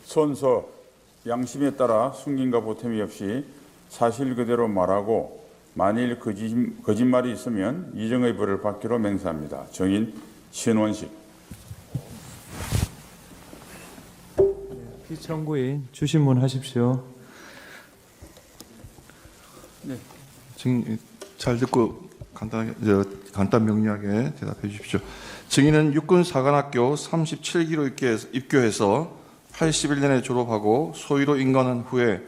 선서 양심에 따라 숨김과 보탬이 없이 사실 그대로 말하고 만일 거짓말이 있으면 이정의 벌을 받기로 맹세합니다. 정인 신원식. 피청구인 주신문 하십시오. 네. 지금 잘 듣고 간단 명료하게 대답해 주십시오. 증인은 육군사관학교 37기로 입교해서 81년에 졸업하고 소위로 임관한 후에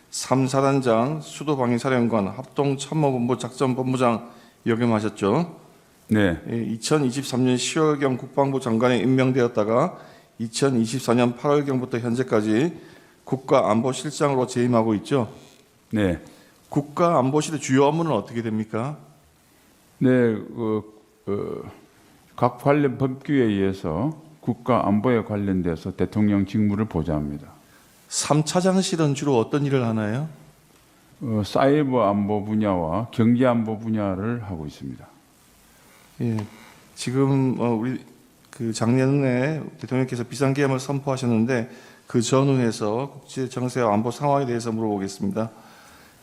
3사단장, 수도방위사령관, 합동참모본부 작전본부장 역임하셨죠. 네. 2023년 10월경 국방부 장관에 임명되었다가 2024년 8월경부터 현재까지 국가안보실장으로 재임하고 있죠. 네. 국가안보실의 주요 업무는 어떻게 됩니까? 네. 각 관련 법규에 의해서 국가 안보에 관련돼서 대통령 직무를 보좌합니다. 3차장실은 주로 어떤 일을 하나요? 사이버 안보 분야와 경제 안보 분야를 하고 있습니다. 예, 지금 우리 그 작년에 대통령께서 비상계엄을 선포하셨는데 그 전후에서 국제 정세와 안보 상황에 대해서 물어보겠습니다.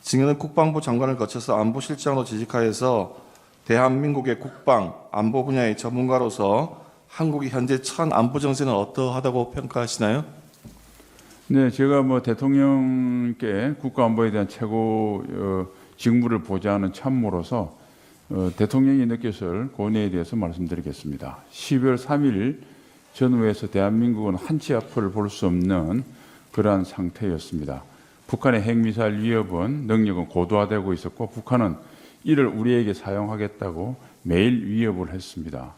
증인은 국방부 장관을 거쳐서 안보실장으로 재직하여서 대한민국의 국방, 안보 분야의 전문가로서 한국이 현재 처한 안보 정세는 어떠하다고 평가하시나요? 네, 제가 대통령께 국가 안보에 대한 최고 직무를 보좌하는 참모로서 대통령이 느꼈을 고뇌에 대해서 말씀드리겠습니다. 12월 3일 전후에서 대한민국은 한치 앞을 볼 수 없는 그러한 상태였습니다. 북한의 핵미사일 위협은 능력은 고도화되고 있었고 북한은 이를 우리에게 사용하겠다고 매일 위협을 했습니다.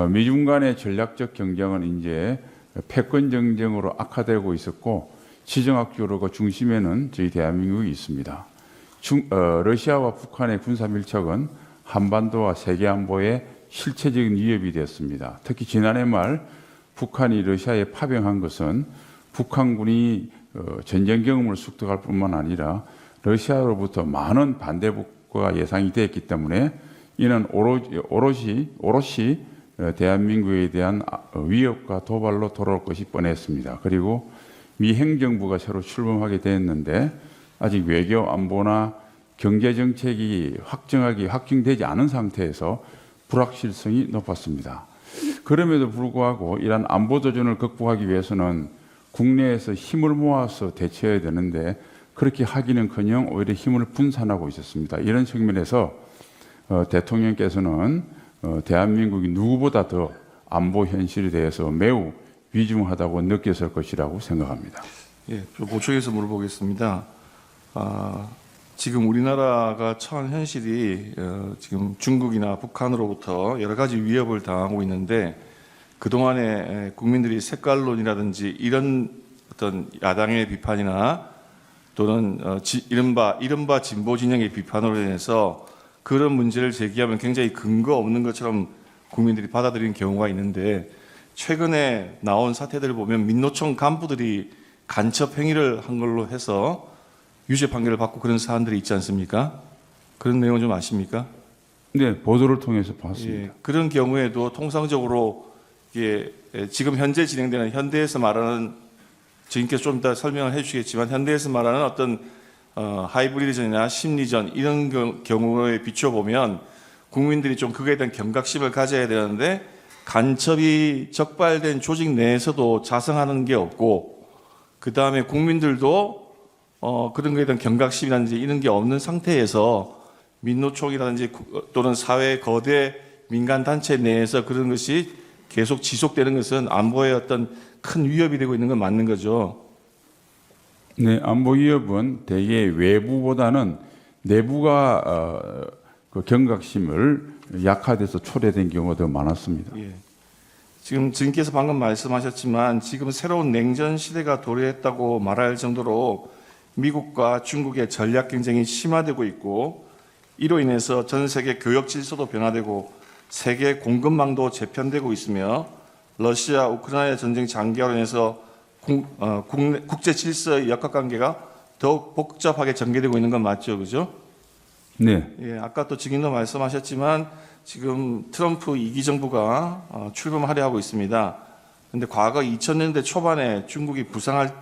미중 간의 전략적 경쟁은 이제 패권 정쟁으로 악화되고 있었고 지정학적으로 그 중심에는 저희 대한민국이 있습니다. 러시아와 북한의 군사 밀착은 한반도와 세계 안보에 실체적인 위협이 되었습니다. 특히 지난해 말 북한이 러시아에 파병한 것은 북한군이 전쟁 경험을 습득할 뿐만 아니라 러시아로부터 많은 반대국가 예상이 되었기 때문에 이는 오롯이 대한민국에 대한 위협과 도발로 돌아올 것이 뻔했습니다. 그리고 미 행정부가 새로 출범하게 됐는데 아직 외교 안보나 경제 정책이 확정되지 않은 상태에서 불확실성이 높았습니다. 그럼에도 불구하고 이러한 안보 도전을 극복하기 위해서는 국내에서 힘을 모아서 대처해야 되는데 그렇게 하기는커녕 오히려 힘을 분산하고 있었습니다. 이런 측면에서 대통령께서는 대한민국이 누구보다 더 안보 현실에 대해서 매우 위중하다고 느꼈을 것이라고 생각합니다. 예, 보충해서 물어보겠습니다. 지금 우리나라가 처한 현실이 지금 중국이나 북한으로부터 여러 가지 위협을 당하고 있는데 그동안에 국민들이 색깔론이라든지 이런 어떤 야당의 비판이나 또는 이른바 진보 진영의 비판으로 인해서 그런 문제를 제기하면 굉장히 근거 없는 것처럼 국민들이 받아들이는 경우가 있는데 최근에 나온 사태들을 보면 민노총 간부들이 간첩 행위를 한 걸로 해서 유죄 판결을 받고 그런 사안들이 있지 않습니까? 그런 내용 좀 아십니까? 네, 보도를 통해서 봤습니다. 예, 그런 경우에도 통상적으로 이게 지금 현재 진행되는 현대에서 말하는 지금께서 좀 이따 설명을 해주시겠지만 현대에서 말하는 어떤 하이브리드전이나 심리전 이런 경우에 비추어 보면 국민들이 좀 그거에 대한 경각심을 가져야 되는데 간첩이 적발된 조직 내에서도 자성하는 게 없고 그 다음에 국민들도 그런 거에 대한 경각심이라든지 이런 게 없는 상태에서 민노총이라든지 또는 사회 거대 민간 단체 내에서 그런 것이 계속 지속되는 것은 안보에 어떤 큰 위협이 되고 있는 건 맞는 거죠. 네, 안보 위협은 대개 외부보다는 내부가 그 경각심을 약화돼서 초래된 경우가 더 많았습니다. 예. 지금 증인께서 방금 말씀하셨지만 지금 새로운 냉전 시대가 도래했다고 말할 정도로 미국과 중국의 전략 경쟁이 심화되고 있고 이로 인해서 전 세계 교역 질서도 변화되고 세계 공급망도 재편되고 있으며 러시아 우크라이나 전쟁 장기화로 인해서 국제 질서의 역학관계가 더욱 복잡하게 전개되고 있는 건 맞죠, 그죠? 네. 예, 아까 또 증인도 말씀하셨지만 지금 트럼프 2기 정부가 출범하려 하고 있습니다. 근데 과거 2000년대 초반에 중국이 부상할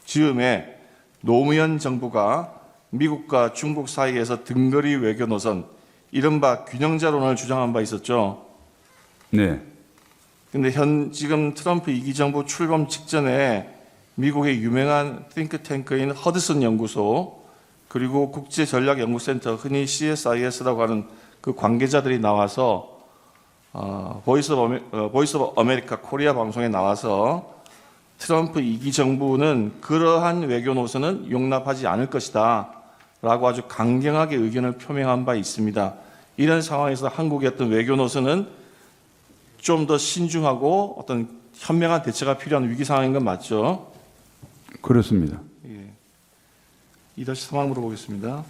즈음에 노무현 정부가 미국과 중국 사이에서 등거리 외교 노선, 이른바 균형자론을 주장한 바 있었죠. 네. 근데 지금 트럼프 2기 정부 출범 직전에 미국의 유명한 띵크탱크인 허드슨 연구소 그리고 국제전략연구센터, 흔히 CSIS라고 하는 그 관계자들이 나와서 보이스 오브 아메리카 코리아 방송에 나와서 트럼프 2기 정부는 그러한 외교 노선은 용납하지 않을 것이다 라고 아주 강경하게 의견을 표명한 바 있습니다. 이런 상황에서 한국의 어떤 외교 노선은 좀 더 신중하고 어떤 현명한 대처가 필요한 위기 상황인 건 맞죠? 그렇습니다. 예. 2-3항 물어보겠습니다.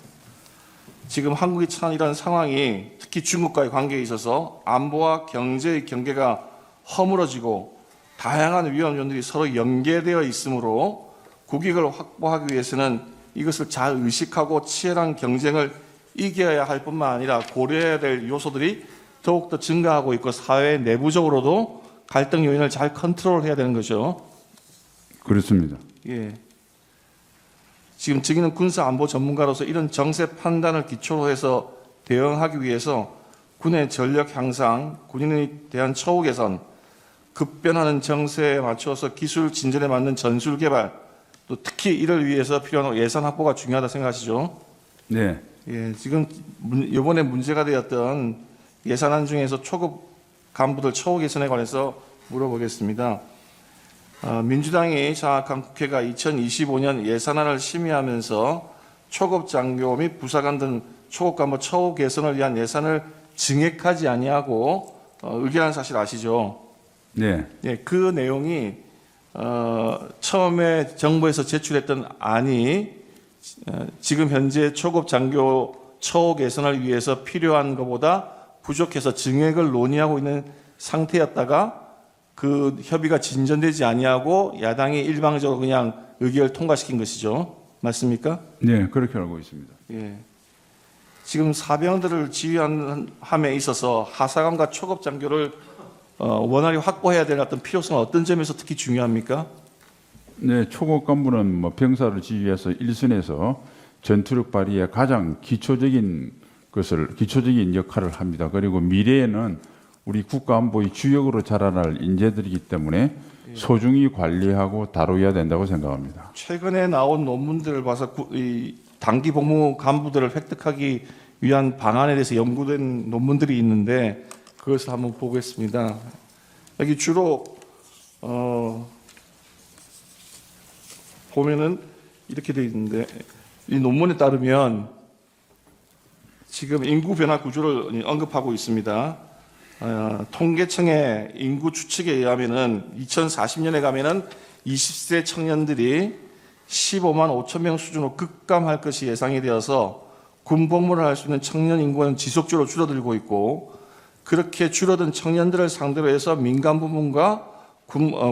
지금 한국이 처한 이런 상황이 특히 중국과의 관계에 있어서 안보와 경제의 경계가 허물어지고 다양한 위험 요인들이 서로 연계되어 있으므로 국익을 확보하기 위해서는 이것을 잘 의식하고 치열한 경쟁을 이겨야 할 뿐만 아니라 고려해야 될 요소들이 더욱더 증가하고 있고 사회 내부적으로도 갈등 요인을 잘 컨트롤해야 되는 거죠. 그렇습니다. 예. 지금 증인은 군사 안보 전문가로서 이런 정세 판단을 기초로 해서 대응하기 위해서 군의 전력 향상, 군인에 대한 처우 개선, 급변하는 정세에 맞춰서 기술 진전에 맞는 전술 개발, 또 특히 이를 위해서 필요한 예산 확보가 중요하다 생각하시죠? 네. 예, 지금 이번에 문제가 되었던 예산안 중에서 초급 간부들 처우 개선에 관해서 물어보겠습니다. 민주당이 장악한 국회가 2025년 예산안을 심의하면서 초급 장교 및 부사관 등 초급 간부 처우 개선을 위한 예산을 증액하지 아니하고 의결한 사실 아시죠? 네. 예, 그 내용이 처음에 정부에서 제출했던 안이 지금 현재 초급 장교 처우 개선을 위해서 필요한 것보다 부족해서 증액을 논의하고 있는 상태였다가 그 협의가 진전되지 아니하고 야당이 일방적으로 그냥 의결을 통과시킨 것이죠. 맞습니까? 네, 그렇게 알고 있습니다. 예. 지금 사병들을 지휘함에 있어서 하사관과 초급 장교를 원활히 확보해야 될 어떤 필요성은 어떤 점에서 특히 중요합니까? 네, 초급 간부는 뭐 병사를 지휘해서 일선에서 전투력 발휘에 가장 기초적인 역할을 합니다. 그리고 미래에는 우리 국가 안보의 주역으로 자라날 인재들이기 때문에 소중히 관리하고 다뤄야 된다고 생각합니다. 최근에 나온 논문들을 봐서 이 단기 복무 간부들을 획득하기 위한 방안에 대해서 연구된 논문들이 있는데 그것을 한번 보겠습니다. 여기 주로 보면은 이렇게 되어 있는데 이 논문에 따르면 지금 인구 변화 구조를 언급하고 있습니다. 통계청의 인구 추측에 의하면은 2040년에 가면은 20세 청년들이 15만 5천 명 수준으로 급감할 것이 예상이 되어서 군 복무를 할 수 있는 청년 인구는 지속적으로 줄어들고 있고 그렇게 줄어든 청년들을 상대로 해서 민간 부문과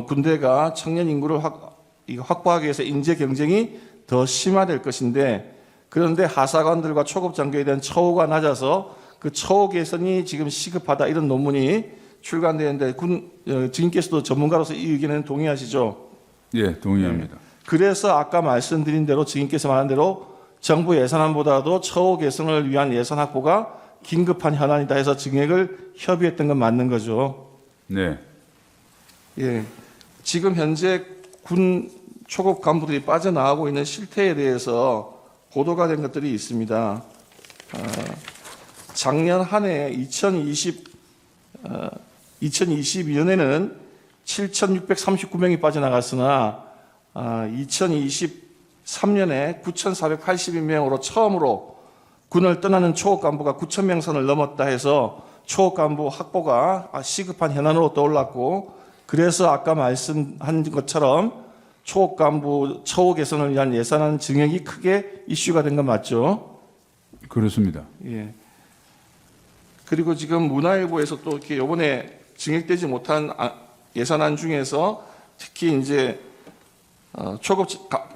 군대가 청년 인구를 확보하기 위해서 인재 경쟁이 더 심화될 것인데 그런데 하사관들과 초급 장교에 대한 처우가 낮아서 그 처우 개선이 지금 시급하다 이런 논문이 출간되는데 증인께서도 전문가로서 이 의견에는 동의하시죠? 예, 동의합니다. 그래서 아까 말씀드린 대로 증인께서 말한 대로 정부 예산안보다도 처우 개선을 위한 예산 확보가 긴급한 현안이다 해서 증액을 협의했던 건 맞는 거죠. 네. 예. 지금 현재 군 초급 간부들이 빠져나가고 있는 실태에 대해서 보도가 된 것들이 있습니다. 작년 한 해 2022년에는 7,639명이 빠져나갔으나 2023년에 9,482명으로 처음으로 군을 떠나는 초급 간부가 9,000명 선을 넘었다 해서 초급 간부 확보가 시급한 현안으로 떠올랐고 그래서 아까 말씀한 것처럼 초급 간부 처우 개선을 위한 예산안 증액이 크게 이슈가 된 건 맞죠? 그렇습니다. 예. 그리고 지금 문화일보에서 또 이렇게 이번에 증액되지 못한 예산안 중에서 특히 이제 초급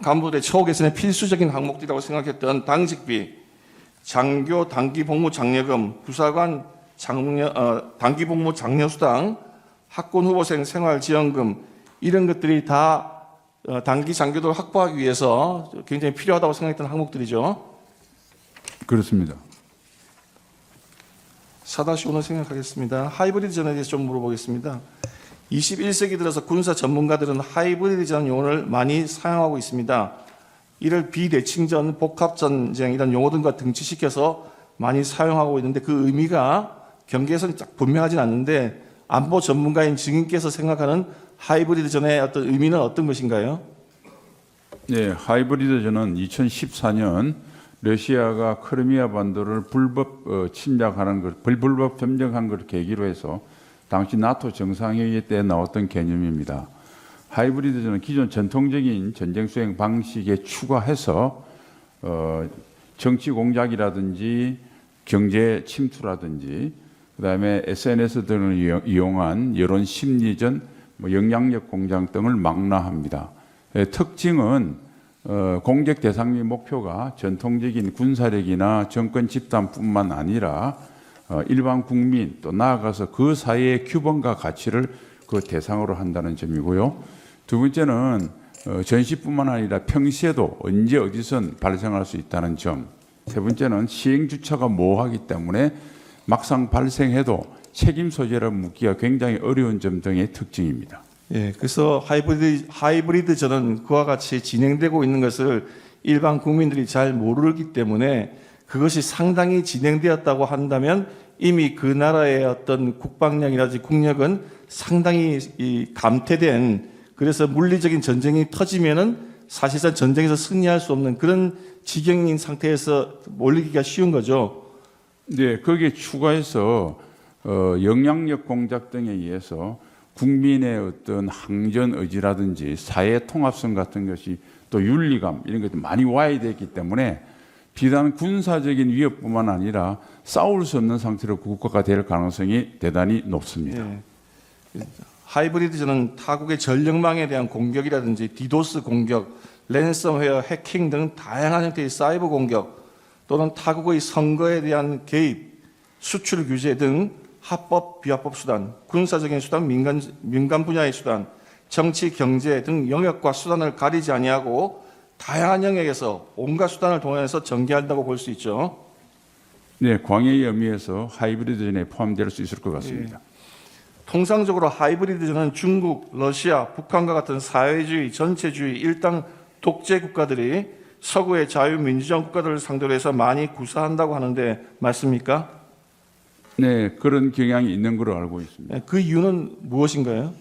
간부들의 처우 개선의 필수적인 항목들이라고 생각했던 당직비, 장교 단기 복무 장려금, 부사관 단기 복무 장려수당, 학군 후보생 생활지원금, 이런 것들이 다 단기 장교도를 확보하기 위해서 굉장히 필요하다고 생각했던 항목들이죠. 그렇습니다. 4-5는 생각하겠습니다. 하이브리드 전에 대해서 좀 물어보겠습니다. 21세기 들어서 군사 전문가들은 하이브리드라는 용어를 많이 사용하고 있습니다. 이를 비대칭전, 복합전쟁 이런 용어 등과 등치시켜서 많이 사용하고 있는데 그 의미가 경계선이 딱 분명하진 않는데 안보 전문가인 증인께서 생각하는 하이브리드 전의 어떤 의미는 어떤 것인가요? 네, 하이브리드전은 2014년 러시아가 크리미아 반도를 불법 침략하는 걸, 불법 점령한 걸 계기로 해서 당시 나토 정상회의 때 나왔던 개념입니다. 하이브리드전은 기존 전통적인 전쟁 수행 방식에 추가해서 정치 공작이라든지 경제 침투라든지 그다음에 SNS 등을 이용한 여론 심리전, 영향력 공작 등을 망라합니다. 특징은 공격 대상 및 목표가 전통적인 군사력이나 정권 집단뿐만 아니라 일반 국민 또 나아가서 그 사이의 규범과 가치를 그 대상으로 한다는 점이고요. 두 번째는 전시뿐만 아니라 평시에도 언제 어디선 발생할 수 있다는 점. 세 번째는 시행 주체가 모호하기 때문에 막상 발생해도 책임 소재를 묻기가 굉장히 어려운 점 등의 특징입니다. 예, 그래서 하이브리드 전은 그와 같이 진행되고 있는 것을 일반 국민들이 잘 모르기 때문에 그것이 상당히 진행되었다고 한다면 이미 그 나라의 어떤 국방력이라든지 국력은 상당히 감퇴된, 그래서 물리적인 전쟁이 터지면은 사실상 전쟁에서 승리할 수 없는 그런 지경인 상태에서 몰리기가 쉬운 거죠. 네, 거기에 추가해서 영향력 공작 등에 의해서 국민의 어떤 항전 의지라든지 사회 통합성 같은 것이 또 윤리감 이런 것도 많이 와야 되기 때문에 비단 군사적인 위협뿐만 아니라 싸울 수 없는 상태로 국가가 될 가능성이 대단히 높습니다. 예. 하이브리드전은 타국의 전력망에 대한 공격이라든지 디도스 공격, 랜섬웨어, 해킹 등 다양한 형태의 사이버 공격 또는 타국의 선거에 대한 개입, 수출 규제 등 합법, 비합법 수단, 군사적인 수단, 민간 분야의 수단, 정치, 경제 등 영역과 수단을 가리지 아니하고 다양한 영역에서 온갖 수단을 동원해서 전개한다고 볼 수 있죠. 네, 광해의 의미에서 하이브리드전에 포함될 수 있을 것 같습니다. 통상적으로 하이브리드전은 중국, 러시아, 북한과 같은 사회주의, 전체주의, 일당 독재 국가들이 서구의 자유민주주의 국가들을 상대로 해서 많이 구사한다고 하는데 맞습니까? 네, 그런 경향이 있는 걸로 알고 있습니다. 그 이유는 무엇인가요?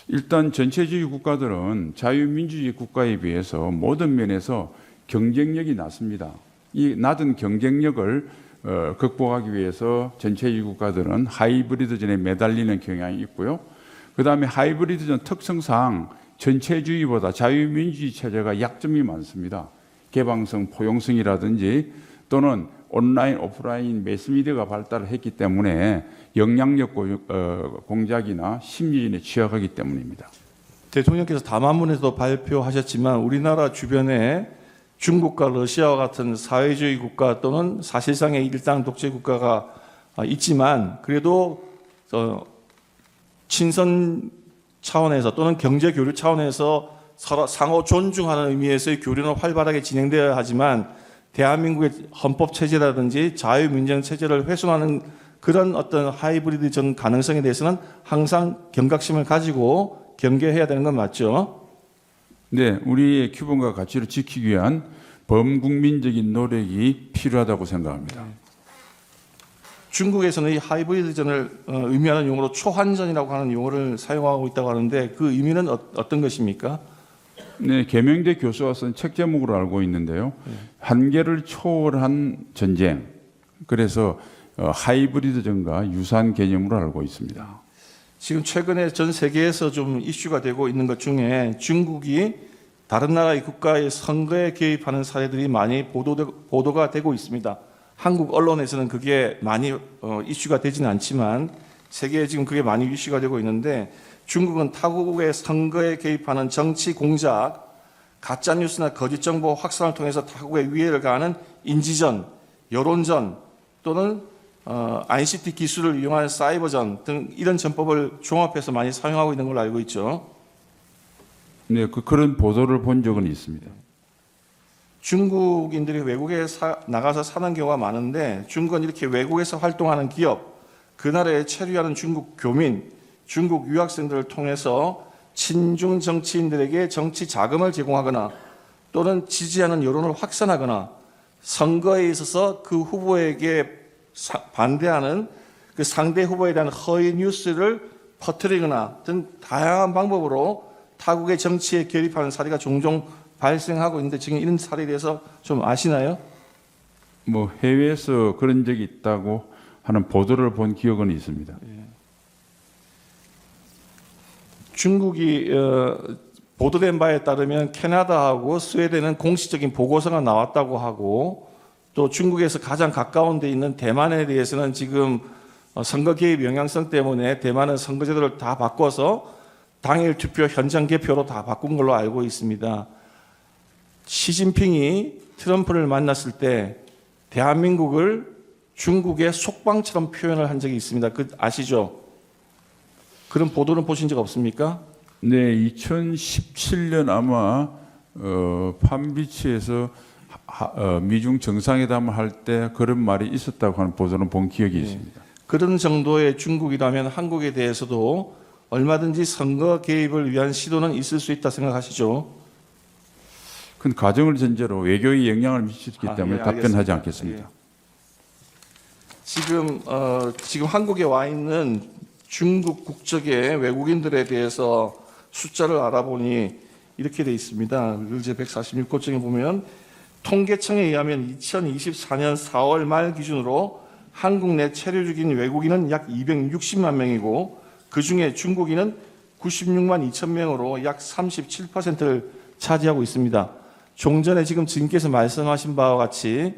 일단 전체주의 국가들은 자유민주주의 국가에 비해서 모든 면에서 경쟁력이 낮습니다. 이 낮은 경쟁력을 극복하기 위해서 전체주의 국가들은 하이브리드전에 매달리는 경향이 있고요. 그다음에 하이브리드전 특성상 전체주의보다 자유민주주의 체제가 약점이 많습니다. 개방성, 포용성이라든지 또는 온라인, 오프라인 매스미디어가 발달을 했기 때문에 영향력 공작이나 심리전에 취약하기 때문입니다. 대통령께서 담화문에서도 발표하셨지만 우리나라 주변에 중국과 러시아와 같은 사회주의 국가 또는 사실상의 일당 독재 국가가 있지만 그래도 친선 차원에서 또는 경제 교류 차원에서 서로 상호 존중하는 의미에서의 교류는 활발하게 진행되어야 하지만 대한민국의 헌법 체제라든지 자유민주주의 체제를 훼손하는 그런 어떤 하이브리드 전 가능성에 대해서는 항상 경각심을 가지고 경계해야 되는 건 맞죠? 네, 우리의 규범과 가치를 지키기 위한 범국민적인 노력이 필요하다고 생각합니다. 중국에서는 이 하이브리드 전을 의미하는 용어로 초환전이라고 하는 용어를 사용하고 있다고 하는데 그 의미는 어떤 것입니까? 네, 계명대 교수가 쓴 책 제목으로 알고 있는데요. 한계를 초월한 전쟁. 그래서 하이브리드전과 유사한 개념으로 알고 있습니다. 지금 최근에 전 세계에서 좀 이슈가 되고 있는 것 중에 중국이 다른 나라의 국가의 선거에 개입하는 사례들이 많이 보도가 되고 있습니다. 한국 언론에서는 그게 많이 이슈가 되지는 않지만 세계에 지금 그게 많이 이슈가 되고 있는데 중국은 타국의 선거에 개입하는 정치 공작, 가짜뉴스나 거짓 정보 확산을 통해서 타국의 위해를 가하는 인지전, 여론전 또는 ICT 기술을 이용한 사이버전 등 이런 전법을 종합해서 많이 사용하고 있는 걸로 알고 있죠. 네, 그런 보도를 본 적은 있습니다. 중국인들이 외국에 나가서 사는 경우가 많은데 중국은 이렇게 외국에서 활동하는 기업, 그 나라에 체류하는 중국 교민, 중국 유학생들을 통해서 친중 정치인들에게 정치 자금을 제공하거나 또는 지지하는 여론을 확산하거나 선거에 있어서 그 후보에게 반대하는 그 상대 후보에 대한 허위 뉴스를 퍼뜨리거나 등 다양한 방법으로 타국의 정치에 개입하는 사례가 종종 발생하고 있는데 지금 이런 사례에 대해서 좀 아시나요? 뭐 해외에서 그런 적이 있다고 하는 보도를 본 기억은 있습니다. 중국이 보도된 바에 따르면 캐나다하고 스웨덴은 공식적인 보고서가 나왔다고 하고 또 중국에서 가장 가까운 데 있는 대만에 대해서는 지금 선거 개입 영향성 때문에 대만은 선거제도를 다 바꿔서 당일 투표 현장 개표로 다 바꾼 걸로 알고 있습니다. 시진핑이 트럼프를 만났을 때 대한민국을 중국의 속방처럼 표현을 한 적이 있습니다. 그 아시죠? 그런 보도는 보신 적 없습니까? 네, 2017년 아마 판비치에서 미중 정상회담을 할 때 그런 말이 있었다고 하는 보도는 본 기억이 있습니다. 그런 정도의 중국이라면 한국에 대해서도 얼마든지 선거 개입을 위한 시도는 있을 수 있다 생각하시죠? 큰 가정을 전제로 외교에 영향을 미치기 때문에 예, 답변하지 알겠습니다. 않겠습니다. 예. 지금 한국에 와 있는 중국 국적의 외국인들에 대해서 숫자를 알아보니 이렇게 돼 있습니다. 제 146호증에 보면 통계청에 의하면 2024년 4월 말 기준으로 한국 내 체류 중인 외국인은 약 260만 명이고 그중에 중국인은 96만 2천 명으로 약 37%를 차지하고 있습니다. 종전에 지금 증인께서 말씀하신 바와 같이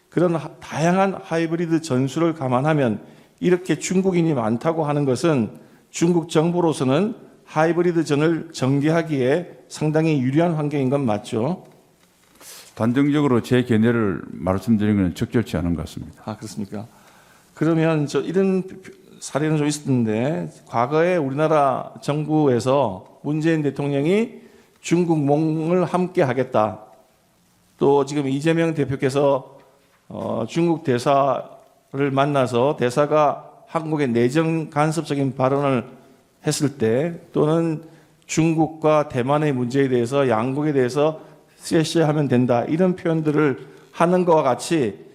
그런 다양한 하이브리드 전술을 감안하면 이렇게 중국인이 많다고 하는 것은 중국 정부로서는 하이브리드 전을 전개하기에 상당히 유리한 환경인 건 맞죠? 단정적으로 제 견해를 말씀드리는 건 적절치 않은 것 같습니다. 아, 그렇습니까? 그러면 이런 사례는 좀 있었는데 과거에 우리나라 정부에서 문재인 대통령이 중국몽을 함께 하겠다. 또 지금 이재명 대표께서 중국 대사를 만나서 대사가 한국의 내정 간섭적인 발언을 했을 때 또는 중국과 대만의 문제에 대해서 양국에 대해서 쎄쎄하면 된다. 이런 표현들을 하는 것과 같이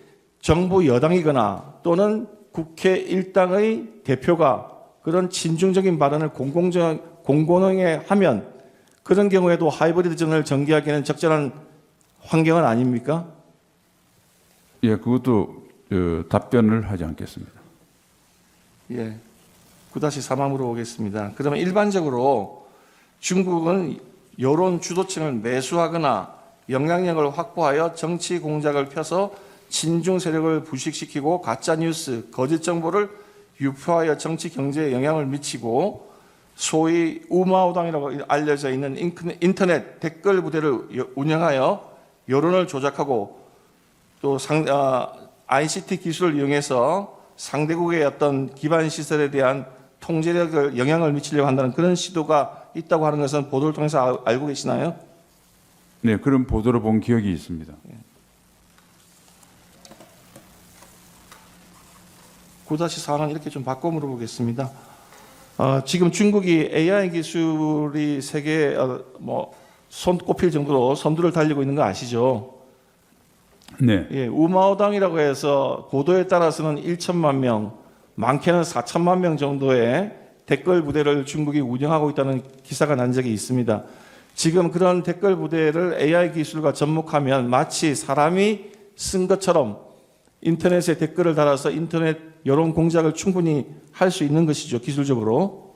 정부 여당이거나 또는 국회 일당의 대표가 그런 친중적인 발언을 공공연하게 하면 그런 경우에도 하이브리드 전을 전개하기에는 적절한 환경은 아닙니까? 예, 그것도 답변을 하지 않겠습니다. 예. 9-3항으로 오겠습니다. 그러면 일반적으로 중국은 여론 주도층을 매수하거나 영향력을 확보하여 정치 공작을 펴서 친중 세력을 부식시키고 가짜뉴스, 거짓 정보를 유포하여 정치 경제에 영향을 미치고 소위 우마오당이라고 알려져 있는 인터넷 댓글 부대를 운영하여 여론을 조작하고 또 ICT 기술을 이용해서 상대국의 어떤 기반 시설에 대한 통제력을 영향을 미치려고 한다는 그런 시도가 있다고 하는 것은 보도를 통해서 알고 계시나요? 네, 그런 보도를 본 기억이 있습니다. 9-4는 이렇게 좀 바꿔 물어보겠습니다. 지금 중국이 AI 기술이 세계에 손꼽힐 정도로 선두를 달리고 있는 거 아시죠? 네, 예, 우마오당이라고 해서 보도에 따라서는 1천만 명, 많게는 4천만 명 정도의 댓글 부대를 중국이 운영하고 있다는 기사가 난 적이 있습니다. 지금 그런 댓글 부대를 AI 기술과 접목하면 마치 사람이 쓴 것처럼 인터넷에 댓글을 달아서 인터넷 여론 공작을 충분히 할 수 있는 것이죠, 기술적으로.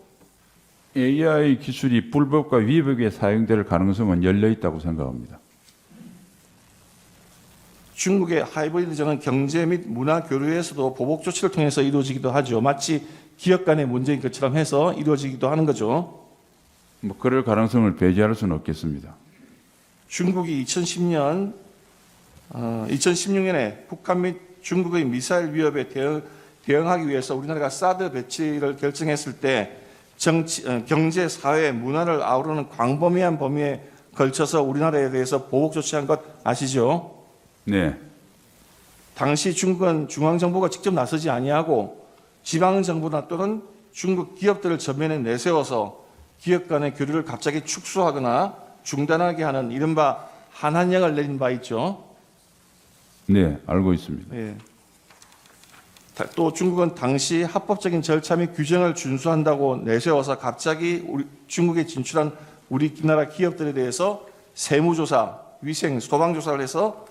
AI 기술이 불법과 위법에 사용될 가능성은 열려 있다고 생각합니다. 중국의 하이브리드전은 경제 및 문화 교류에서도 보복 조치를 통해서 이루어지기도 하죠. 마치 기업 간의 문제인 것처럼 해서 이루어지기도 하는 거죠. 뭐 그럴 가능성을 배제할 수는 없겠습니다. 중국이 2016년에 북한 및 중국의 미사일 위협에 대응하기 위해서 우리나라가 사드 배치를 결정했을 때 정치, 경제, 사회, 문화를 아우르는 광범위한 범위에 걸쳐서 우리나라에 대해서 보복 조치한 것 아시죠? 네, 당시 중국은 중앙정부가 직접 나서지 아니하고 지방정부나 또는 중국 기업들을 전면에 내세워서 기업 간의 교류를 갑자기 축소하거나 중단하게 하는 이른바 한한령을 내린 바 있죠. 네, 알고 있습니다. 예. 또 중국은 당시 합법적인 절차 및 규정을 준수한다고 내세워서 갑자기 중국에 진출한 우리나라 기업들에 대해서 세무조사, 위생, 소방조사를 해서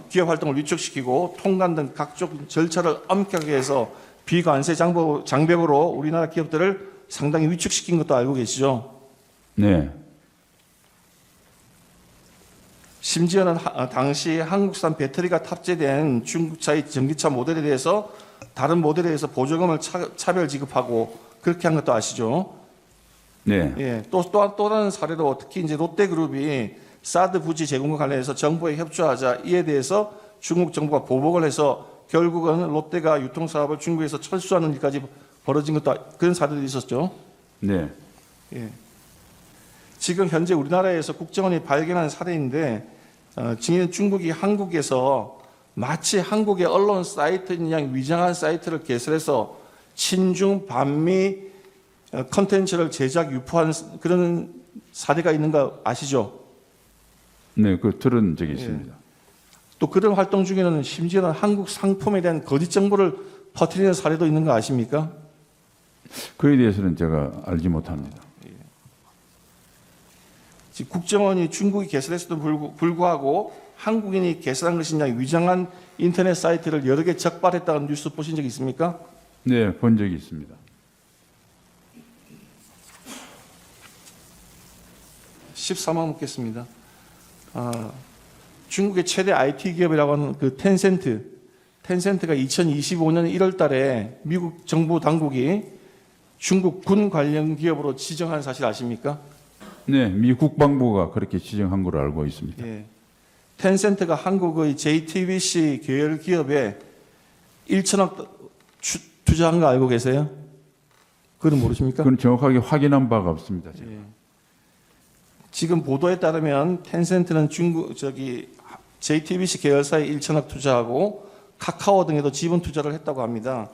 기업 활동을 위축시키고 통관 등 각종 절차를 엄격하게 해서 비관세 장벽으로 우리나라 기업들을 상당히 위축시킨 것도 알고 계시죠? 네, 심지어는 당시 한국산 배터리가 탑재된 중국차의 전기차 모델에 대해서 다른 모델에 대해서 보조금을 차별 지급하고 그렇게 한 것도 아시죠? 네, 예, 또 다른 사례로 특히 이제 롯데그룹이 사드 부지 제공과 관련해서 정부에 협조하자 이에 대해서 중국 정부가 보복을 해서 결국은 롯데가 유통사업을 중국에서 철수하는 일까지 벌어진 것도 그런 사례도 있었죠. 네, 예. 지금 현재 우리나라에서 국정원이 발견한 사례인데 지금 중국이 한국에서 마치 한국의 언론 사이트인 양 위장한 사이트를 개설해서 친중 반미 컨텐츠를 제작 유포한 그런 사례가 있는 거 아시죠? 네, 그 들은 적이 있습니다. 또 그런 활동 중에는 심지어는 한국 상품에 대한 거짓 정보를 퍼뜨리는 사례도 있는 거 아십니까? 그에 대해서는 제가 알지 못합니다. 즉 국정원이 중국이 개설했음에도 불구하고 한국인이 개설한 것이냐 위장한 인터넷 사이트를 여러 개 적발했다는 뉴스 보신 적 있습니까? 네, 본 적이 있습니다. 13만 묻겠습니다. 중국의 최대 IT 기업이라고 하는 그 텐센트가 2025년 1월 달에 미국 정부 당국이 중국 군 관련 기업으로 지정한 사실 아십니까? 네, 미 국방부가 그렇게 지정한 걸로 알고 있습니다. 예. 텐센트가 한국의 JTBC 계열 기업에 1천억 투자한 거 알고 계세요? 그건 모르십니까? 그건 정확하게 확인한 바가 없습니다. 제가. 예. 지금 보도에 따르면 텐센트는 JTBC 계열사에 1천억 투자하고 카카오 등에도 지분 투자를 했다고 합니다.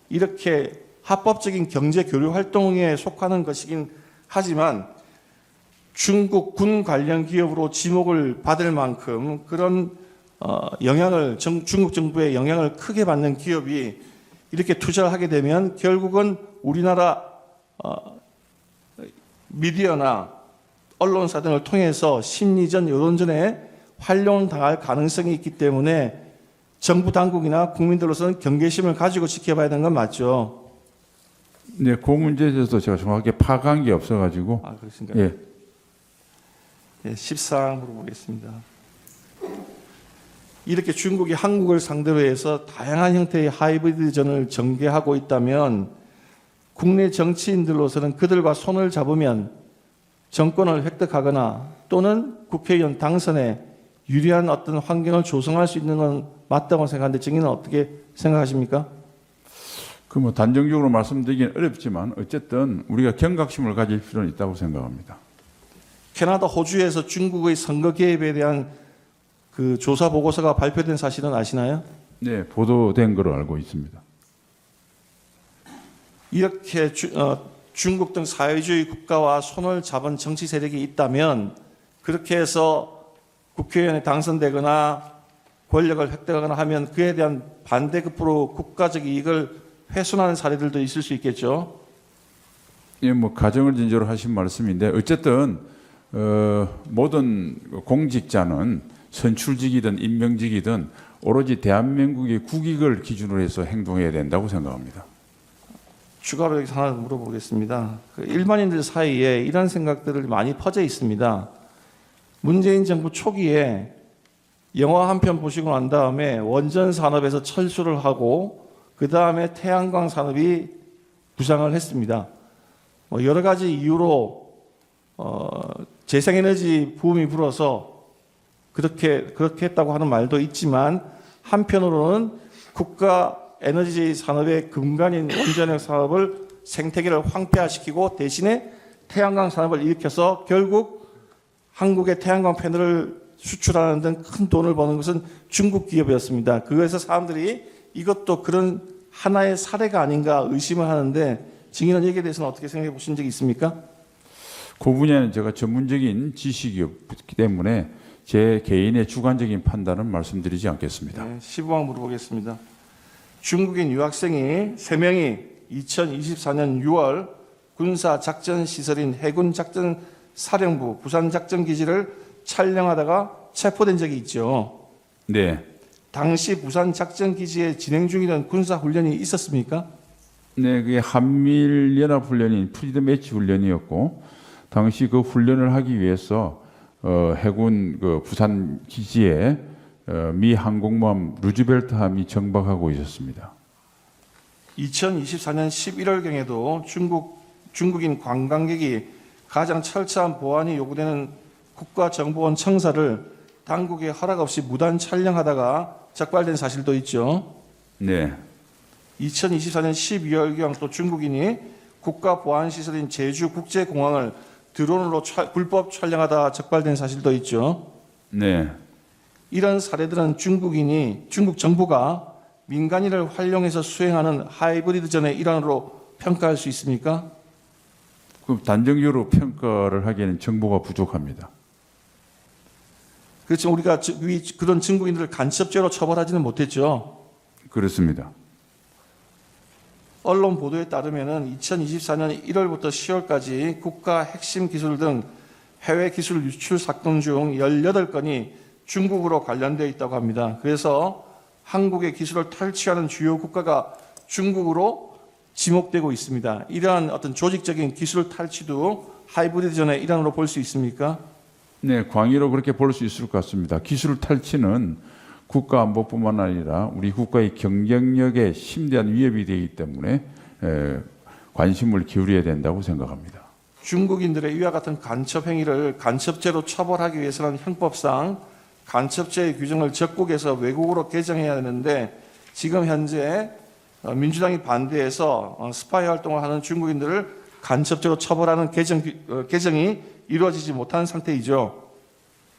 이렇게 합법적인 경제 교류 활동에 속하는 것이긴 하지만 중국 군 관련 기업으로 지목을 받을 만큼 그런 중국 정부의 영향을 크게 받는 기업이 이렇게 투자를 하게 되면 결국은 우리나라 미디어나 언론사 등을 통해서 심리전, 여론전에 활용당할 가능성이 있기 때문에 정부 당국이나 국민들로서는 경계심을 가지고 지켜봐야 되는 건 맞죠? 네, 그 문제에 대해서 제가 정확하게 파악한 게 없어가지고. 그렇습니까? 예, 예, 14 물어보겠습니다. 이렇게 중국이 한국을 상대로 해서 다양한 형태의 하이브리드전을 전개하고 있다면 국내 정치인들로서는 그들과 손을 잡으면 정권을 획득하거나 또는 국회의원 당선에 유리한 어떤 환경을 조성할 수 있는 건 맞다고 생각하는데 정의는 어떻게 생각하십니까? 그 뭐 단정적으로 말씀드리긴 어렵지만 어쨌든 우리가 경각심을 가질 필요는 있다고 생각합니다. 캐나다, 호주에서 중국의 선거 개입에 대한 그 조사 보고서가 발표된 사실은 아시나요? 네, 보도된 걸로 알고 있습니다. 이렇게 중국 등 사회주의 국가와 손을 잡은 정치 세력이 있다면 그렇게 해서 국회의원에 당선되거나 권력을 획득하거나 하면 그에 대한 반대급부로 국가적 이익을 훼손하는 사례들도 있을 수 있겠죠. 예, 뭐 가정을 전제로 하신 말씀인데 어쨌든 모든 공직자는 선출직이든 임명직이든 오로지 대한민국의 국익을 기준으로 해서 행동해야 된다고 생각합니다. 추가로 여기서 하나 물어보겠습니다. 일반인들 사이에 이런 생각들을 많이 퍼져 있습니다. 문재인 정부 초기에 영화 한 편 보시고 난 다음에 원전 산업에서 철수를 하고 그 다음에 태양광 산업이 부상을 했습니다. 여러 가지 이유로 재생에너지 붐이 불어서 그렇게 했다고 하는 말도 있지만 한편으로는 국가 에너지 산업의 근간인 원전력 사업을 생태계를 황폐화시키고 대신에 태양광 산업을 일으켜서 결국 한국의 태양광 패널을 수출하는 데 큰 돈을 버는 것은 중국 기업이었습니다. 그래서 사람들이 이것도 그런 하나의 사례가 아닌가 의심을 하는데 증인은 여기에 대해서는 어떻게 생각해 보신 적이 있습니까? 그 분야는 제가 전문적인 지식이 없기 때문에 제 개인의 주관적인 판단은 말씀드리지 않겠습니다. 네, 15번 물어보겠습니다. 중국인 유학생이 3명이 2024년 6월 군사작전시설인 해군작전사령부 부산작전기지를 촬영하다가 체포된 적이 있죠. 네. 당시 부산작전기지에 진행 중이던 군사훈련이 있었습니까? 네, 그게 한미연합훈련인 프리덤 매치 훈련이었고 당시 그 훈련을 하기 위해서 해군 그 부산 기지에 미 항공모함 루즈벨트함이 정박하고 있었습니다. 2024년 11월경에도 중국인 관광객이 가장 철저한 보안이 요구되는 국가정보원 청사를 당국의 허락 없이 무단 촬영하다가 적발된 사실도 있죠. 네. 2024년 12월경 또 중국인이 국가보안시설인 제주국제공항을 드론으로 불법 촬영하다 적발된 사실도 있죠. 네. 이런 사례들은 중국 정부가 민간인을 활용해서 수행하는 하이브리드전의 일환으로 평가할 수 있습니까? 그 단정적으로 평가를 하기에는 정보가 부족합니다. 그렇지만 우리가 그런 중국인들을 간첩죄로 처벌하지는 못했죠. 그렇습니다. 언론 보도에 따르면 2024년 1월부터 10월까지 국가 핵심 기술 등 해외 기술 유출 사건 중 18건이 중국으로 관련되어 있다고 합니다. 그래서 한국의 기술을 탈취하는 주요 국가가 중국으로 지목되고 있습니다. 이러한 어떤 조직적인 기술 탈취도 하이브리드전의 일환으로 볼 수 있습니까? 네, 광의로 그렇게 볼 수 있을 것 같습니다. 기술 탈취는 국가 안보뿐만 아니라 우리 국가의 경쟁력에 심대한 위협이 되기 때문에 관심을 기울여야 된다고 생각합니다. 중국인들의 이와 같은 간첩 행위를 간첩죄로 처벌하기 위해서는 형법상 간첩죄의 규정을 적국에서 외국으로 개정해야 하는데 지금 현재 민주당이 반대해서 스파이 활동을 하는 중국인들을 간첩죄로 처벌하는 개정이 이루어지지 못한 상태이죠.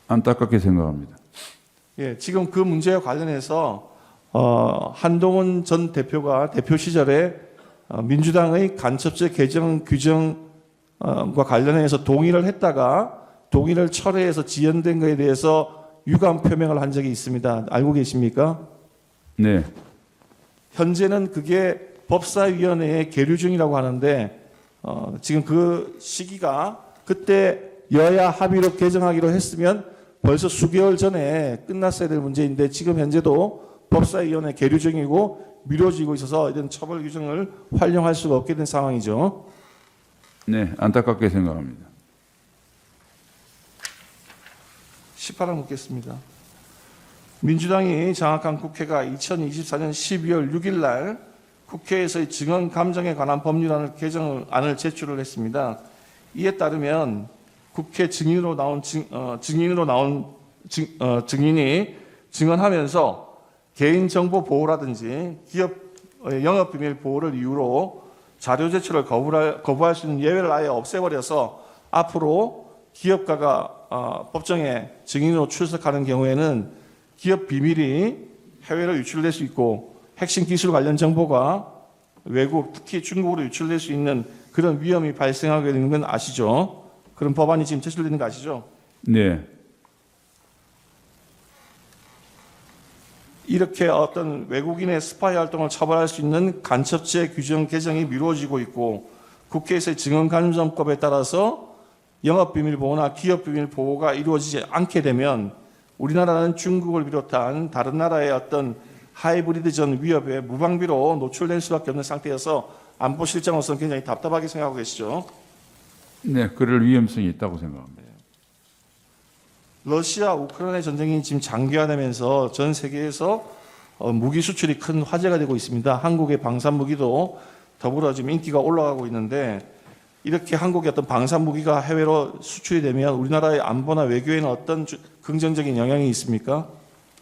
안타깝게 생각합니다. 예, 지금 그 문제와 관련해서 한동훈 전 대표가 대표 시절에 민주당의 간첩죄 개정 규정과 관련해서 동의를 했다가 동의를 철회해서 지연된 것에 대해서 유감 표명을 한 적이 있습니다. 알고 계십니까? 네. 현재는 그게 법사위원회의 계류 중이라고 하는데 지금 그 시기가 그때 여야 합의로 개정하기로 했으면 벌써 수개월 전에 끝났어야 될 문제인데 지금 현재도 법사위원회 계류 중이고 미뤄지고 있어서 이런 처벌 규정을 활용할 수가 없게 된 상황이죠. 네, 안타깝게 생각합니다. 18을 묻겠습니다. 민주당이 장악한 국회가 2024년 12월 6일 날 국회에서의 증언 감정에 관한 법률안을 개정안을 제출을 했습니다. 이에 따르면 국회 증인으로 나온 증인이 증언하면서 개인정보 보호라든지 기업 영업비밀 보호를 이유로 자료 제출을 거부할 수 있는 예외를 아예 없애버려서 앞으로 기업가가 법정에 증인으로 출석하는 경우에는 기업 비밀이 해외로 유출될 수 있고 핵심 기술 관련 정보가 외국, 특히 중국으로 유출될 수 있는 그런 위험이 발생하게 되는 건 아시죠? 그런 법안이 지금 제출되는 거 아시죠? 네. 이렇게 어떤 외국인의 스파이 활동을 처벌할 수 있는 간첩죄 규정 개정이 미루어지고 있고 국회에서의 증언감정법에 따라서 영업비밀 보호나 기업비밀 보호가 이루어지지 않게 되면 우리나라는 중국을 비롯한 다른 나라의 어떤 하이브리드전 위협에 무방비로 노출될 수밖에 없는 상태여서 안보실장으로서는 굉장히 답답하게 생각하고 계시죠. 네, 그럴 위험성이 있다고 생각합니다. 러시아 우크라이나 전쟁이 지금 장기화되면서 전 세계에서 무기 수출이 큰 화제가 되고 있습니다. 한국의 방산 무기도 더불어 지금 인기가 올라가고 있는데 이렇게 한국의 어떤 방산 무기가 해외로 수출이 되면 우리나라의 안보나 외교에는 어떤 긍정적인 영향이 있습니까?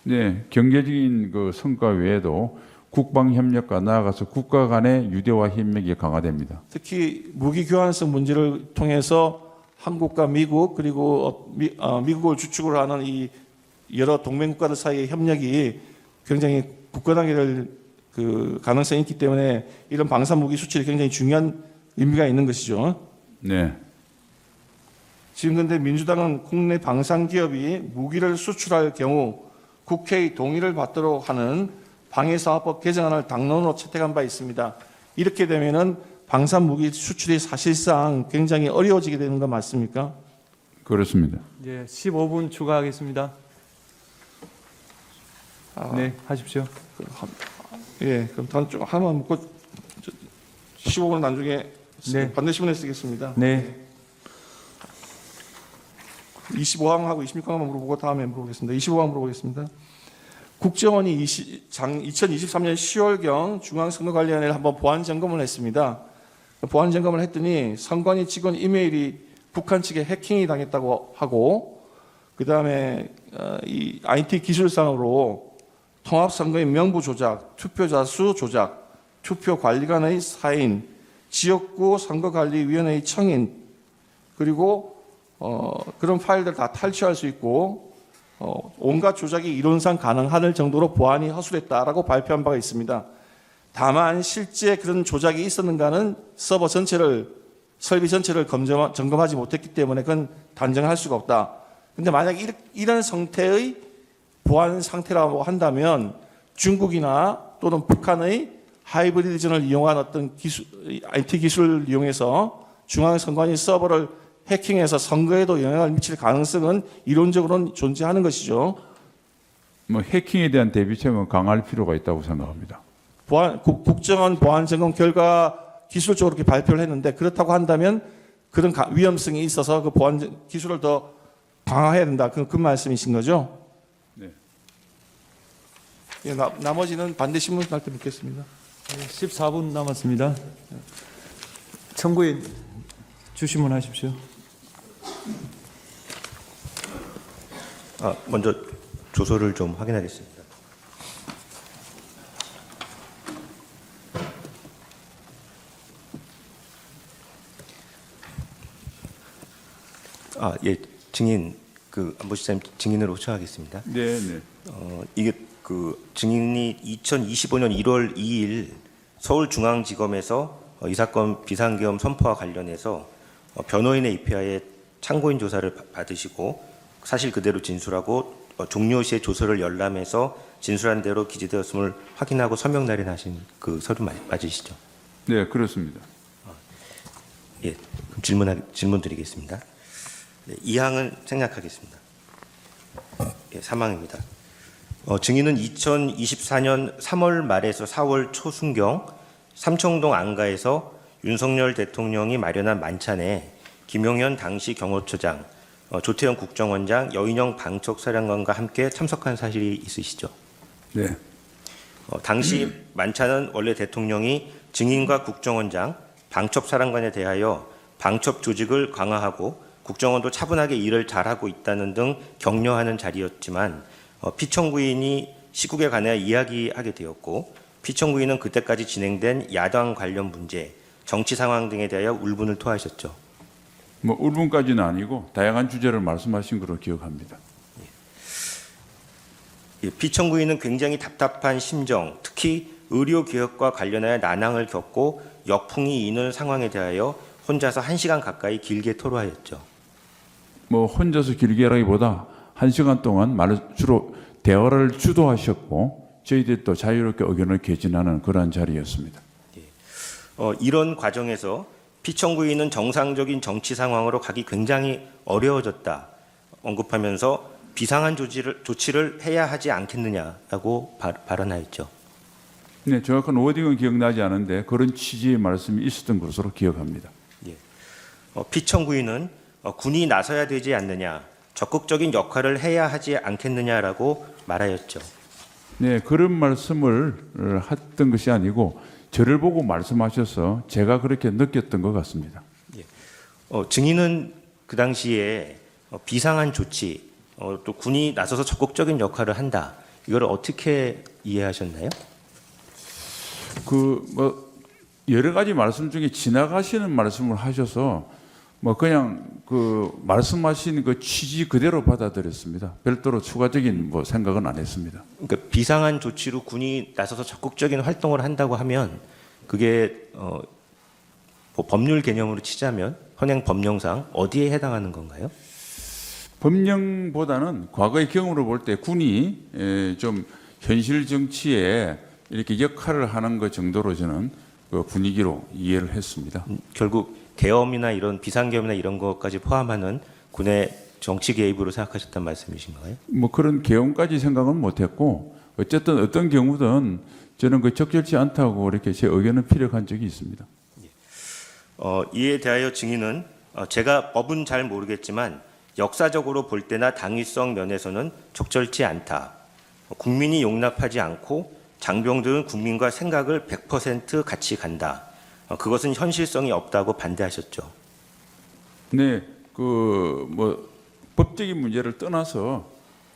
네, 경제적인 그 성과 외에도 국방 협력과 나아가서 국가 간의 유대화 협력이 강화됩니다. 특히 무기 교환성 문제를 통해서 한국과 미국 그리고 미국을 주축으로 하는 이 여러 동맹 국가들 사이의 협력이 굉장히 굳건하게 될 그 가능성이 있기 때문에 이런 방산 무기 수출이 굉장히 중요한 의미가 있는 것이죠. 네. 지금 근데 민주당은 국내 방산 기업이 무기를 수출할 경우 국회의 동의를 받도록 하는 방해사업법 개정안을 당론으로 채택한 바 있습니다. 이렇게 되면은 방산 무기 수출이 사실상 굉장히 어려워지게 되는 거 맞습니까? 그렇습니다. 예, 15분 추가하겠습니다. 네, 하십시오. 예, 그럼 다음 좀 하나만 묻고 15분은 나중에 네. 반대 신문에 쓰겠습니다. 네, 25항하고 26항만 물어보고 다음에 물어보겠습니다. 25항 물어보겠습니다. 국정원이 2023년 10월경 중앙선거관리위원회를 한번 보안 점검을 했습니다. 보안 점검을 했더니 선관위 직원 이메일이 북한 측에 해킹이 당했다고 하고, 그 다음에 이 IT 기술상으로 통합선거의 명부 조작, 투표자 수 조작, 투표관리관의 사인, 지역구 선거관리위원회의 청인, 그리고 그런 파일들 다 탈취할 수 있고 온갖 조작이 이론상 가능할 정도로 보안이 허술했다라고 발표한 바가 있습니다. 다만 실제 그런 조작이 있었는가는 서버 전체를 설비 전체를 점검하지 못했기 때문에 그건 단정할 수가 없다. 근데 만약 이런 상태의 보안 상태라고 한다면 중국이나 또는 북한의 하이브리드전을 이용한 어떤 IT 기술을 이용해서 중앙선관위 서버를 해킹해서 선거에도 영향을 미칠 가능성은 이론적으로는 존재하는 것이죠. 뭐 해킹에 대한 대비책은 강화할 필요가 있다고 생각합니다. 국정원 보안 점검 결과 기술적으로 이렇게 발표를 했는데 그렇다고 한다면 그런 위험성이 있어서 그 보안 기술을 더 강화해야 된다. 그 말씀이신 거죠? 네. 예, 나머지는 반대 신문 할 때 묻겠습니다. 14분 남았습니다. 청구인 주시문 하십시오. 먼저 조서를 좀 확인하겠습니다. 예, 증인 안보실장님 증인으로 호청하겠습니다. 네, 네. 이게 증인이 2025년 1월 2일 서울중앙지검에서 이 사건 비상계엄 선포와 관련해서 변호인의 입회하에 참고인 조사를 받으시고 사실 그대로 진술하고 종료 시에 조서를 열람해서 진술한 대로 기재되었음을 확인하고 서명 날인하신 그 서류 맞으시죠? 네, 그렇습니다. 예, 그럼 질문 드리겠습니다. 네, 2항은 생략하겠습니다. 예, 3항입니다. 증인은 2024년 3월 말에서 4월 초순경 삼청동 안가에서 윤석열 대통령이 마련한 만찬에 김용현 당시 경호처장, 조태영 국정원장, 여인영 방첩사령관과 함께 참석한 사실이 있으시죠? 네. 당시 만찬은 원래 대통령이 증인과 국정원장, 방첩사령관에 대하여 방첩 조직을 강화하고 국정원도 차분하게 일을 잘하고 있다는 등 격려하는 자리였지만 피청구인이 시국에 관해 이야기하게 되었고 피청구인은 그때까지 진행된 야당 관련 문제, 정치 상황 등에 대하여 울분을 토하셨죠. 뭐 울분까지는 아니고 다양한 주제를 말씀하신 것으로 기억합니다. 예, 피청구인은 굉장히 답답한 심정, 특히 의료개혁과 관련하여 난항을 겪고 역풍이 이는 상황에 대하여 혼자서 1시간 가까이 길게 토로하였죠. 뭐 혼자서 길게라기보다 1시간 동안 주로 대화를 주도하셨고 저희들도 자유롭게 의견을 개진하는 그러한 자리였습니다. 이런 과정에서 피청구인은 정상적인 정치 상황으로 가기 굉장히 어려워졌다 언급하면서 비상한 조치를 해야 하지 않겠느냐라고 발언하였죠. 네, 정확한 워딩은 기억나지 않은데 그런 취지의 말씀이 있었던 것으로 기억합니다. 예. 피청구인은 군이 나서야 되지 않느냐, 적극적인 역할을 해야 하지 않겠느냐라고 말하였죠. 네, 그런 말씀을 했던 것이 아니고 저를 보고 말씀하셔서 제가 그렇게 느꼈던 것 같습니다. 예. 증인은 그 당시에 비상한 조치, 또 군이 나서서 적극적인 역할을 한다. 이걸 어떻게 이해하셨나요? 그 뭐 여러 가지 말씀 중에 지나가시는 말씀을 하셔서 뭐 그냥 그 말씀하신 그 취지 그대로 받아들였습니다. 별도로 추가적인 뭐 생각은 안 했습니다. 그러니까 비상한 조치로 군이 나서서 적극적인 활동을 한다고 하면 그게 뭐 법률 개념으로 치자면 현행 법령상 어디에 해당하는 건가요? 법령보다는 과거의 경험으로 볼 때 군이 좀 현실 정치에 이렇게 역할을 하는 것 정도로 저는 그 분위기로 이해를 했습니다. 결국 계엄이나 이런 비상계엄이나 이런 것까지 포함하는 군의 정치 개입으로 생각하셨단 말씀이신가요? 뭐 그런 계엄까지 생각은 못했고 어쨌든 어떤 경우든 저는 그 적절치 않다고 이렇게 제 의견을 피력한 적이 있습니다. 이에 대하여 증인은 제가 법은 잘 모르겠지만 역사적으로 볼 때나 당위성 면에서는 적절치 않다. 국민이 용납하지 않고 장병들은 국민과 생각을 100% 같이 간다. 그것은 현실성이 없다고 반대하셨죠. 네, 그 뭐 법적인 문제를 떠나서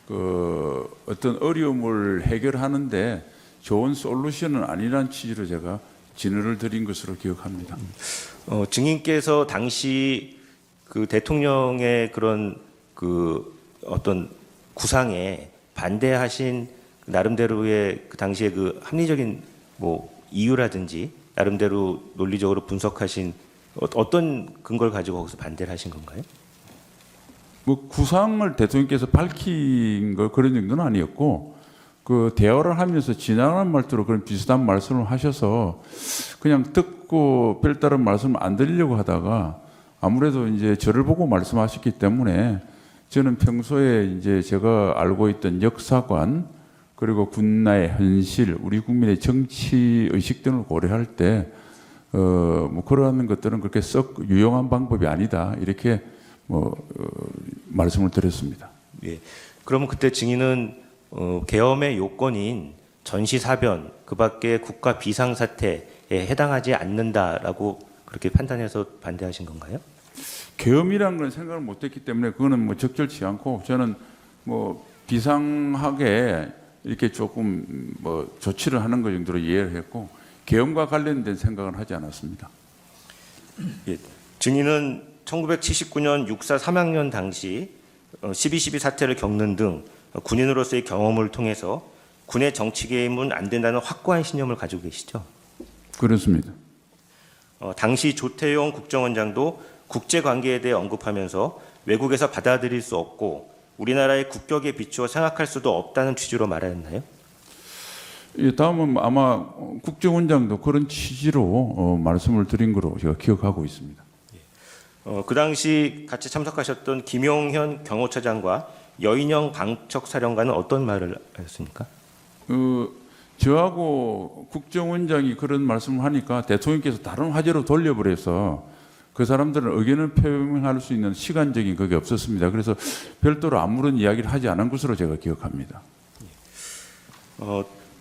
그 어떤 어려움을 해결하는데 좋은 솔루션은 아니란 취지로 제가 진언을 드린 것으로 기억합니다. 증인께서 당시 그 대통령의 그런 그 어떤 구상에 반대하신 나름대로의 그 당시에 그 합리적인 뭐 이유라든지 나름대로 논리적으로 분석하신 어떤 근거를 가지고 거기서 반대를 하신 건가요? 뭐 구상을 대통령께서 밝힌 거 그런 정도는 아니었고 그 대화를 하면서 지나가는 말투로 그런 비슷한 말씀을 하셔서 그냥 듣고 별다른 말씀을 안 드리려고 하다가 아무래도 이제 저를 보고 말씀하셨기 때문에 저는 평소에 이제 제가 알고 있던 역사관 그리고 군나의 현실, 우리 국민의 정치 의식 등을 고려할 때 뭐 그러한 것들은 그렇게 썩 유용한 방법이 아니다 이렇게 말씀을 드렸습니다. 예. 그러면 그때 증인은 계엄의 요건인 전시사변 그밖에 국가 비상사태에 해당하지 않는다라고 그렇게 판단해서 반대하신 건가요? 계엄이라는 건 생각을 못했기 때문에 그거는 뭐 적절치 않고 저는 뭐 비상하게 이렇게 조금 뭐 조치를 하는 것 정도로 이해를 했고 계엄과 관련된 생각은 하지 않았습니다. 예. 증인은 1979년 육사 3학년 당시 12.12 사태를 겪는 등 군인으로서의 경험을 통해서 군의 정치 개입은 안 된다는 확고한 신념을 가지고 계시죠? 그렇습니다. 당시 조태용 국정원장도 국제관계에 대해 언급하면서 외국에서 받아들일 수 없고 우리나라의 국격에 비추어 생각할 수도 없다는 취지로 말하였나요? 예, 다음은 아마 국정원장도 그런 취지로 말씀을 드린 거로 제가 기억하고 있습니다. 그 당시 같이 참석하셨던 김용현 경호처장과 여인영 방척사령관은 어떤 말을 하셨습니까? 저하고 국정원장이 그런 말씀을 하니까 대통령께서 다른 화제로 돌려버려서 그 사람들은 의견을 표명할 수 있는 시간적인 그게 없었습니다. 그래서 별도로 아무런 이야기를 하지 않은 것으로 제가 기억합니다.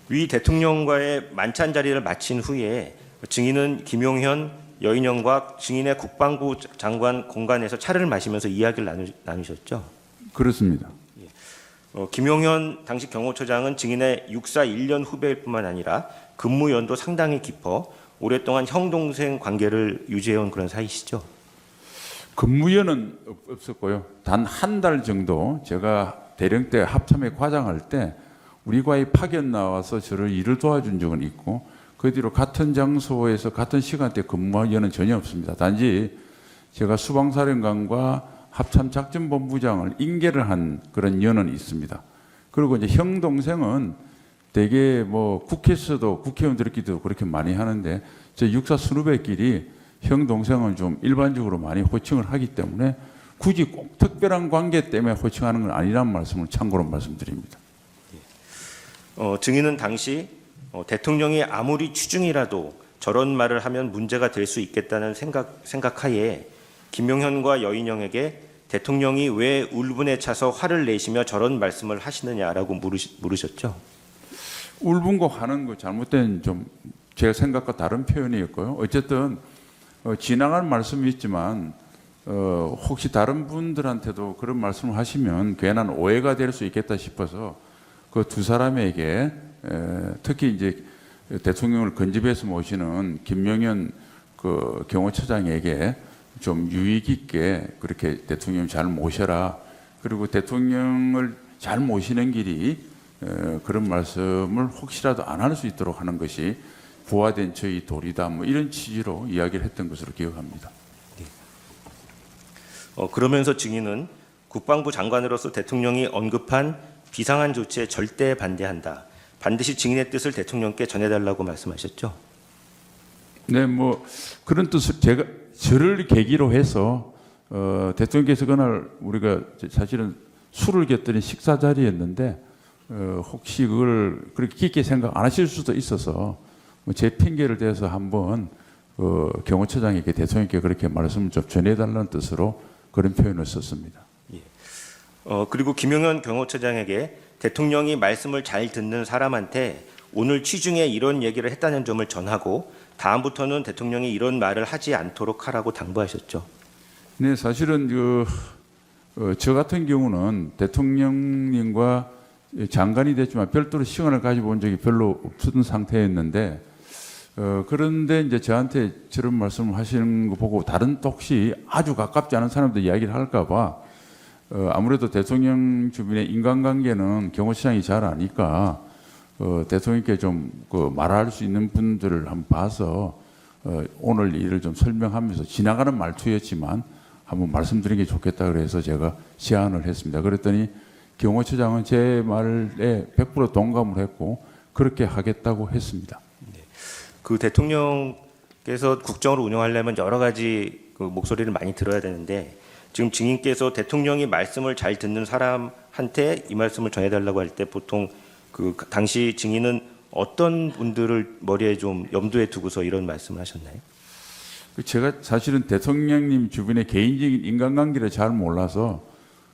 위 대통령과의 만찬 자리를 마친 후에 증인은 김용현, 여인영과 증인의 국방부 장관 공간에서 차를 마시면서 이야기를 나누셨죠? 그렇습니다. 김용현 당시 경호처장은 증인의 육사 1년 후배일 뿐만 아니라 근무 연도 상당히 깊어 오랫동안 형 동생 관계를 유지해온 그런 사이시죠? 근무연은 없었고요. 단 한 달 정도 제가 대령 때 합참에 과장할 때 우리과의 파견 나와서 저를 일을 도와준 적은 있고 그 뒤로 같은 장소에서 같은 시간대 근무한 연은 전혀 없습니다. 단지 제가 수방사령관과 합참작전본부장을 인계를 한 그런 연은 있습니다. 그리고 이제 형 동생은 대개 뭐 국회에서도 국회의원들끼리도 그렇게 많이 하는데 저 육사 선후배끼리 형 동생은 좀 일반적으로 많이 호칭을 하기 때문에 굳이 꼭 특별한 관계 때문에 호칭하는 건 아니란 말씀을 참고로 말씀드립니다. 증인은 당시 대통령이 아무리 추중이라도 저런 말을 하면 문제가 될 수 있겠다는 생각하에 김용현과 여인영에게 대통령이 왜 울분에 차서 화를 내시며 저런 말씀을 하시느냐라고 물으셨죠? 울분과 화는 거 잘못된 좀 제 생각과 다른 표현이었고요. 어쨌든 지나간 말씀이 있지만 혹시 다른 분들한테도 그런 말씀을 하시면 괜한 오해가 될 수 있겠다 싶어서 그 두 사람에게 특히 이제 대통령을 건집해서 모시는 김명현 그 경호처장에게 좀 유익 있게 그렇게 대통령 잘 모셔라. 그리고 대통령을 잘 모시는 길이 그런 말씀을 혹시라도 안 할 수 있도록 하는 것이 부화된 저희 도리다. 뭐 이런 취지로 이야기를 했던 것으로 기억합니다. 그러면서 증인은 국방부 장관으로서 대통령이 언급한 비상한 조치에 절대 반대한다. 반드시 증인의 뜻을 대통령께 전해달라고 말씀하셨죠. 네, 뭐 그런 뜻을 제가 저를 계기로 해서 대통령께서 그날 우리가 사실은 술을 곁들인 식사 자리였는데 혹시 그걸 그렇게 깊게 생각 안 하실 수도 있어서 제 핑계를 대서 한번 경호처장에게 대통령께 그렇게 말씀을 좀 전해달라는 뜻으로 그런 표현을 썼습니다. 그리고 김용현 경호처장에게 대통령이 말씀을 잘 듣는 사람한테 오늘 취중에 이런 얘기를 했다는 점을 전하고 다음부터는 대통령이 이런 말을 하지 않도록 하라고 당부하셨죠. 네, 사실은 저 같은 경우는 대통령님과 장관이 됐지만 별도로 시간을 가져본 적이 별로 없던 상태였는데 그런데 이제 저한테 저런 말씀을 하시는 거 보고 다른 또 혹시 아주 가깝지 않은 사람들 이야기를 할까봐 아무래도 대통령 주변의 인간관계는 경호처장이 잘 아니까 대통령께 좀 말할 수 있는 분들을 한번 봐서 오늘 일을 좀 설명하면서 지나가는 말투였지만 한번 말씀드리는 게 좋겠다 그래서 제가 제안을 했습니다. 그랬더니 경호처장은 제 말에 100% 동감을 했고 그렇게 하겠다고 했습니다. 그 대통령께서 국정을 운영하려면 여러 가지 그 목소리를 많이 들어야 되는데 지금 증인께서 대통령이 말씀을 잘 듣는 사람한테 이 말씀을 전해달라고 할 때 보통 그 당시 증인은 어떤 분들을 머리에 좀 염두에 두고서 이런 말씀을 하셨나요? 제가 사실은 대통령님 주변의 개인적인 인간관계를 잘 몰라서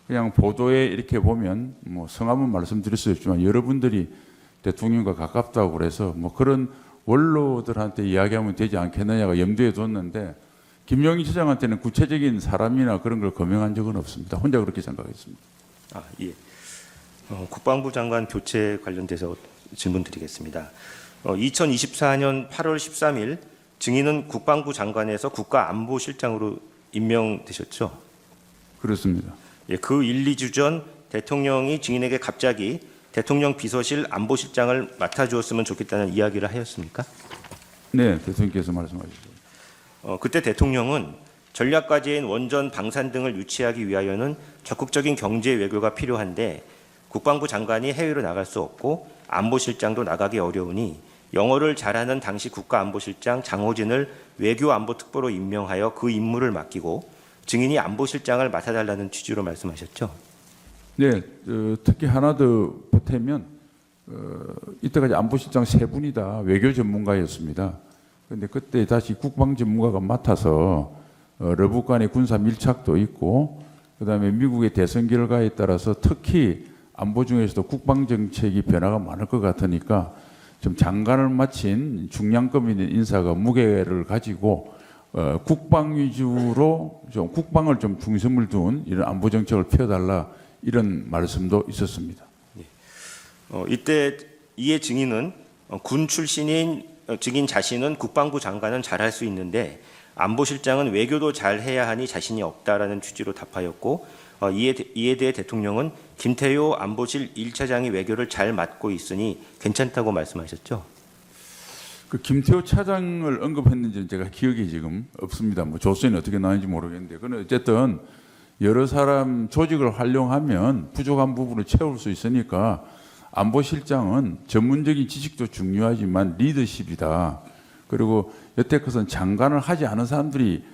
그냥 보도에 이렇게 보면 뭐 성함은 말씀드릴 수 없지만 여러분들이 대통령과 가깝다고 그래서 뭐 그런 원로들한테 이야기하면 되지 않겠느냐가 염두에 뒀는데 김용희 처장한테는 구체적인 사람이나 그런 걸 거명한 적은 없습니다. 혼자 그렇게 생각했습니다. 예. 국방부 장관 교체 관련돼서 질문 드리겠습니다. 2024년 8월 13일 증인은 국방부 장관에서 국가안보실장으로 임명되셨죠? 그렇습니다. 예, 그 1, 2주 전 대통령이 증인에게 갑자기 대통령 비서실 안보실장을 맡아주었으면 좋겠다는 이야기를 하였습니까? 네, 대통령께서 말씀하셨죠. 그때 대통령은 전략과제인 원전 방산 등을 유치하기 위하여는 적극적인 경제 외교가 필요한데 국방부 장관이 해외로 나갈 수 없고 안보실장도 나가기 어려우니 영어를 잘하는 당시 국가안보실장 장호진을 외교안보특보로 임명하여 그 임무를 맡기고 증인이 안보실장을 맡아달라는 취지로 말씀하셨죠. 네, 특히 하나 더 보태면 이때까지 안보실장 세 분이 다 외교 전문가였습니다. 그런데 그때 다시 국방 전문가가 맡아서 러북 간의 군사 밀착도 있고 그다음에 미국의 대선 결과에 따라서 특히 안보 중에서도 국방 정책이 변화가 많을 것 같으니까 좀 장관을 마친 중량급 있는 인사가 무게를 가지고 국방 위주로 좀 국방을 좀 중심을 둔 이런 안보 정책을 펴달라 이런 말씀도 있었습니다. 이때 이에 증인은 군 출신인 증인 자신은 국방부 장관은 잘할 수 있는데 안보실장은 외교도 잘 해야 하니 자신이 없다라는 취지로 답하였고 이에 대해 대통령은 김태효 안보실 1차장이 외교를 잘 맡고 있으니 괜찮다고 말씀하셨죠. 그 김태호 차장을 언급했는지는 제가 기억이 지금 없습니다. 뭐 조서는 어떻게 나왔는지 모르겠는데, 그는 어쨌든 여러 사람 조직을 활용하면 부족한 부분을 채울 수 있으니까 안보실장은 전문적인 지식도 중요하지만 리더십이다. 그리고 여태껏은 장관을 하지 않은 사람들이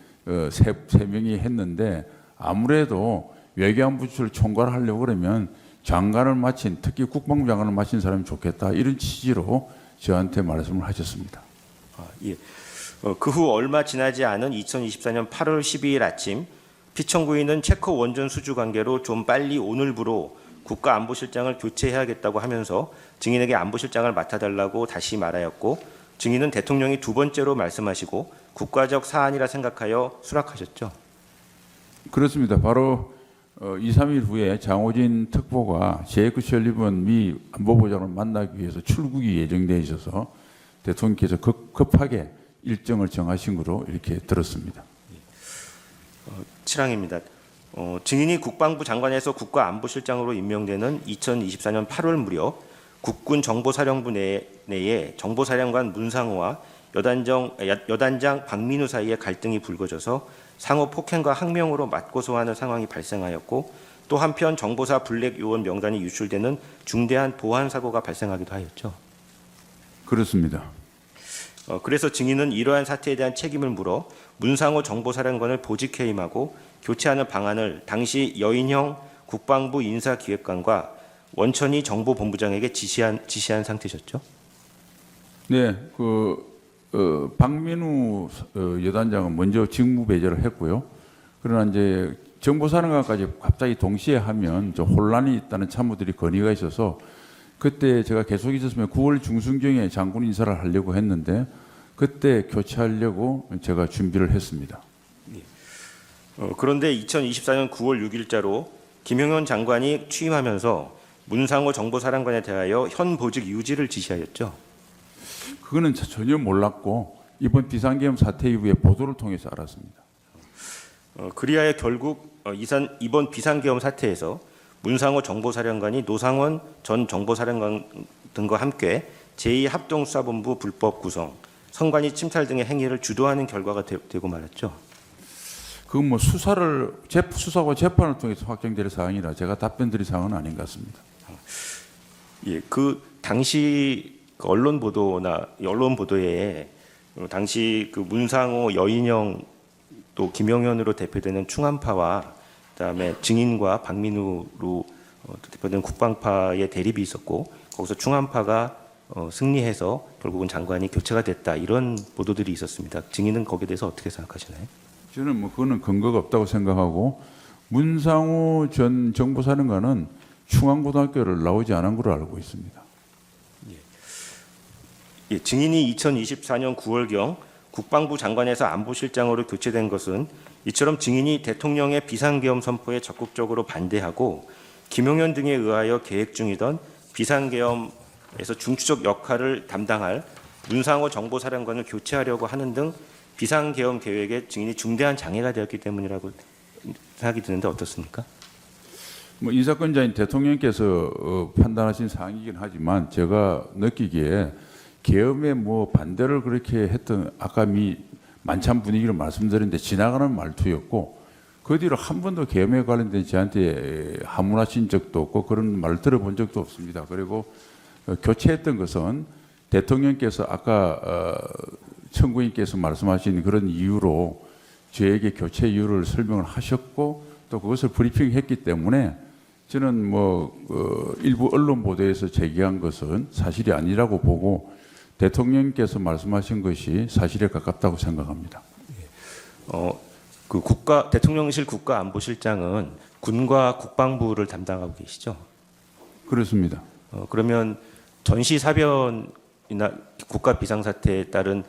세 명이 했는데 아무래도 외교안보실을 총괄하려고 그러면 장관을 마친 특히 국방부 장관을 마친 사람이 좋겠다 이런 취지로 저한테 말씀을 하셨습니다. 예. 그 후 얼마 지나지 않은 2024년 8월 12일 아침 피청구인은 체코 원전 수주 관계로 좀 빨리 오늘부로 국가안보실장을 교체해야겠다고 하면서 증인에게 안보실장을 맡아달라고 다시 말하였고 증인은 대통령이 두 번째로 말씀하시고 국가적 사안이라 생각하여 수락하셨죠. 그렇습니다. 바로 2, 3일 후에 장호진 특보가 제이크 셜리번 미 안보보장을 만나기 위해서 출국이 예정되어 있어서 대통령께서 급하게 일정을 정하신 거로 이렇게 들었습니다. 7항입니다. 증인이 국방부 장관에서 국가안보실장으로 임명되는 2024년 8월 무렵 국군 정보사령부 내에 정보사령관 문상호와 여단장 박민우 사이에 갈등이 불거져서 상호 폭행과 항명으로 맞고소하는 상황이 발생하였고 또 한편 정보사 블랙 요원 명단이 유출되는 중대한 보안 사고가 발생하기도 하였죠. 그렇습니다. 그래서 증인은 이러한 사태에 대한 책임을 물어 문상호 정보사령관을 보직 해임하고 교체하는 방안을 당시 여인형 국방부 인사기획관과 원천희 정보본부장에게 지시한 상태셨죠? 네, 박민우 여단장은 먼저 직무 배제를 했고요. 그러나 이제 정보사령관까지 갑자기 동시에 하면 좀 혼란이 있다는 참모들이 건의가 있어서 그때 제가 계속 있었으면 9월 중순경에 장군 인사를 하려고 했는데 그때 교체하려고 제가 준비를 했습니다. 그런데 2024년 9월 6일자로 김용현 장관이 취임하면서 문상호 정보사령관에 대하여 현 보직 유지를 지시하였죠. 그거는 전혀 몰랐고 이번 비상계엄 사태 이후에 보도를 통해서 알았습니다. 그리하여 결국 이번 비상계엄 사태에서 문상호 정보사령관이 노상원 전 정보사령관 등과 함께 제2합동수사본부 불법 구성, 선관위 침탈 등의 행위를 주도하는 결과가 되고 말았죠. 그건 뭐 수사와 재판을 통해서 확정될 사항이라 제가 답변드릴 사항은 아닌 것 같습니다. 예, 그 당시 언론 보도에 당시 그 문상호 여인영 또 김용현으로 대표되는 충암파와 그다음에 증인과 박민우로 대표되는 국방파의 대립이 있었고 거기서 충암파가 승리해서 결국은 장관이 교체가 됐다 이런 보도들이 있었습니다. 증인은 거기에 대해서 어떻게 생각하시나요? 저는 뭐 그거는 근거가 없다고 생각하고 문상호 전 정보사령관은 충암고등학교를 나오지 않은 걸로 알고 있습니다. 예, 증인이 2024년 9월경 국방부 장관에서 안보실장으로 교체된 것은 이처럼 증인이 대통령의 비상계엄 선포에 적극적으로 반대하고 김용현 등에 의하여 계획 중이던 비상계엄에서 중추적 역할을 담당할 문상호 정보사령관을 교체하려고 하는 등 비상계엄 계획에 증인이 중대한 장애가 되었기 때문이라고 생각이 드는데 어떻습니까? 뭐 인사권자인 대통령께서 판단하신 사항이긴 하지만 제가 느끼기에 계엄에 뭐 반대를 그렇게 했던 아까 만찬 분위기를 말씀드렸는데 지나가는 말투였고 그 뒤로 한 번도 계엄에 관련된 저한테 하문하신 적도 없고 그런 말 들어본 적도 없습니다. 그리고 교체했던 것은 대통령께서 아까 청구인께서 말씀하신 그런 이유로 저에게 교체 이유를 설명을 하셨고 또 그것을 브리핑했기 때문에 저는 일부 언론 보도에서 제기한 것은 사실이 아니라고 보고 대통령께서 말씀하신 것이 사실에 가깝다고 생각합니다. 대통령실 국가안보실장은 군과 국방부를 담당하고 계시죠? 그렇습니다. 그러면 전시 사변이나 국가 비상사태에 따른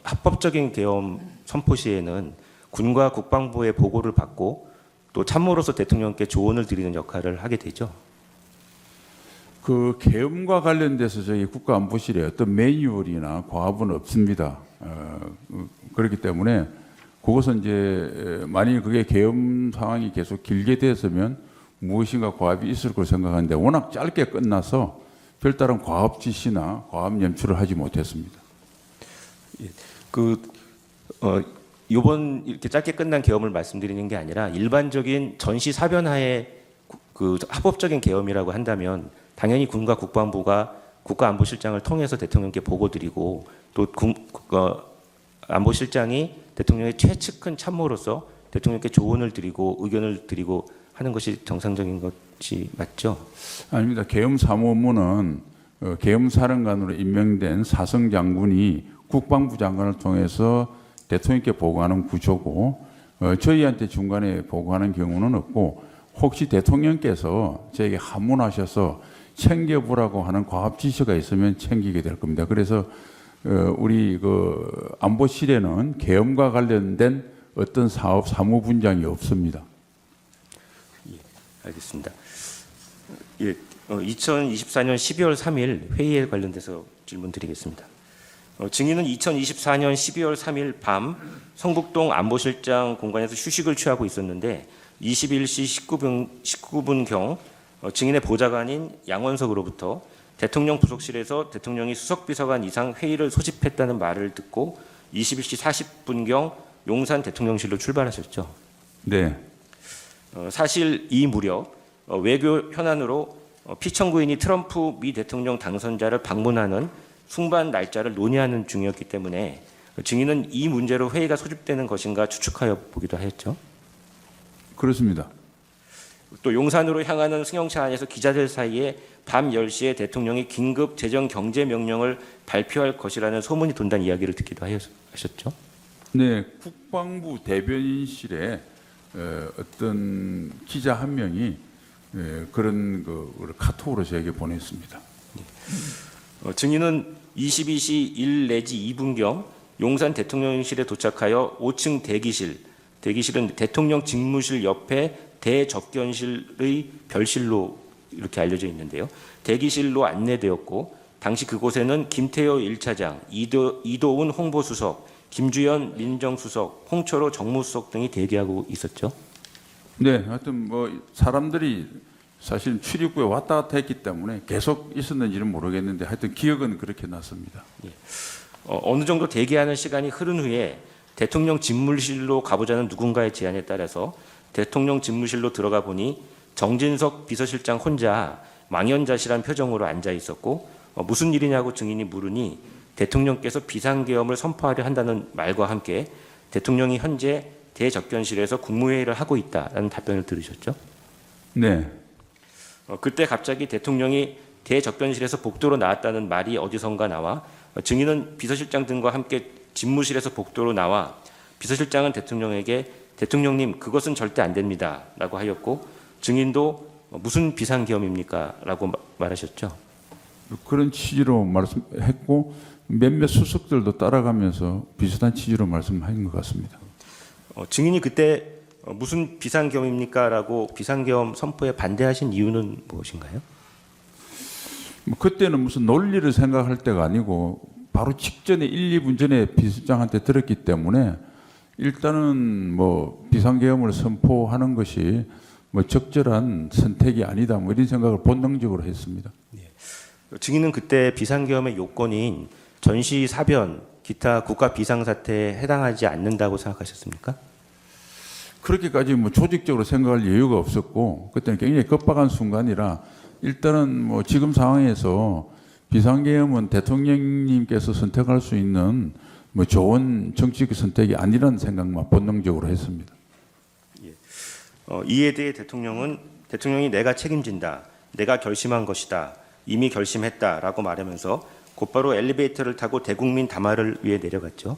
합법적인 계엄 선포 시에는 군과 국방부의 보고를 받고 또 참모로서 대통령께 조언을 드리는 역할을 하게 되죠. 그 계엄과 관련돼서 저희 국가안보실에 어떤 매뉴얼이나 과업은 없습니다. 그렇기 때문에 그것은 이제 만일 그게 계엄 상황이 계속 길게 됐으면 무엇인가 과업이 있을 걸 생각하는데 워낙 짧게 끝나서 별다른 과업 지시나 과업 연출을 하지 못했습니다. 이번 이렇게 짧게 끝난 계엄을 말씀드리는 게 아니라 일반적인 전시 사변하에 그 합법적인 계엄이라고 한다면 당연히 군과 국방부가 국가안보실장을 통해서 대통령께 보고드리고 또 안보실장이 대통령의 최측근 참모로서 대통령께 조언을 드리고 의견을 드리고 하는 것이 정상적인 것이 맞죠? 아닙니다. 계엄 사무업무는 계엄사령관으로 임명된 사성 장군이 국방부 장관을 통해서 대통령께 보고하는 구조고 저희한테 중간에 보고하는 경우는 없고 혹시 대통령께서 저에게 하문하셔서 챙겨보라고 하는 과업 지시가 있으면 챙기게 될 겁니다. 그래서 우리 안보실에는 계엄과 관련된 어떤 사업 사무 분장이 없습니다. 예, 알겠습니다. 예, 2024년 12월 3일 회의에 관련돼서 질문드리겠습니다. 증인은 2024년 12월 3일 밤 성북동 안보실장 공간에서 휴식을 취하고 있었는데 21시 19분경 증인의 보좌관인 양원석으로부터 대통령 부속실에서 대통령이 수석비서관 이상 회의를 소집했다는 말을 듣고 21시 40분경 용산 대통령실로 출발하셨죠. 네. 사실 이 무렵 외교 현안으로 피청구인이 트럼프 미 대통령 당선자를 방문하는 승반 날짜를 논의하는 중이었기 때문에 증인은 이 문제로 회의가 소집되는 것인가 추측하여 보기도 했죠. 그렇습니다. 또 용산으로 향하는 승용차 안에서 기자들 사이에 밤 10시에 대통령이 긴급 재정 경제 명령을 발표할 것이라는 소문이 돈다는 이야기를 듣기도 하셨죠. 네, 국방부 대변인실에 어떤 기자 한 명이 그런 그 카톡으로 저에게 보냈습니다. 증인은 22시 1 내지 2분경 용산 대통령실에 도착하여 5층 대기실은 대통령 직무실 옆에 대접견실의 별실로 이렇게 알려져 있는데요. 대기실로 안내되었고 당시 그곳에는 김태효 1차장, 이도운 홍보수석, 김주연 민정수석, 홍철호 정무수석 등이 대기하고 있었죠. 네, 하여튼 뭐 사람들이 사실 출입구에 왔다 갔다 했기 때문에 계속 있었는지는 모르겠는데 하여튼 기억은 그렇게 났습니다. 어느 정도 대기하는 시간이 흐른 후에 대통령 집무실로 가보자는 누군가의 제안에 따라서 대통령 집무실로 들어가 보니 정진석 비서실장 혼자 망연자실한 표정으로 앉아 있었고 무슨 일이냐고 증인이 물으니 대통령께서 비상계엄을 선포하려 한다는 말과 함께 대통령이 현재 대접견실에서 국무회의를 하고 있다라는 답변을 들으셨죠? 네. 그때 갑자기 대통령이 대접견실에서 복도로 나왔다는 말이 어디선가 나와 증인은 비서실장 등과 함께 집무실에서 복도로 나와 비서실장은 대통령에게 대통령님 그것은 절대 안 됩니다 라고 하였고 증인도 무슨 비상계엄입니까? 라고 말하셨죠. 그런 취지로 말씀했고 몇몇 수석들도 따라가면서 비슷한 취지로 말씀한 것 같습니다. 증인이 그때 무슨 비상계엄입니까? 라고 비상계엄 선포에 반대하신 이유는 무엇인가요? 뭐 그때는 무슨 논리를 생각할 때가 아니고 바로 직전에 1, 2분 전에 비서장한테 들었기 때문에 일단은 뭐 비상계엄을 선포하는 것이 뭐 적절한 선택이 아니다 뭐 이런 생각을 본능적으로 했습니다. 증인은 그때 비상계엄의 요건인 전시 사변, 기타 국가 비상사태에 해당하지 않는다고 생각하셨습니까? 그렇게까지 뭐 조직적으로 생각할 여유가 없었고 그때는 굉장히 급박한 순간이라 일단은 뭐 지금 상황에서 비상계엄은 대통령님께서 선택할 수 있는 뭐 좋은 정치적 선택이 아니라는 생각만 본능적으로 했습니다. 이에 대해 대통령이 내가 책임진다, 내가 결심한 것이다, 이미 결심했다라고 말하면서 곧바로 엘리베이터를 타고 대국민 담화를 위해 내려갔죠.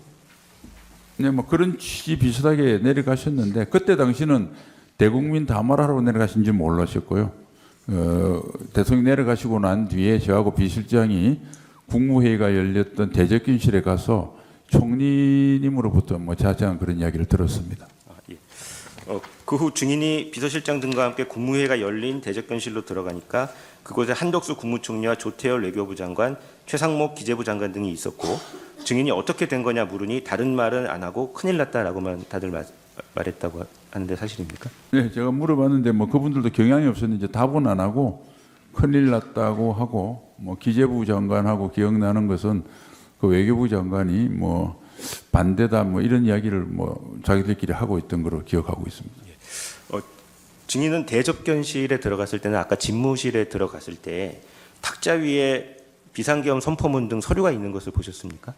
네, 뭐 그런 취지 비슷하게 내려가셨는데 그때 당시는 대국민 담화를 하러 내려가신지 몰랐었고요. 대통령 내려가시고 난 뒤에 저하고 비실장이 국무회의가 열렸던 대접견실에 가서 총리님으로부터 뭐 자세한 그런 이야기를 들었습니다. 그 후 증인이 비서실장 등과 함께 국무회의가 열린 대접견실로 들어가니까 그곳에 한덕수 국무총리와 조태열 외교부 장관, 최상목 기재부 장관 등이 있었고 증인이 어떻게 된 거냐 물으니 다른 말은 안 하고 큰일 났다라고만 다들 말했다고 하는데 사실입니까? 네, 제가 물어봤는데 뭐 그분들도 경향이 없었는지 답은 안 하고 큰일 났다고 하고 뭐 기재부 장관하고 기억나는 것은 그 외교부 장관이 뭐 반대다 뭐 이런 이야기를 뭐 자기들끼리 하고 있던 걸로 기억하고 있습니다. 증인은 대접견실에 들어갔을 때는 아까 집무실에 들어갔을 때 탁자 위에 비상계엄 선포문 등 서류가 있는 것을 보셨습니까?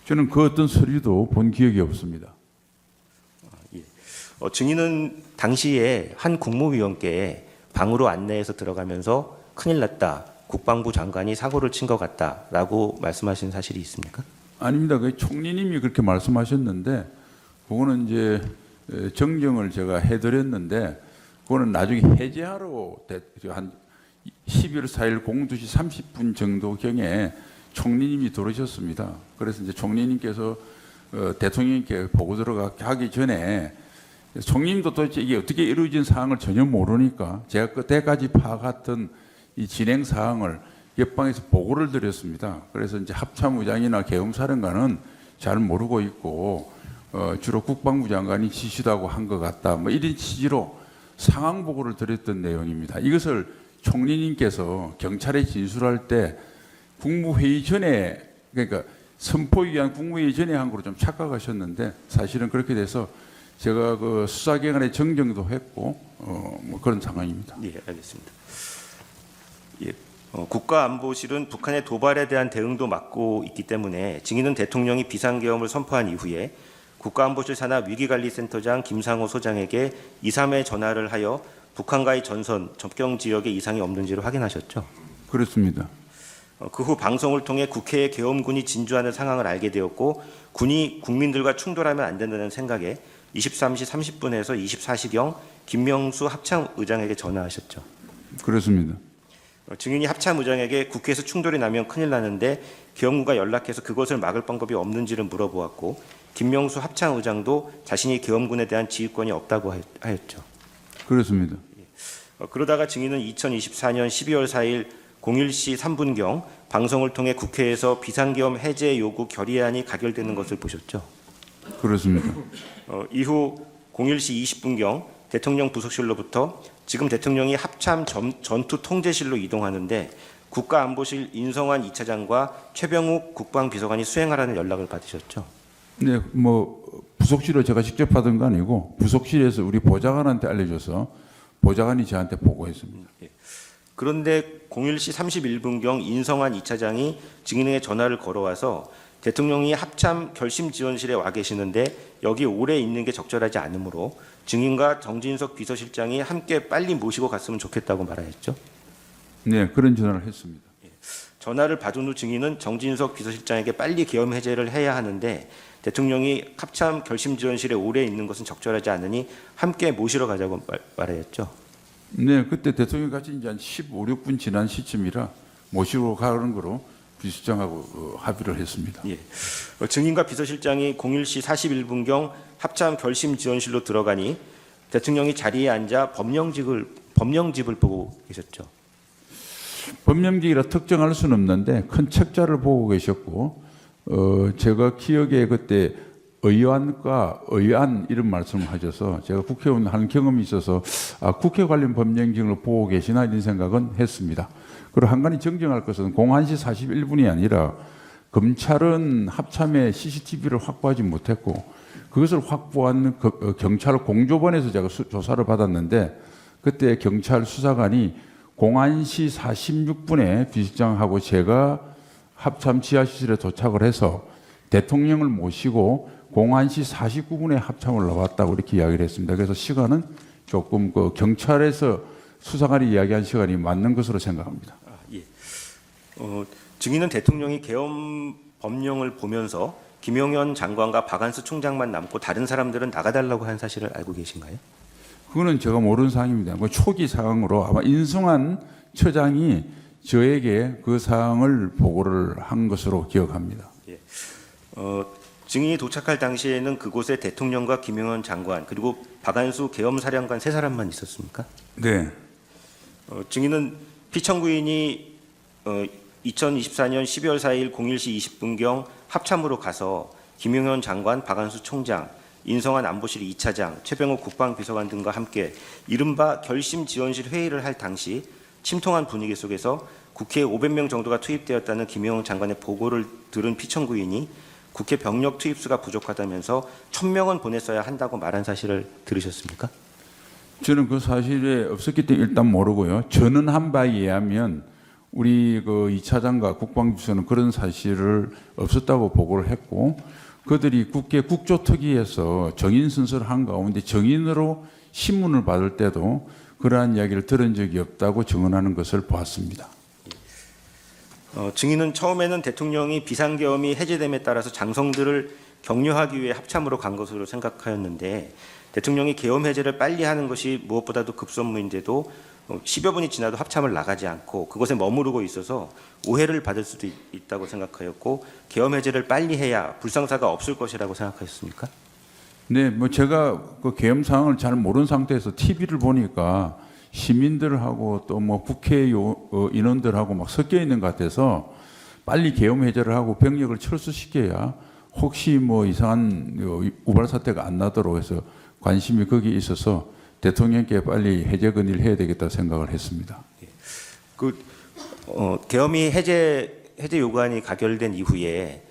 저는 그 어떤 서류도 본 기억이 없습니다. 증인은 당시에 한 국무위원께 방으로 안내해서 들어가면서 큰일 났다, 국방부 장관이 사고를 친 것 같다라고 말씀하신 사실이 있습니까? 아닙니다. 그 총리님이 그렇게 말씀하셨는데 그거는 이제 정정을 제가 해드렸는데 그거는 나중에 해제하러 한 12월 4일 02시 30분 정도경에 총리님이 들어오셨습니다. 그래서 이제 총리님께서 대통령님께 보고 들어가기 전에 총리님도 도대체 이게 어떻게 이루어진 사항을 전혀 모르니까 제가 그때까지 파악했던 이 진행 사항을 옆방에서 보고를 드렸습니다. 그래서 이제 합참의장이나 계엄사령관은 잘 모르고 있고 주로 국방부 장관이 지시하고 한 것 같다. 뭐 이런 취지로 상황 보고를 드렸던 내용입니다. 이것을 총리님께서 경찰에 진술할 때 국무회의 전에, 그러니까 선포 위한 국무회의 전에 한 거로 좀 착각하셨는데 사실은 그렇게 돼서 제가 그 수사기관에 정정도 했고 뭐 그런 상황입니다. 예, 알겠습니다. 예, 국가안보실은 북한의 도발에 대한 대응도 맡고 있기 때문에 증인은 대통령이 비상계엄을 선포한 이후에 국가안보실 산하 위기관리센터장 김상호 소장에게 2, 3회 전화를 하여 북한과의 전선, 접경 지역에 이상이 없는지를 확인하셨죠? 그렇습니다. 그 후 방송을 통해 국회에 계엄군이 진주하는 상황을 알게 되었고 군이 국민들과 충돌하면 안 된다는 생각에 23시 30분에서 24시경 김명수 합참의장에게 전화하셨죠. 그렇습니다. 증인이 합참의장에게 국회에서 충돌이 나면 큰일 나는데 계엄군과 연락해서 그것을 막을 방법이 없는지를 물어보았고 김명수 합참의장도 자신이 계엄군에 대한 지휘권이 없다고 하였죠. 그렇습니다. 그러다가 증인은 2024년 12월 4일 01시 3분경 방송을 통해 국회에서 비상계엄 해제 요구 결의안이 가결되는 것을 보셨죠. 그렇습니다. 이후 01시 20분경 대통령 부속실로부터 지금 대통령이 합참 전투 통제실로 이동하는데 국가안보실 인성환 2차장과 최병욱 국방비서관이 수행하라는 연락을 받으셨죠. 네, 뭐 부속실로 제가 직접 받은 거 아니고 부속실에서 우리 보좌관한테 알려줘서 보좌관이 저한테 보고했습니다. 그런데 01시 31분경 인성환 2차장이 증인에게 전화를 걸어와서 대통령이 합참 결심 지원실에 와 계시는데 여기 오래 있는 게 적절하지 않으므로 증인과 정진석 비서실장이 함께 빨리 모시고 갔으면 좋겠다고 말하였죠. 네, 그런 전화를 했습니다. 전화를 받은 후 증인은 정진석 비서실장에게 빨리 계엄 해제를 해야 하는데 대통령이 합참 결심 지원실에 오래 있는 것은 적절하지 않으니 함께 모시러 가자고 말하였죠. 네, 그때 대통령 같이 이제 한 15, 16분 지난 시점이라 모시고 가는 거로 비서실장하고 합의를 했습니다. 예. 증인과 비서실장이 01시 41분경 합참 결심 지원실로 들어가니 대통령이 자리에 앉아 법령집을 보고 계셨죠. 법령직이라 특정할 수는 없는데 큰 책자를 보고 계셨고 제가 기억에 그때 의안과 의안 이런 말씀을 하셔서 제가 국회의원 하는 경험이 있어서 국회 관련 법령직을 보고 계시나 이런 생각은 했습니다. 그리고 한 가지 정정할 것은 01시 41분이 아니라 검찰은 합참에 CCTV를 확보하지 못했고 그것을 확보한 경찰 공조본에서 제가 조사를 받았는데 그때 경찰 수사관이 01시 46분에 비서실장하고 제가 합참 지하실에 도착을 해서 대통령을 모시고 01시 49분에 합참을 나왔다고 이렇게 이야기를 했습니다. 그래서 시간은 조금 그 경찰에서 수사관이 이야기한 시간이 맞는 것으로 생각합니다. 예. 증인은 대통령이 계엄 법령을 보면서 김용현 장관과 박안수 총장만 남고 다른 사람들은 나가달라고 한 사실을 알고 계신가요? 그거는 제가 모르는 사항입니다. 그 초기 사항으로 아마 인성환 처장이 저에게 그 사항을 보고를 한 것으로 기억합니다. 예. 증인이 도착할 당시에는 그곳에 대통령과 김용현 장관 그리고 박안수 계엄사령관 세 사람만 있었습니까? 네. 증인은 피청구인이 2024년 12월 4일 01시 20분경 합참으로 가서 김용현 장관, 박안수 총장, 인성환 안보실 2차장, 최병욱 국방비서관 등과 함께 이른바 결심 지원실 회의를 할 당시 침통한 분위기 속에서 국회에 500명 정도가 투입되었다는 김용현 장관의 보고를 들은 피청구인이 국회 병력 투입수가 부족하다면서 1000명은 보냈어야 한다고 말한 사실을 들으셨습니까? 저는 그 사실에 없었기 때문에 일단 모르고요. 저는 한 바에 의하면 우리 그 2차장과 국방비서는 그런 사실을 없었다고 보고를 했고 그들이 국회 국조특위에서 정인 순서를 한 가운데 정인으로 신문을 받을 때도 그러한 이야기를 들은 적이 없다고 증언하는 것을 보았습니다. 증인은 처음에는 대통령이 비상계엄이 해제됨에 따라서 장성들을 격려하기 위해 합참으로 간 것으로 생각하였는데 대통령이 계엄 해제를 빨리 하는 것이 무엇보다도 급선무인데도 10여 분이 지나도 합참을 나가지 않고 그곳에 머무르고 있어서 오해를 받을 수도 있다고 생각하였고 계엄 해제를 빨리 해야 불상사가 없을 것이라고 생각하셨습니까? 네, 뭐 제가 그 계엄 상황을 잘 모르는 상태에서 TV를 보니까 시민들하고 또 뭐 국회 인원들하고 막 섞여 있는 것 같아서 빨리 계엄 해제를 하고 병력을 철수시켜야 혹시 뭐 이상한 우발 사태가 안 나도록 해서 관심이 거기에 있어서 대통령께 빨리 해제 건의를 해야 되겠다 생각을 했습니다. 계엄이 해제 요구안이 가결된 이후에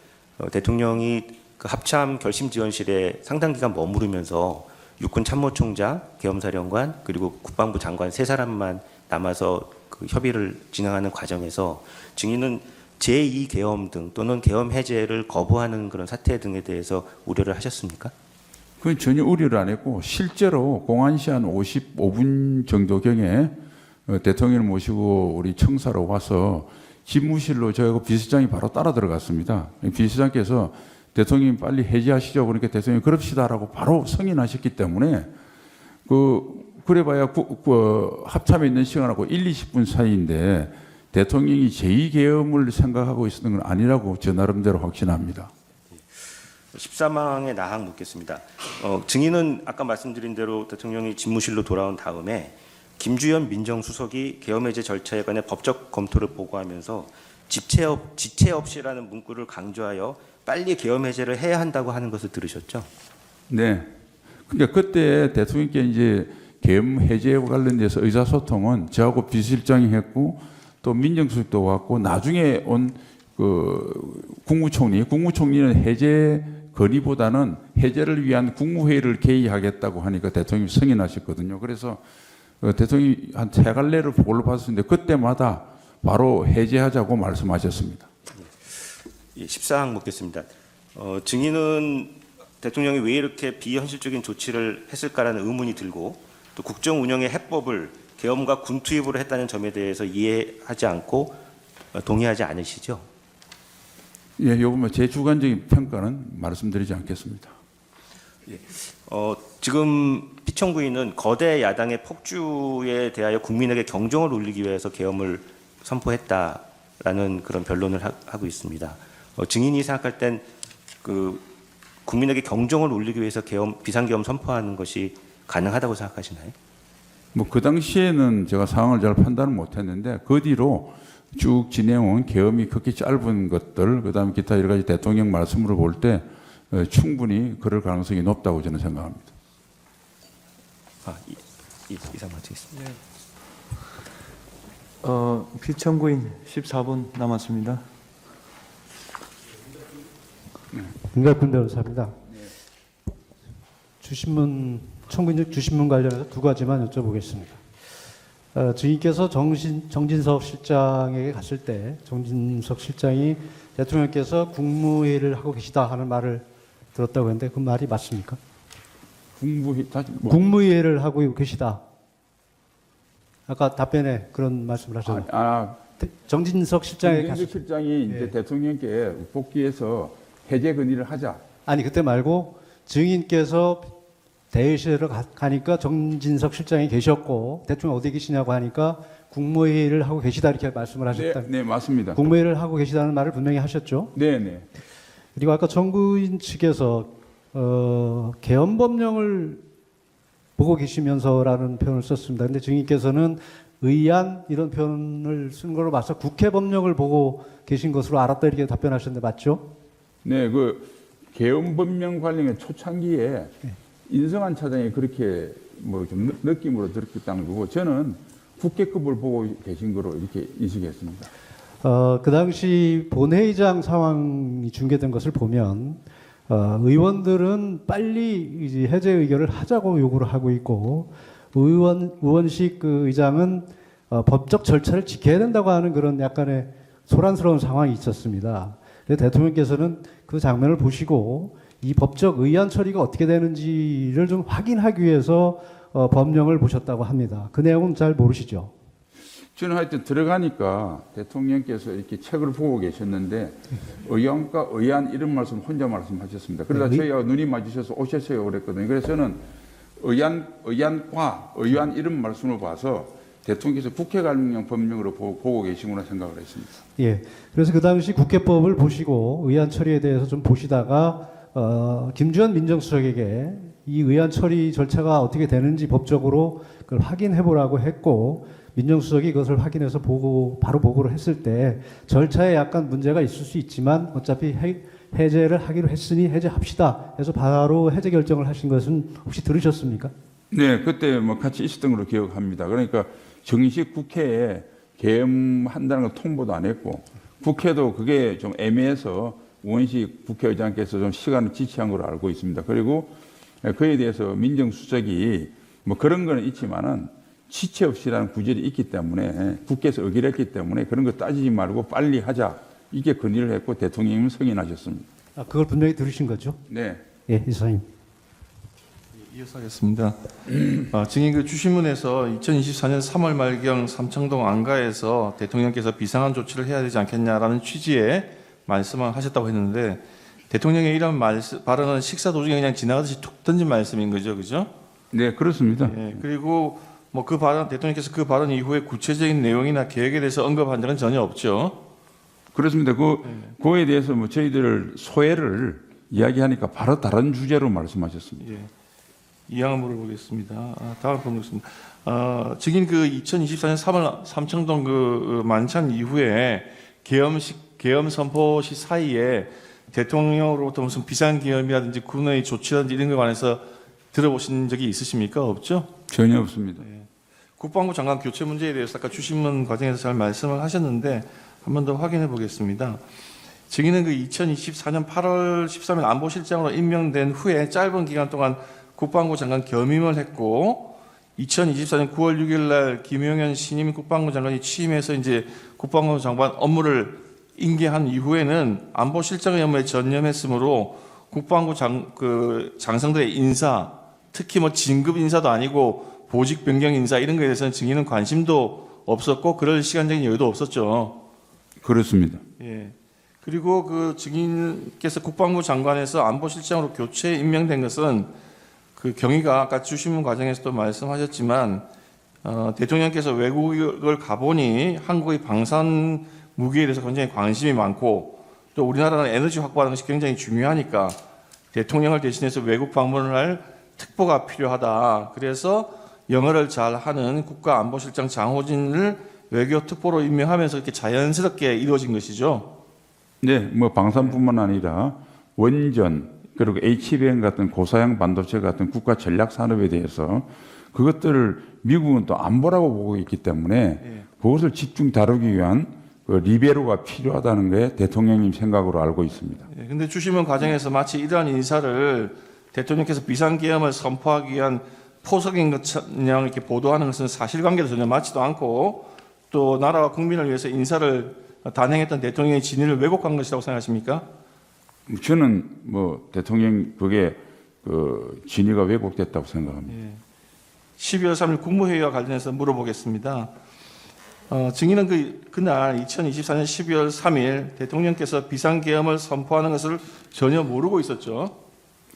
대통령이 그 합참 결심지원실에 상당 기간 머무르면서 육군 참모총장, 계엄사령관 그리고 국방부 장관 세 사람만 남아서 그 협의를 진행하는 과정에서 증인은 제2 계엄 등 또는 계엄 해제를 거부하는 그런 사태 등에 대해서 우려를 하셨습니까? 그건 전혀 우려를 안 했고 실제로 공안시 한 55분 정도경에 대통령을 모시고 우리 청사로 와서 집무실로 저하고 비서장이 바로 따라 들어갔습니다. 비서장께서 대통령이 빨리 해제하시죠. 그러니까 대통령이 그럽시다라고 바로 승인하셨기 때문에 그래봐야 합참에 있는 시간하고 1, 20분 사이인데 대통령이 제2계엄을 생각하고 있었던 건 아니라고 저 나름대로 확신합니다. 13항의 나항 묻겠습니다. 증인은 아까 말씀드린 대로 대통령이 집무실로 돌아온 다음에 김주현 민정수석이 계엄해제 절차에 관해 법적 검토를 보고하면서 지체 없이라는 문구를 강조하여 빨리 계엄해제를 해야 한다고 하는 것을 들으셨죠? 네. 그러니까 그때 대통령께 이제 계엄 해제와 관련돼서 의사소통은 저하고 비서실장이 했고 또 민정수석도 왔고 나중에 온 국무총리는 해제 건의보다는 해제를 위한 국무회의를 개의하겠다고 하니까 대통령이 승인하셨거든요. 그래서 대통령이 한 세 갈래를 보고를 받았는데 그때마다 바로 해제하자고 말씀하셨습니다. 예, 14항 묻겠습니다. 증인은 대통령이 왜 이렇게 비현실적인 조치를 했을까라는 의문이 들고 또 국정 운영의 해법을 계엄과 군 투입으로 했다는 점에 대해서 이해하지 않고 동의하지 않으시죠? 예, 요거 제 주관적인 평가는 말씀드리지 않겠습니다. 지금 피청구인은 거대 야당의 폭주에 대하여 국민에게 경종을 울리기 위해서 계엄을 선포했다라는 그런 변론을 하고 있습니다. 증인이 생각할 땐 국민에게 경종을 울리기 위해서 비상계엄 선포하는 것이 가능하다고 생각하시나요? 뭐 그 당시에는 제가 상황을 잘 판단을 못했는데 그 뒤로 쭉 진행온 계엄이 그렇게 짧은 것들 그다음에 기타 여러 가지 대통령 말씀으로 볼 때 충분히 그럴 가능성이 높다고 저는 생각합니다. 이상 마치겠습니다. 피청구인 14분 남았습니다. 김갑근 변호사입니다. 청구인적 주신문 관련해서 두 가지만 여쭤보겠습니다. 증인께서 정진석 실장에게 갔을 때 정진석 실장이 대통령께서 국무회의를 하고 계시다 하는 말을 들었다고 했는데 그 말이 맞습니까? 국무회의를 하고 계시다. 아까 답변에 그런 말씀을 하셨는데 정진석 실장에게 정진석 실장이 이제 대통령께 복귀해서 해제 건의를 하자. 아니 그때 말고 증인께서 대회실에 가니까 정진석 실장이 계셨고 대통령 어디 계시냐고 하니까 국무회의를 하고 계시다 이렇게 말씀을 하셨다. 네, 맞습니다. 국무회의를 하고 계시다는 말을 분명히 하셨죠. 네, 네. 그리고 아까 청구인 측에서 계엄 법령을 보고 계시면서라는 표현을 썼습니다. 근데 증인께서는 의안 이런 표현을 쓴 걸로 봐서 국회 법령을 보고 계신 것으로 알았다 이렇게 답변하셨는데 맞죠? 네, 계엄 법령 관련해 초창기에 인성한 차장이 그렇게 뭐 좀 느낌으로 들었다는 거고 저는 국회급을 보고 계신 거로 이렇게 인식했습니다. 그 당시 본회의장 상황이 중계된 것을 보면 의원들은 빨리 이제 해제 의결을 하자고 요구를 하고 있고 의원식 그 의장은 법적 절차를 지켜야 된다고 하는 그런 약간의 소란스러운 상황이 있었습니다. 그래서 대통령께서는 그 장면을 보시고 이 법적 의안 처리가 어떻게 되는지를 좀 확인하기 위해서 법령을 보셨다고 합니다. 그 내용은 잘 모르시죠? 저는 하여튼 들어가니까 대통령께서 이렇게 책을 보고 계셨는데 의안과 의안 이런 말씀 혼자 말씀하셨습니다. 그러다 저희가 눈이 맞으셔서 오셨어요 그랬거든요. 그래서 저는 의안과 의안 이런 말씀을 봐서 대통령께서 국회 관련 법령으로 보고 계시구나 생각을 했습니다. 예. 그래서 그 당시 국회법을 보시고 의안 처리에 대해서 좀 보시다가 김주현 민정수석에게 이 의안 처리 절차가 어떻게 되는지 법적으로 그걸 확인해 보라고 했고 민정수석이 그것을 확인해서 바로 보고를 했을 때 절차에 약간 문제가 있을 수 있지만 어차피 해제를 하기로 했으니 해제합시다 해서 바로 해제 결정을 하신 것은 혹시 들으셨습니까? 네, 그때 뭐 같이 있었던 걸로 기억합니다. 그러니까 정식 국회에 계엄한다는 걸 통보도 안 했고 국회도 그게 좀 애매해서 우원식 국회의장께서 좀 시간을 지체한 걸로 알고 있습니다. 그리고 그에 대해서 민정수석이 뭐 그런 거는 있지만은 지체 없이라는 구절이 있기 때문에 국회에서 의결 했기 때문에 그런 거 따지지 말고 빨리 하자. 이게 건의를 했고 대통령님은 승인하셨습니다. 아, 그걸 분명히 들으신 거죠? 네. 예, 이사님. 이어서 하겠습니다. 증인 그 주신문에서 2024년 3월 말경 삼청동 안가에서 대통령께서 비상한 조치를 해야 되지 않겠냐라는 취지의 말씀을 하셨다고 했는데 대통령의 이런 발언은 식사 도중에 그냥 지나가듯이 툭 던진 말씀인 거죠, 그죠? 네, 그렇습니다. 예, 그리고 뭐 그 발언 대통령께서 그 발언 이후에 구체적인 내용이나 계획에 대해서 언급한 적은 전혀 없죠. 그렇습니다. 그거에 대해서 뭐 저희들 소회를 이야기하니까 바로 다른 주제로 말씀하셨습니다. 예. 이항을 물어보겠습니다. 다음 보겠습니다. 증인 그 2024년 3월 삼청동 그 만찬 이후에 계엄 선포 시 사이에 대통령으로부터 무슨 비상계엄이라든지 군의 조치라든지 이런 것에 관해서 들어보신 적이 있으십니까? 없죠? 전혀 없습니다. 국방부 장관 교체 문제에 대해서 아까 주신문 과정에서 잘 말씀을 하셨는데 한 번 더 확인해 보겠습니다. 증인은 그 2024년 8월 13일 안보실장으로 임명된 후에 짧은 기간 동안 국방부 장관 겸임을 했고 2024년 9월 6일 날 김용현 신임 국방부 장관이 취임해서 이제 국방부 장관 업무를 인계한 이후에는 안보실장의 업무에 전념했으므로 국방부 장성들의 인사, 특히 뭐 진급 인사도 아니고 보직 변경 인사 이런 거에 대해서는 증인은 관심도 없었고 그럴 시간적인 여유도 없었죠. 그렇습니다. 예. 그리고 그 증인께서 국방부 장관에서 안보실장으로 교체 임명된 것은 그 경위가 아까 주신문 과정에서도 말씀하셨지만 대통령께서 외국을 가보니 한국의 방산 무기에 대해서 굉장히 관심이 많고 또 우리나라는 에너지 확보하는 것이 굉장히 중요하니까 대통령을 대신해서 외국 방문을 할 특보가 필요하다. 그래서 영어를 잘하는 국가안보실장 장호진을 외교 특보로 임명하면서 이렇게 자연스럽게 이루어진 것이죠. 네, 뭐 방산뿐만 아니라 원전 그리고 HBM 같은 고사양 반도체 같은 국가 전략 산업에 대해서 그것들을 미국은 또 안보라고 보고 있기 때문에 그것을 집중 다루기 위한 그 리베로가 필요하다는 게 대통령님 생각으로 알고 있습니다. 그런데 주신문 과정에서 마치 이러한 인사를 대통령께서 비상계엄을 선포하기 위한 포석인 것처럼 이렇게 보도하는 것은 사실관계도 전혀 맞지도 않고 또 나라와 국민을 위해서 인사를 단행했던 대통령의 진위를 왜곡한 것이라고 생각하십니까? 저는 뭐 대통령 그게 그 진위가 왜곡됐다고 생각합니다. 12월 3일 국무회의와 관련해서 물어보겠습니다. 증인은 그날 2024년 12월 3일 대통령께서 비상계엄을 선포하는 것을 전혀 모르고 있었죠.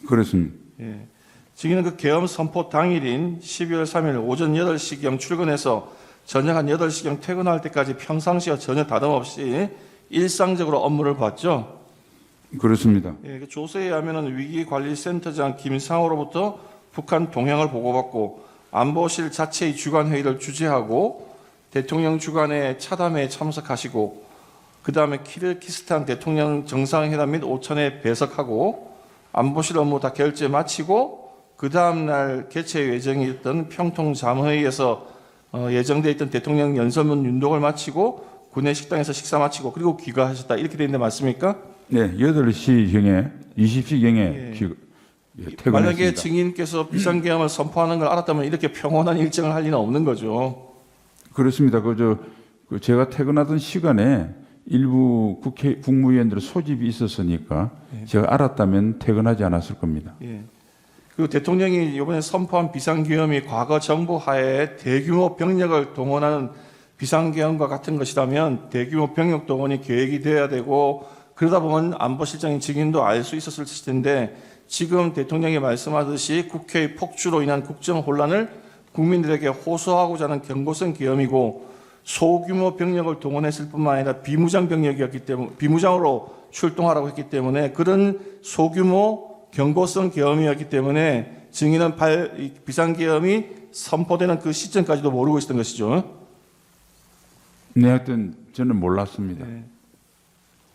그렇습니다. 예. 증인은 그 계엄 선포 당일인 12월 3일 오전 8시경 출근해서 저녁 한 8시경 퇴근할 때까지 평상시와 전혀 다름없이 일상적으로 업무를 봤죠. 그렇습니다. 예, 그 조서에 하면은 위기관리센터장 김상호로부터 북한 동향을 보고받고 안보실 자체의 주간 회의를 주재하고 대통령 주간의 차담회에 참석하시고 그 다음에 키르기스탄 대통령 정상회담 및 오찬에 배석하고 안보실 업무 다 결제 마치고 그 다음 날 개최 예정이 있던 평통 잠회의에서 예정돼 있던 대통령 연설문 윤독을 마치고 군내 식당에서 식사 마치고 그리고 귀가하셨다 이렇게 돼 있는데 맞습니까? 네, 8시경에 20시경에 퇴근했습니다. 만약에 증인께서 비상계엄을 선포하는 걸 알았다면 이렇게 평온한 일정을 할 리는 없는 거죠. 그렇습니다. 제가 퇴근하던 시간에 일부 국무위원들 소집이 있었으니까 제가 알았다면 퇴근하지 않았을 겁니다. 예. 그리고 대통령이 이번에 선포한 비상계엄이 과거 정부 하에 대규모 병력을 동원하는 비상계엄과 같은 것이라면 대규모 병력 동원이 계획이 돼야 되고 그러다 보면 안보실장인 증인도 알 수 있었을 텐데 지금 대통령이 말씀하듯이 국회의 폭주로 인한 국정 혼란을 국민들에게 호소하고자 하는 경고성 계엄이고 소규모 병력을 동원했을 뿐만 아니라 비무장 병력이었기 때문에 비무장으로 출동하라고 했기 때문에 그런 소규모 경고성 계엄이었기 때문에 증인은 이 비상계엄이 선포되는 그 시점까지도 모르고 있었던 것이죠. 네, 하여튼 저는 몰랐습니다. 네.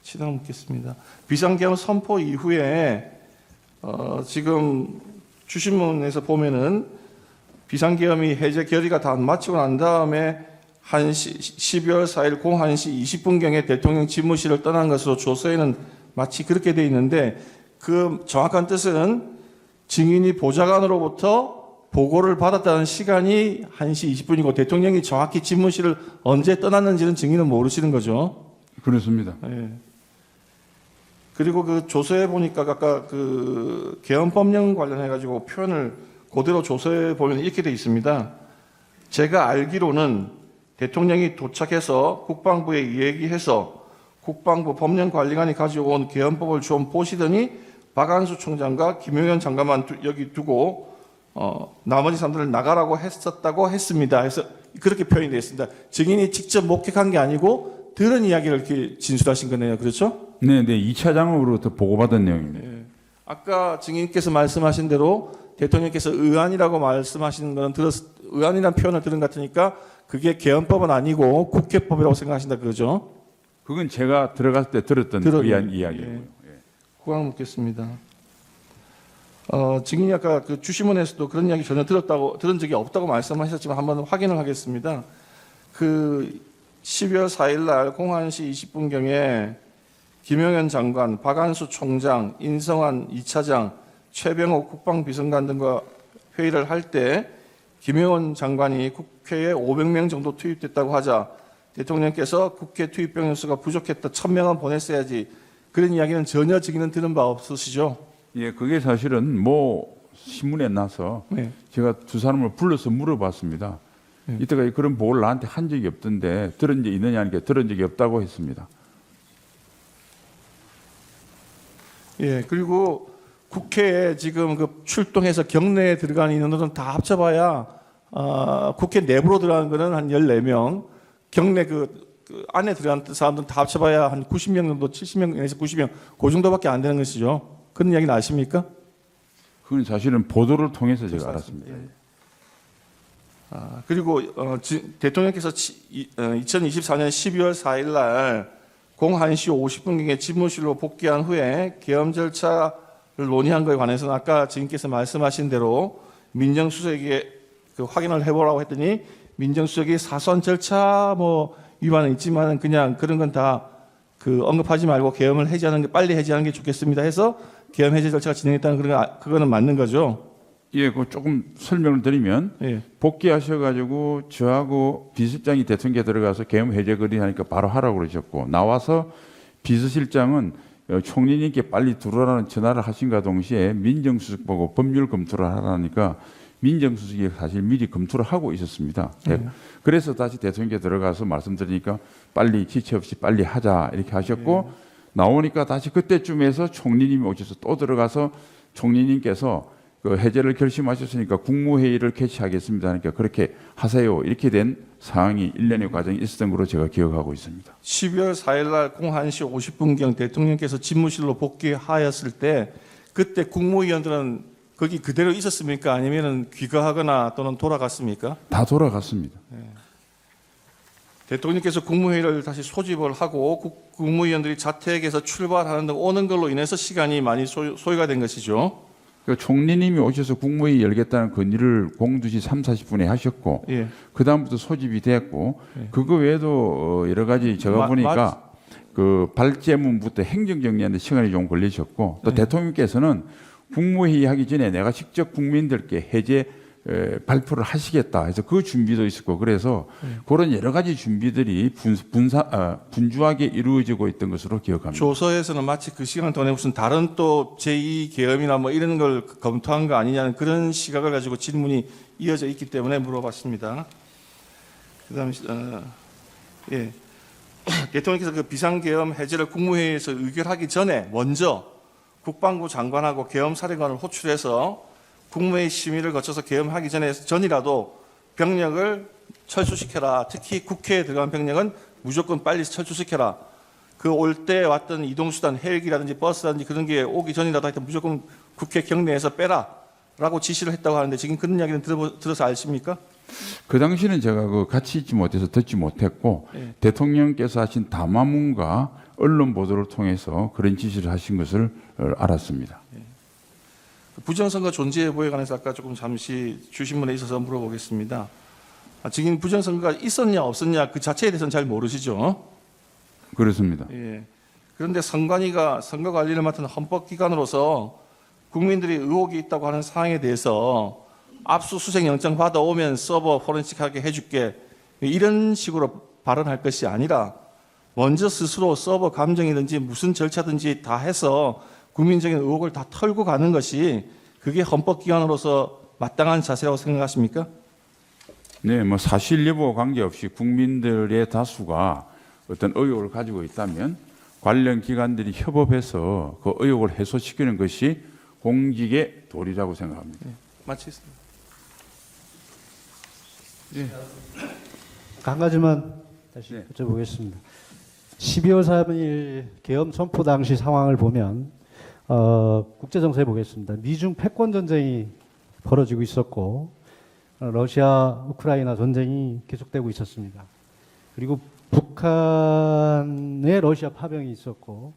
시간 묻겠습니다. 비상계엄 선포 이후에 지금 주신문에서 보면은 비상계엄이 해제 결의가 다 마치고 난 다음에 12월 4일 01시 20분경에 대통령 집무실을 떠난 것으로 조서에는 마치 그렇게 돼 있는데 그 정확한 뜻은 증인이 보좌관으로부터 보고를 받았다는 시간이 1시 20분이고 대통령이 정확히 집무실을 언제 떠났는지는 증인은 모르시는 거죠. 그렇습니다. 예. 그리고 그 조서에 보니까 아까 그 계엄법령 관련해 가지고 표현을 그대로 조서에 보면 이렇게 돼 있습니다. 제가 알기로는 대통령이 도착해서 국방부에 얘기해서 국방부 법령관리관이 가지고 온 계엄법을 좀 보시더니 박안수 총장과 김용현 장관만 여기 두고 나머지 사람들을 나가라고 했었다고 했습니다. 그래서 그렇게 표현이 되어 있습니다. 증인이 직접 목격한 게 아니고 들은 이야기를 이렇게 진술하신 거네요. 그렇죠? 네, 네, 2차장으로부터 보고받은 내용입니다. 아까 증인께서 말씀하신 대로 대통령께서 의안이라고 말씀하시는 거는 의안이라는 표현을 들은 것 같으니까 그게 계엄법은 아니고 국회법이라고 생각하신다 그러죠? 그건 제가 들어갔을 때 들었던 이야기고요. 후광 묻겠습니다. 증인이 아까 그 주시문에서도 그런 이야기 전혀 들은 적이 없다고 말씀하셨지만 한번 확인을 하겠습니다. 그 12월 4일 날 01시 20분경에 김용현 장관, 박안수 총장, 인성환 2차장, 최병호 국방비서관 등과 회의를 할 때 김용현 장관이 국회에 500명 정도 투입됐다고 하자 대통령께서 국회 투입병 수가 부족했다. 1000명은 보냈어야지. 그런 이야기는 전혀 증인은 들은 바 없으시죠? 예, 그게 사실은 뭐 신문에 나서 네. 제가 두 사람을 불러서 물어봤습니다. 이때까지 그런 보고를 나한테 한 적이 없던데 들은 적 있느냐 하니까 들은 적이 없다고 했습니다. 예, 그리고 국회에 지금 그 출동해서 경내에 들어간 인원들은 다 합쳐봐야 국회 내부로 들어간 거는 한 14명, 경내 그 안에 들어간 사람들은 다 합쳐봐야 한 90명 정도, 70명에서 90명, 그 정도밖에 안 되는 것이죠. 그런 이야기는 아십니까? 그건 사실은 보도를 통해서 제가 알았습니다. 그리고 대통령께서 2024년 12월 4일 날 01시 50분경에 집무실로 복귀한 후에 계엄 절차를 논의한 것에 관해서는 아까 증인께서 말씀하신 대로 민정수석에게 그 확인을 해보라고 했더니 민정수석이 사소한 절차 뭐 위반은 있지만 그냥 그런 건 다 그 언급하지 말고 계엄을 해제하는 게 빨리 해제하는 게 좋겠습니다 해서 계엄 해제 절차가 진행했다는 그거는 맞는 거죠. 예, 그 조금 설명을 드리면 예. 복귀하셔가지고 저하고 비서실장이 대통령에 들어가서 계엄 해제 건의하니까 바로 하라고 그러셨고 나와서 비서실장은 총리님께 빨리 들어오라는 전화를 하신과 동시에 민정수석 보고 법률 검토를 하라니까 민정수석이 사실 미리 검토를 하고 있었습니다. 그래서 다시 대통령께 들어가서 말씀드리니까 빨리 지체 없이 빨리 하자 이렇게 하셨고 나오니까 다시 그때쯤에서 총리님이 오셔서 또 들어가서 총리님께서 그 해제를 결심하셨으니까 국무회의를 개최하겠습니다 하니까 그렇게 하세요 이렇게 된 상황이 일련의 과정이 있었던 걸로 제가 기억하고 있습니다. 12월 4일 날 01시 50분경 대통령께서 집무실로 복귀하였을 때 그때 국무위원들은 거기 그대로 있었습니까? 아니면 귀가하거나 또는 돌아갔습니까? 다 돌아갔습니다. 대통령께서 국무회의를 다시 소집을 하고 국무위원들이 자택에서 출발하는 등 오는 걸로 인해서 시간이 많이 소요가 된 것이죠. 그러니까 총리님이 오셔서 국무회의 열겠다는 건의를 02시 3, 40분에 하셨고 예. 그다음부터 소집이 됐고 그거 외에도 여러 가지 제가 보니까 그 발제문부터 행정정리하는데 시간이 좀 걸리셨고 또 대통령께서는 국무회의 하기 전에 내가 직접 국민들께 해제 발표를 하시겠다 해서 그 준비도 있었고 그래서 그런 여러 가지 준비들이 분주하게 이루어지고 있던 것으로 기억합니다. 조서에서는 마치 그 시간 동안에 무슨 다른 또 제2 계엄이나 뭐 이런 걸 검토한 거 아니냐는 그런 시각을 가지고 질문이 이어져 있기 때문에 물어봤습니다. 그다음에 예. 대통령께서 그 비상계엄 해제를 국무회의에서 의결하기 전에 먼저 국방부 장관하고 계엄사령관을 호출해서 국무회의 심의를 거쳐서 계엄하기 전이라도 병력을 철수시켜라. 특히 국회에 들어간 병력은 무조건 빨리 철수시켜라. 그 올 때 왔던 이동수단 헬기라든지 버스라든지 그런 게 오기 전이라도 하여튼 무조건 국회 경내에서 빼라. 라고 지시를 했다고 하는데 지금 그런 이야기는 들어서 아십니까? 그 당시는 제가 그 같이 있지 못해서 듣지 못했고 예. 대통령께서 하신 담화문과 언론 보도를 통해서 그런 지시를 하신 것을 알았습니다. 부정선거 존재 여부에 관해서 아까 조금 잠시 주신문에 있어서 물어보겠습니다. 지금 부정선거가 있었냐 없었냐 그 자체에 대해서는 잘 모르시죠? 그렇습니다. 예. 그런데 선관위가 선거 관리를 맡은 헌법기관으로서 국민들이 의혹이 있다고 하는 사항에 대해서 압수수색 영장 받아오면 서버 포렌식하게 해줄게 이런 식으로 발언할 것이 아니라 먼저 스스로 서버 감정이든지 무슨 절차든지 다 해서 국민적인 의혹을 다 털고 가는 것이 그게 헌법기관으로서 마땅한 자세라고 생각하십니까? 네, 뭐 사실 여부와 관계없이 국민들의 다수가 어떤 의혹을 가지고 있다면 관련 기관들이 협업해서 그 의혹을 해소시키는 것이 공직의 도리라고 생각합니다. 마치겠습니다. 한 가지만 다시 네. 여쭤보겠습니다. 12월 3일 계엄 선포 당시 상황을 보면 국제정세에 보겠습니다. 미중 패권 전쟁이 벌어지고 있었고 러시아 우크라이나 전쟁이 계속되고 있었습니다. 그리고 북한에 러시아 파병이 있었고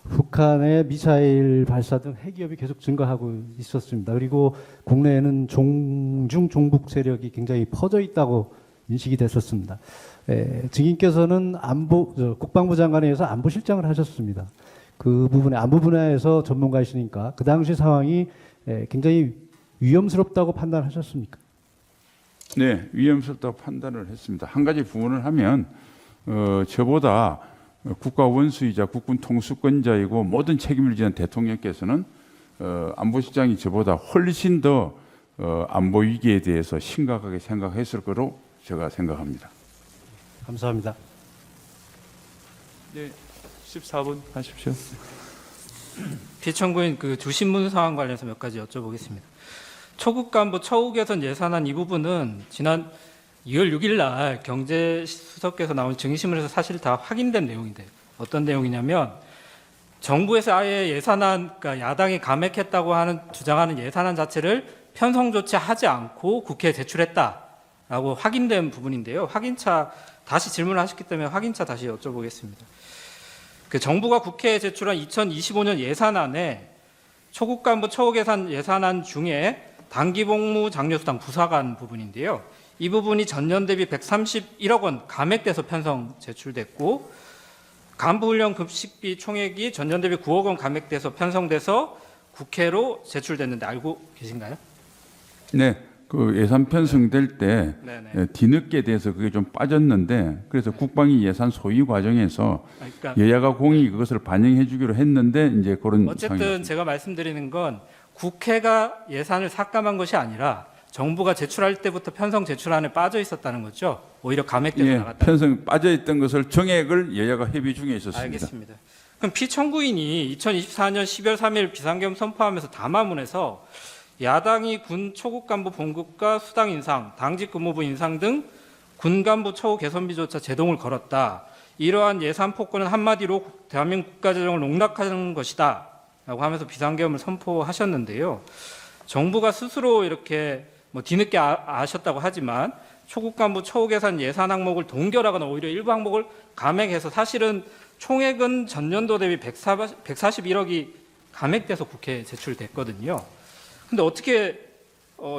북한의 미사일 발사 등 핵위협이 계속 증가하고 있었습니다. 그리고 국내에는 종중 종북 세력이 굉장히 퍼져 있다고 인식이 됐었습니다. 증인께서는 국방부 장관에서 안보실장을 하셨습니다. 그 부분에 안보 분야에서 전문가이시니까 그 당시 상황이 굉장히 위험스럽다고 판단하셨습니까? 네, 위험스럽다고 판단을 했습니다. 한 가지 부분을 하면 저보다 국가 원수이자 국군 통수권자이고 모든 책임을 지는 대통령께서는 안보실장이 저보다 훨씬 더 안보 위기에 대해서 심각하게 생각했을 거로 제가 생각합니다. 감사합니다. 네, 14분 하십시오. 피청구인 그 주신문 사안 관련해서 몇 가지 여쭤보겠습니다. 초급 간부 처우 개선 예산안 이 부분은 지난 2월 6일 날 경제수석께서 나온 증인신문에서 사실 다 확인된 내용인데 어떤 내용이냐면 정부에서 아예 예산안, 그러니까 야당이 감액했다고 하는 주장하는 예산안 자체를 편성 조치하지 않고 국회에 제출했다라고 확인된 부분인데요. 확인차 다시 질문을 하셨기 때문에 확인차 다시 여쭤보겠습니다. 그 정부가 국회에 제출한 2025년 예산안에 초급 간부 처우 개선 예산안 중에 단기복무 장려수당 부사관 부분인데요. 이 부분이 전년 대비 131억 원 감액돼서 편성 제출됐고 간부훈련 급식비 총액이 전년 대비 9억 원 감액돼서 편성돼서 국회로 제출됐는데 알고 계신가요? 네, 그 예산 편성될 때 네네. 뒤늦게 돼서 그게 좀 빠졌는데 그래서 국방위 예산 소위 과정에서 그러니까 여야가 공익 그것을 반영해 주기로 했는데 이제 그런 어쨌든 상황이었습니다. 제가 말씀드리는 건 국회가 예산을 삭감한 것이 아니라 정부가 제출할 때부터 편성 제출안에 빠져 있었다는 거죠. 오히려 감액돼서 예, 나갔다. 편성 빠져 있던 것을 정액을 여야가 협의 중에 있었습니다. 알겠습니다. 그럼 피청구인이 2024년 12월 3일 비상계엄 선포하면서 담화문에서 야당이 군 초급 간부 봉급과 수당 인상, 당직 근무부 인상 등 군 간부 처우 개선비조차 제동을 걸었다. 이러한 예산 폭거는 한마디로 대한민국 국가재정을 농락하는 것이다. 라고 하면서 비상계엄을 선포하셨는데요. 정부가 스스로 이렇게 뭐 뒤늦게 아셨다고 하지만 초급 간부 처우 개선 예산 항목을 동결하거나 오히려 일부 항목을 감액해서 사실은 총액은 전년도 대비 141억이 감액돼서 국회에 제출됐거든요. 근데 어떻게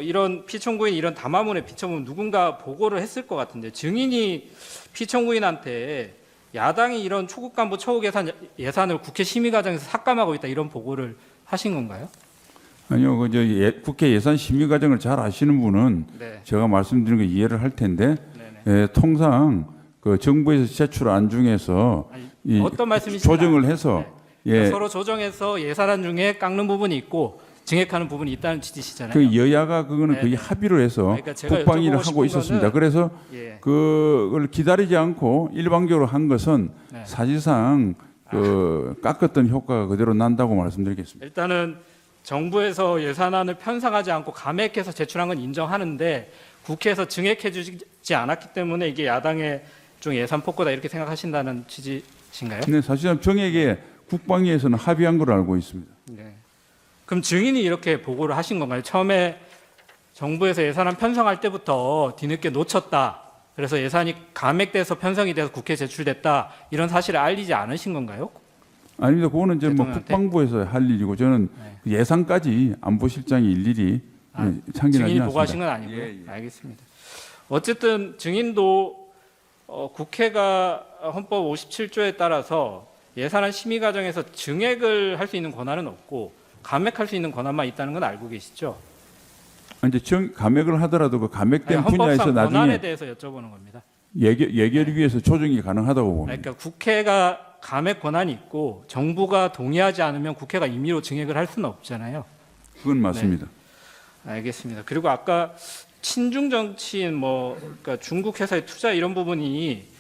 이런 피청구인 이런 담화문에 비춰보면 누군가 보고를 했을 것 같은데 증인이 피청구인한테 야당이 이런 초급 간부 처우 개선 예산을 국회 심의 과정에서 삭감하고 있다 이런 보고를 하신 건가요? 아니요, 국회 예산 심의 과정을 잘 아시는 분은 네. 제가 말씀드린 거 이해를 할 텐데 네네. 통상 그 정부에서 제출안 중에서 아니, 이 어떤 말씀이신지 조정을 해서 그러니까 예, 서로 조정해서 예산안 중에 깎는 부분이 있고 증액하는 부분이 있다는 취지시잖아요. 그 여야가 그거는 네, 거의 네. 합의로 해서 그러니까 제가 국방위를 여쭤보고 하고 싶은 있었습니다. 거는- 그래서 예. 그걸 기다리지 않고 일방적으로 한 것은 네. 사실상 그 깎았던 효과가 그대로 난다고 말씀드리겠습니다. 일단은 정부에서 예산안을 편성하지 않고 감액해서 제출한 건 인정하는데 국회에서 증액해 주지 않았기 때문에 이게 야당의 좀 예산 폭거다 이렇게 생각하신다는 취지신가요? 근데 사실상 정액에 국방위에서는 합의한 걸로 알고 있습니다. 네. 그럼 증인이 이렇게 보고를 하신 건가요? 처음에 정부에서 예산안 편성할 때부터 뒤늦게 놓쳤다. 그래서 예산이 감액돼서 편성이 돼서 국회에 제출됐다. 이런 사실을 알리지 않으신 건가요? 아닙니다. 그거는 이제 뭐 대통령한테? 국방부에서 할 일이고 저는 그 예산까지 안보실장이 일일이 상기하지 증인이 않습니다. 보고하신 건 아니고요. 예, 예. 알겠습니다. 어쨌든 증인도 국회가 헌법 57조에 따라서 예산안 심의 과정에서 증액을 할 수 있는 권한은 없고 감액할 수 있는 권한만 있다는 건 알고 계시죠? 이제 감액을 하더라도 그 감액된 아니, 분야에서 헌법상 권한에 나중에 대해서 여쭤보는 겁니다. 예결위에서 조정이 가능하다고 봅니다. 그러니까 국회가 감액 권한이 있고 정부가 동의하지 않으면 국회가 임의로 증액을 할 수는 없잖아요. 그건 맞습니다. 알겠습니다. 그리고 아까 친중 정치인 그러니까 중국 회사의 투자 이런 부분이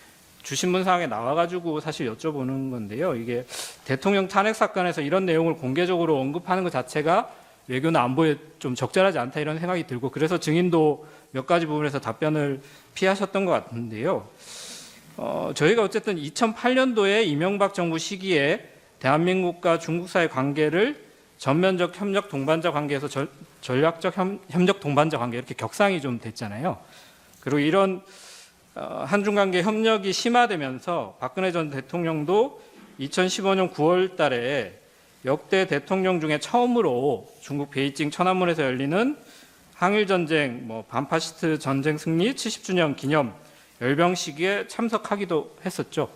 주신문 사항에 나와가지고 사실 여쭤보는 건데요. 이게 대통령 탄핵 사건에서 이런 내용을 공개적으로 언급하는 것 자체가 외교나 안보에 좀 적절하지 않다 이런 생각이 들고 그래서 증인도 몇 가지 부분에서 답변을 피하셨던 것 같은데요. 저희가 어쨌든 2008년도에 이명박 정부 시기에 대한민국과 중국 사이의 관계를 전면적 협력 동반자 관계에서 전략적 협력 동반자 관계 이렇게 격상이 좀 됐잖아요. 그리고 이런 한중 관계 협력이 심화되면서 박근혜 전 대통령도 2015년 9월 달에 역대 대통령 중에 처음으로 중국 베이징 천안문에서 열리는 항일 전쟁 반파시스트 전쟁 승리 70주년 기념 열병식에 참석하기도 했었죠.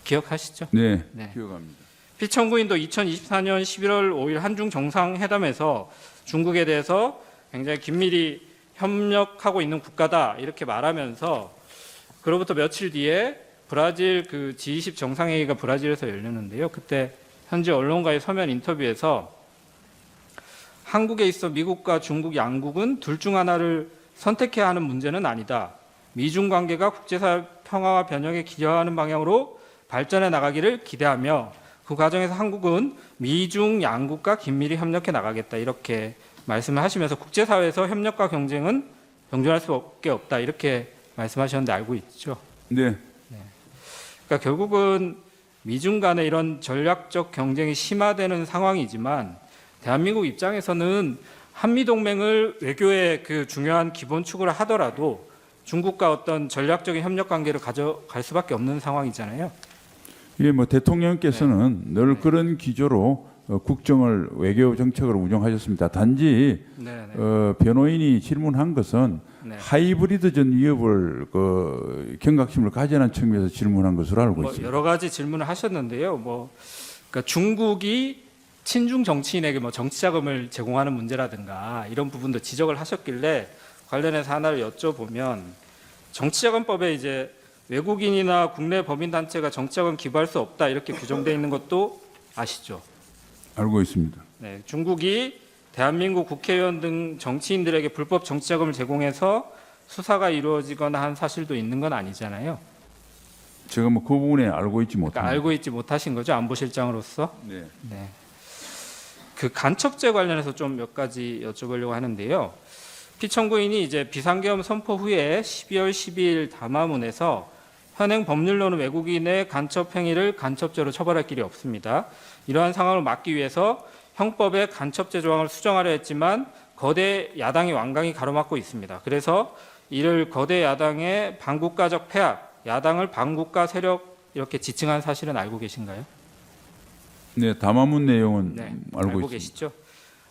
기억하시죠? 네, 네. 기억합니다. 피청구인도 2024년 11월 5일 한중 정상회담에서 중국에 대해서 굉장히 긴밀히 협력하고 있는 국가다 이렇게 말하면서 그로부터 며칠 뒤에 브라질 그 G20 정상회의가 브라질에서 열렸는데요. 그때 현지 언론과의 서면 인터뷰에서 한국에 있어 미국과 중국 양국은 둘 중 하나를 선택해야 하는 문제는 아니다. 미중 관계가 국제사회 평화와 변형에 기여하는 방향으로 발전해 나가기를 기대하며 그 과정에서 한국은 미중 양국과 긴밀히 협력해 나가겠다 이렇게 말씀을 하시면서 국제사회에서 협력과 경쟁은 병존할 수밖에 없다 이렇게 말씀하셨는데 알고 있죠. 네, 그러니까 결국은 미중 간의 이런 전략적 경쟁이 심화되는 상황이지만 대한민국 입장에서는 한미동맹을 외교의 그 중요한 기본축으로 하더라도 중국과 어떤 전략적인 협력 관계를 가져갈 수밖에 없는 상황이잖아요. 이게 뭐 대통령께서는 늘 그런 기조로 국정을 외교 정책으로 운영하셨습니다. 단지 네, 변호인이 질문한 것은 네. 하이브리드전 위협을 경각심을 가져라는 측면에서 질문한 것으로 알고 있습니다. 여러 가지 질문을 하셨는데요. 그러니까 중국이 친중 정치인에게 정치 자금을 제공하는 문제라든가 이런 부분도 지적을 하셨길래 관련해서 하나를 여쭤보면 정치자금법에 이제 외국인이나 국내 법인 단체가 정치자금 기부할 수 없다 이렇게 규정되어 있는 것도 아시죠? 알고 있습니다. 네, 중국이 대한민국 국회의원 등 정치인들에게 불법 정치자금을 제공해서 수사가 이루어지거나 한 사실도 있는 건 아니잖아요. 제가 뭐 그 부분에 알고 있지 못합니다. 그러니까 알고 있지 못하신 거죠, 안보실장으로서. 네. 네. 그 간첩죄 관련해서 좀 몇 가지 여쭤보려고 하는데요. 피청구인이 이제 비상계엄 선포 후에 12월 12일 담화문에서 현행 법률로는 외국인의 간첩 행위를 간첩죄로 처벌할 길이 없습니다. 이러한 상황을 막기 위해서 형법에 간첩죄 조항을 수정하려 했지만 거대 야당이 완강히 가로막고 있습니다. 그래서 이를 거대 야당의 반국가적 폐악, 야당을 반국가 세력 이렇게 지칭한 사실은 알고 계신가요? 네, 담화문 내용은 네, 알고 있습니다. 계시죠?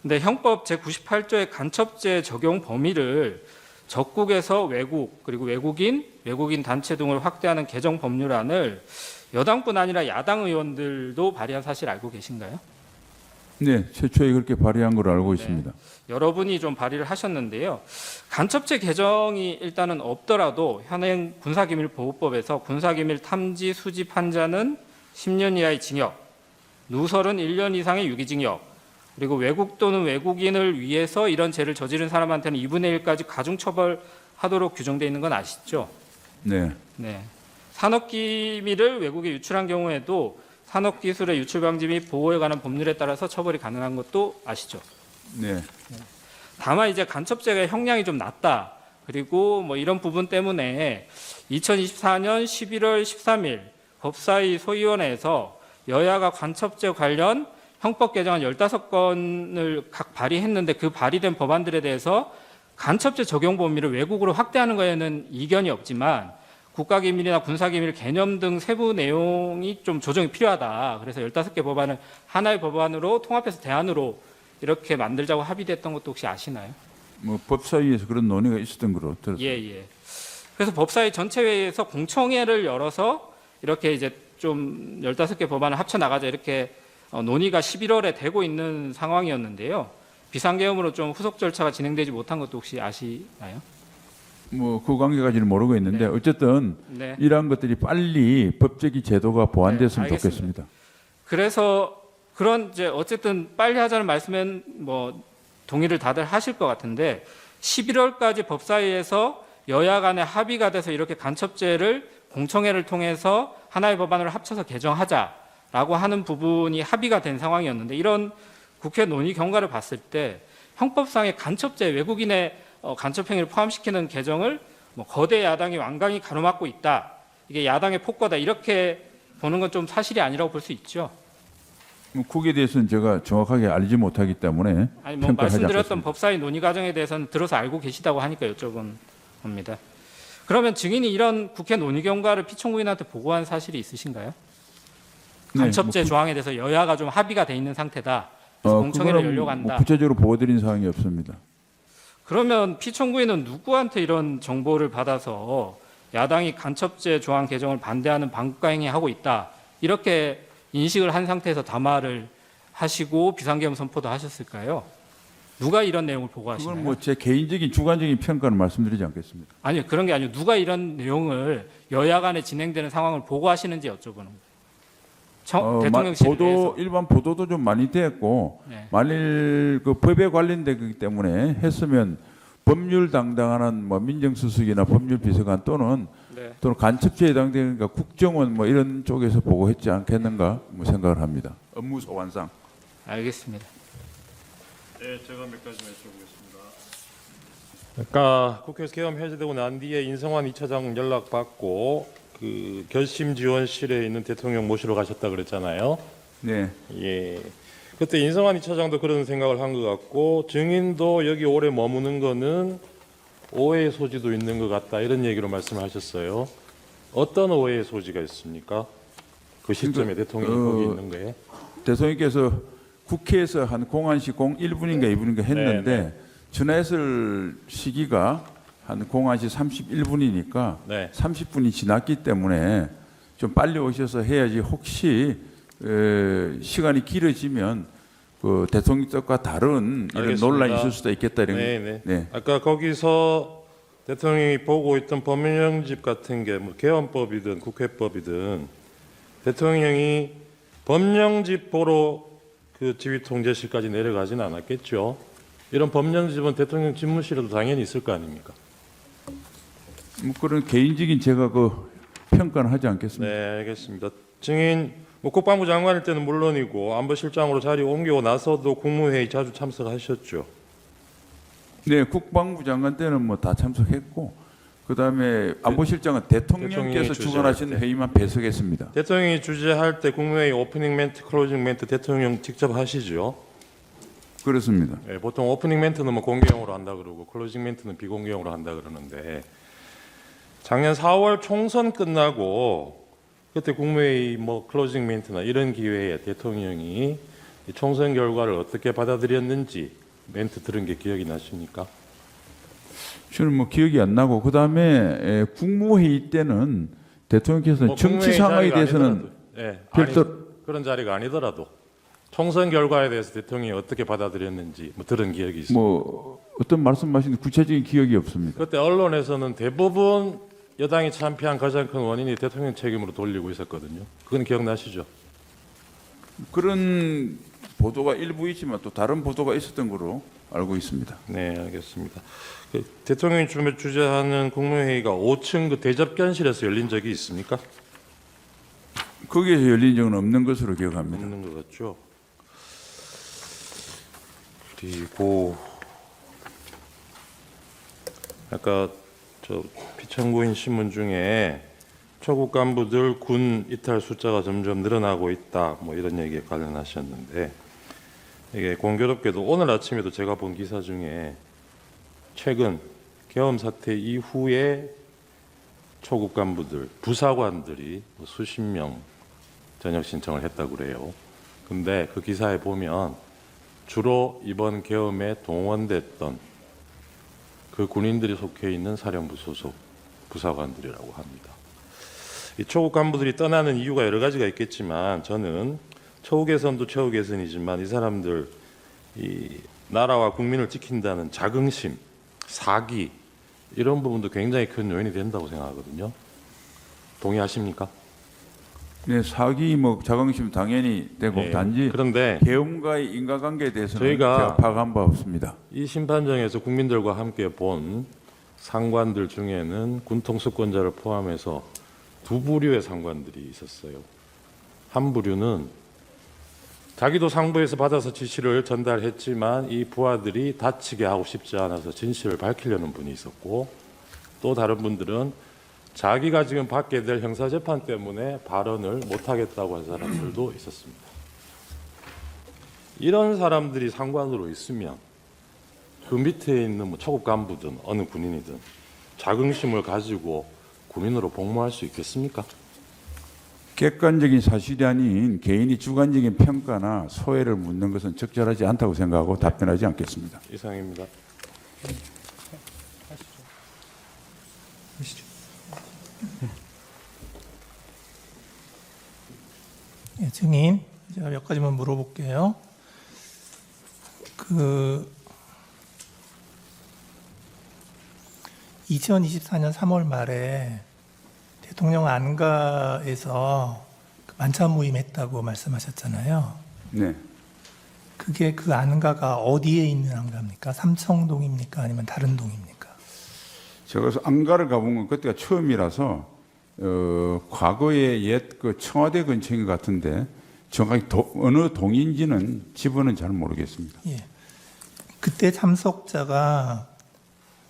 근데 형법 제98조의 간첩죄 적용 범위를 적국에서 외국 그리고 외국인 단체 등을 확대하는 개정 법률안을 여당뿐 아니라 야당 의원들도 발의한 사실 알고 계신가요? 네, 최초에 그렇게 발의한 걸 알고 있습니다. 여러분이 좀 발의를 하셨는데요. 간첩죄 개정이 일단은 없더라도 현행 군사기밀보호법에서 군사기밀 탐지 수집한 자는 10년 이하의 징역, 누설은 1년 이상의 유기징역, 그리고 외국 또는 외국인을 위해서 이런 죄를 저지른 사람한테는 2분의 1까지 가중처벌하도록 규정되어 있는 건 아시죠? 네, 네. 산업기밀을 외국에 유출한 경우에도 산업기술의 유출 방지 및 보호에 관한 법률에 따라서 처벌이 가능한 것도 아시죠? 네, 다만 이제 간첩죄가 형량이 좀 낮다. 그리고 이런 부분 때문에 2024년 11월 13일 법사위 소위원회에서 여야가 간첩죄 관련 형법 개정안 15건을 각 발의했는데 그 발의된 법안들에 대해서 간첩죄 적용 범위를 외국으로 확대하는 거에는 이견이 없지만 국가기밀이나 군사기밀 개념 등 세부 내용이 좀 조정이 필요하다. 그래서 15개 법안을 하나의 법안으로 통합해서 대안으로 이렇게 만들자고 합의됐던 것도 혹시 아시나요? 뭐 법사위에서 그런 논의가 있었던 걸로 들었습니다. 예. 그래서 법사위 전체 회의에서 공청회를 열어서 이렇게 이제 좀 15개 법안을 합쳐 나가자 이렇게 논의가 11월에 되고 있는 상황이었는데요. 비상계엄으로 좀 후속 절차가 진행되지 못한 것도 혹시 아시나요? 뭐 그 관계까지는 모르고 있는데 네. 어쨌든 네. 이러한 것들이 빨리 법적인 제도가 보완됐으면 네, 알겠습니다. 좋겠습니다. 그래서 그런 이제 어쨌든 빨리 하자는 말씀은 뭐 동의를 다들 하실 것 같은데 11월까지 법사위에서 여야 간에 합의가 돼서 이렇게 간첩죄를 공청회를 통해서 하나의 법안으로 합쳐서 개정하자라고 하는 부분이 합의가 된 상황이었는데 이런 국회 논의 경과를 봤을 때 형법상의 간첩죄 외국인의 간첩행위를 포함시키는 개정을 뭐 거대 야당이 완강히 가로막고 있다. 이게 야당의 폭거다. 이렇게 보는 건 좀 사실이 아니라고 볼 수 있죠. 뭐 거기에 대해서는 제가 정확하게 알지 못하기 때문에 아니 뭐 평가하지 말씀드렸던 않겠습니다. 법사위 논의 과정에 대해서는 들어서 알고 계시다고 하니까 여쭤본 겁니다. 그러면 증인이 이런 국회 논의 경과를 피청구인한테 보고한 사실이 있으신가요? 간첩죄 뭐 조항에 대해서 여야가 좀 합의가 돼 있는 상태다. 그래서 공청회를 그거는 열려고 뭐 한다. 구체적으로 보고드린 사항이 없습니다. 그러면 피청구인은 누구한테 이런 정보를 받아서 야당이 간첩죄 조항 개정을 반대하는 반국가 행위하고 있다. 이렇게 인식을 한 상태에서 담화를 하시고 비상계엄 선포도 하셨을까요? 누가 이런 내용을 보고하시나요? 그건 뭐 제 개인적인 주관적인 평가는 말씀드리지 않겠습니다. 아니요, 그런 게 아니고 누가 이런 내용을 여야 간에 진행되는 상황을 보고하시는지 여쭤보는 거예요. 대통령실에 대해서. 일반 보도도 좀 많이 됐고 네. 만일 그 법에 관련되기 때문에 했으면 법률 담당하는 뭐 민정수석이나 법률비서관 또는 네. 간첩죄에 해당되니까 국정원 뭐 이런 쪽에서 보고했지 않겠는가 뭐 생각을 합니다. 업무 소관상. 알겠습니다. 네, 제가 몇 가지 여쭤보겠습니다. 그러니까 국회에서 계엄 해제되고 난 뒤에 인성환 2차장 연락 받고 그 결심 지원실에 있는 대통령 모시러 가셨다 그랬잖아요. 네. 예. 그때 인성환 2차장도 그런 생각을 한 것 같고 증인도 여기 오래 머무는 거는 오해의 소지도 있는 것 같다 이런 얘기로 말씀하셨어요. 어떤 오해의 소지가 있습니까? 그 시점에 대통령이 거기 있는 거에. 대통령께서 국회에서 한 공안시 1분인가 2분인가 했는데 네. 전화했을 시기가 한 공안시 31분이니까 네. 30분이 지났기 때문에 좀 빨리 오셔서 해야지 혹시 시간이 길어지면 그 대통령 뜻과 다른 이런 알겠습니다. 논란이 있을 수도 있겠다 이런 네. 네. 아까 거기서 대통령이 보고 있던 법령집 같은 게 뭐 개헌법이든 국회법이든 대통령이 법령집 보러 그 지휘통제실까지 내려가지는 않았겠죠. 이런 법령집은 대통령 집무실에도 당연히 있을 거 아닙니까? 뭐 그런 개인적인 제가 그 평가는 하지 않겠습니다. 네, 알겠습니다. 증인 뭐 국방부 장관일 때는 물론이고 안보실장으로 자리 옮기고 나서도 국무회의 자주 참석하셨죠. 네, 국방부 장관 때는 뭐 다 참석했고 그다음에 안보실장은 대통령께서 대통령이 주관하신 주재할 때. 회의만 배석했습니다. 대통령이 주재할 때 국무회의 오프닝 멘트, 클로징 멘트 대통령 직접 하시죠. 그렇습니다. 예, 보통 오프닝 멘트는 뭐 공개형으로 한다 그러고 클로징 멘트는 비공개형으로 한다 그러는데 작년 4월 총선 끝나고 그때 국무회의 뭐 클로징 멘트나 이런 기회에 대통령이 이 총선 결과를 어떻게 받아들였는지 멘트 들은 게 기억이 나십니까? 저는 뭐 기억이 안 나고 그다음에 국무회의 때는 대통령께서 뭐 정치 국무회의 상황에 자리가 대해서는 아니더라도, 예, 별도 그런 자리가 아니더라도 총선 결과에 대해서 대통령이 어떻게 받아들였는지 뭐 들은 기억이 있습니다. 뭐 어떤 말씀하시는 구체적인 기억이 없습니다. 그때 언론에서는 대부분 여당이 참패한 가장 큰 원인이 대통령 책임으로 돌리고 있었거든요. 그건 기억나시죠? 그런 보도가 일부 있지만 또 다른 보도가 있었던 걸로 알고 있습니다. 네, 알겠습니다. 그 대통령이 주재하는 국무회의가 5층 그 대접견실에서 열린 적이 있습니까? 거기에서 열린 적은 없는 것으로 기억합니다. 없는 것 같죠. 그리고 아까 저 피청구인 신문 중에 초급 간부들 군 이탈 숫자가 점점 늘어나고 있다 뭐 이런 얘기에 관련하셨는데 이게 공교롭게도 오늘 아침에도 제가 본 기사 중에 최근 계엄 사태 이후에 초급 간부들, 부사관들이 뭐 수십 명 전역 신청을 했다고 그래요. 근데 그 기사에 보면 주로 이번 계엄에 동원됐던 그 군인들이 속해 있는 사령부 소속 부사관들이라고 합니다. 이 초급 간부들이 떠나는 이유가 여러 가지가 있겠지만 저는 처우 개선도 처우 개선이지만 이 사람들 이 나라와 국민을 지킨다는 자긍심, 사기 이런 부분도 굉장히 큰 요인이 된다고 생각하거든요. 동의하십니까? 네, 사기 뭐 자긍심 당연히 되고 네. 단지 그런데 계엄과의 인과관계에 대해서는 저희가 제가 파악한 바 없습니다. 이 심판정에서 국민들과 함께 본 상관들 중에는 군통수권자를 포함해서 두 부류의 상관들이 있었어요. 한 부류는 자기도 상부에서 받아서 지시를 전달했지만 이 부하들이 다치게 하고 싶지 않아서 진실을 밝히려는 분이 있었고, 또 다른 분들은 자기가 지금 받게 될 형사재판 때문에 발언을 못하겠다고 한 사람들도 있었습니다. 이런 사람들이 상관으로 있으면 그 밑에 있는 뭐 초급 간부든 어느 군인이든 자긍심을 가지고 군인으로 복무할 수 있겠습니까? 객관적인 사실이 아닌 개인이 주관적인 평가나 소외를 묻는 것은 적절하지 않다고 생각하고 답변하지 않겠습니다. 이상입니다. 예, 증인, 제가 몇 가지만 물어볼게요. 그 2024년 3월 말에 대통령 안가에서 그 만찬 모임했다고 말씀하셨잖아요. 네. 그게 그 안가가 어디에 있는 안가입니까? 삼청동입니까? 아니면 다른 동입니까? 제가 안가를 가본 건 그때가 처음이라서 과거에 옛 그 청와대 근처인 것 같은데 정확히 어느 동인지는 집어는 잘 모르겠습니다. 예. 그때 참석자가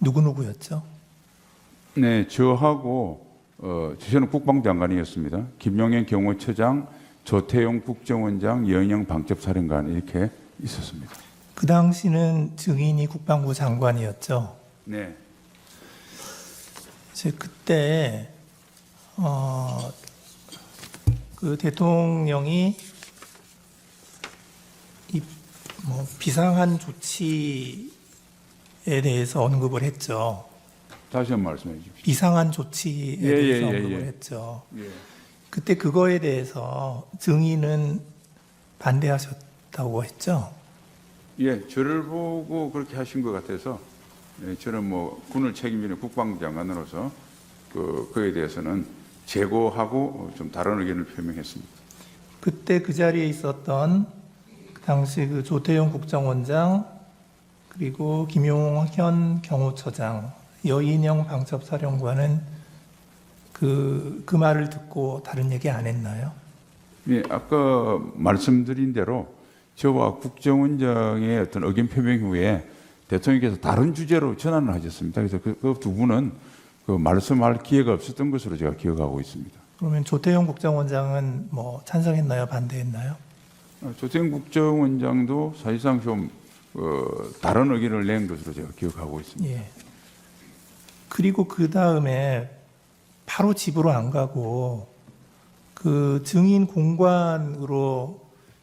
누구였죠? 네, 저하고 저는 국방장관이었습니다. 김용현 경호처장, 조태용 국정원장, 여인영 방첩사령관 이렇게 있었습니다. 그 당시는 증인이 국방부 장관이었죠. 네. 이제 그때 그 대통령이 이 뭐 비상한 조치에 대해서 언급을 했죠. 다시 한번 말씀해 주십시오. 비상한 조치에 예, 대해서 예, 언급을 예. 했죠. 예. 그때 그거에 대해서 증인은 반대하셨다고 했죠. 예, 저를 보고 그렇게 하신 것 같아서 저는 뭐 군을 책임지는 국방장관으로서 그에 대해서는 제고하고 좀 다른 의견을 표명했습니다. 그때 그 자리에 있었던 그 당시 그 조태용 국정원장 그리고 김용현 경호처장, 여인영 방첩사령관은 그 말을 듣고 다른 얘기 안 했나요? 예, 아까 말씀드린 대로 저와 국정원장의 어떤 의견 표명 후에 대통령께서 다른 주제로 전환을 하셨습니다. 그래서 그 두 분은 그 말씀할 기회가 없었던 것으로 제가 기억하고 있습니다. 그러면 조태용 국정원장은 뭐 찬성했나요? 반대했나요? 조태용 국정원장도 사실상 좀 다른 의견을 낸 것으로 제가 기억하고 있습니다. 예. 그리고 그 다음에 바로 집으로 안 가고 그 증인 공관으로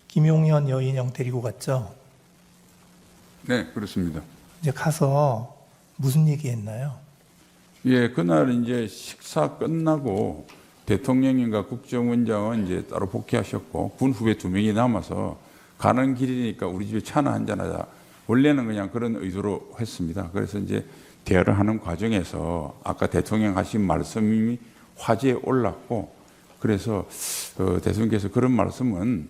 김용현 여인영 데리고 갔죠. 네, 그렇습니다. 이제 가서 무슨 얘기했나요? 예, 그날 이제 식사 끝나고 대통령님과 국정원장은 이제 따로 복귀하셨고 군 후배 2명이 남아서 가는 길이니까 우리 집에 차나 한잔하자. 원래는 그냥 그런 의도로 했습니다. 그래서 이제 대화를 하는 과정에서 아까 대통령 하신 말씀이 화제에 올랐고 그래서 대통령께서 그런 말씀은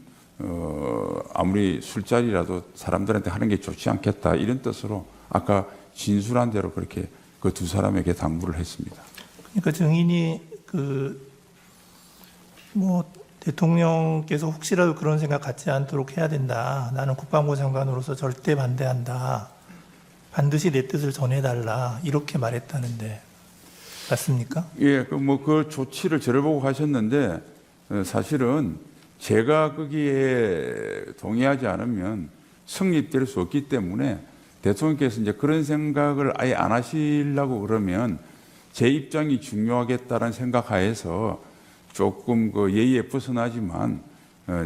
아무리 술자리라도 사람들한테 하는 게 좋지 않겠다 이런 뜻으로 아까 진술한 대로 그렇게 그 두 사람에게 당부를 했습니다. 그러니까 증인이 뭐 대통령께서 혹시라도 그런 생각 갖지 않도록 해야 된다. 나는 국방부 장관으로서 절대 반대한다. 반드시 내 뜻을 전해달라. 이렇게 말했다는데 맞습니까? 예, 그 조치를 저를 보고 하셨는데 사실은 제가 거기에 동의하지 않으면 성립될 수 없기 때문에 대통령께서 이제 그런 생각을 아예 안 하시려고 그러면 제 입장이 중요하겠다는 생각하에서 조금 그 예의에 벗어나지만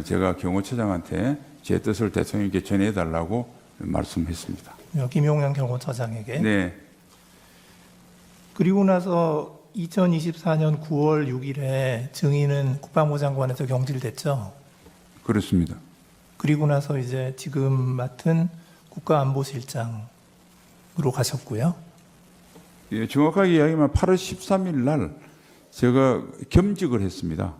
제가 경호처장한테 제 뜻을 대통령께 전해달라고 말씀했습니다. 김용현 경호처장에게. 네, 그리고 나서 2024년 9월 6일에 증인은 국방부 장관에서 경질됐죠. 그렇습니다. 그리고 나서 이제 지금 맡은 국가안보실장으로 가셨고요. 예, 정확하게 이야기하면 8월 13일 날 제가 겸직을 했습니다.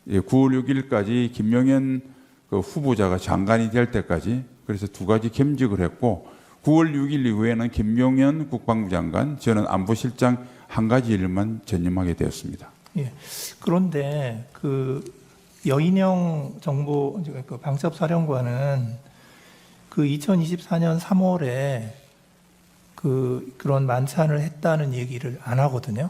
예, 9월 6일까지 김용현 그 후보자가 장관이 될 때까지 그래서 두 가지 겸직을 했고 9월 6일 이후에는 김용현 국방부 장관, 저는 안보실장 한 가지 일만 전념하게 되었습니다. 예. 그런데 그 여인영 정보 그 방첩사령관은 그 2024년 3월에 그런 만찬을 했다는 얘기를 안 하거든요.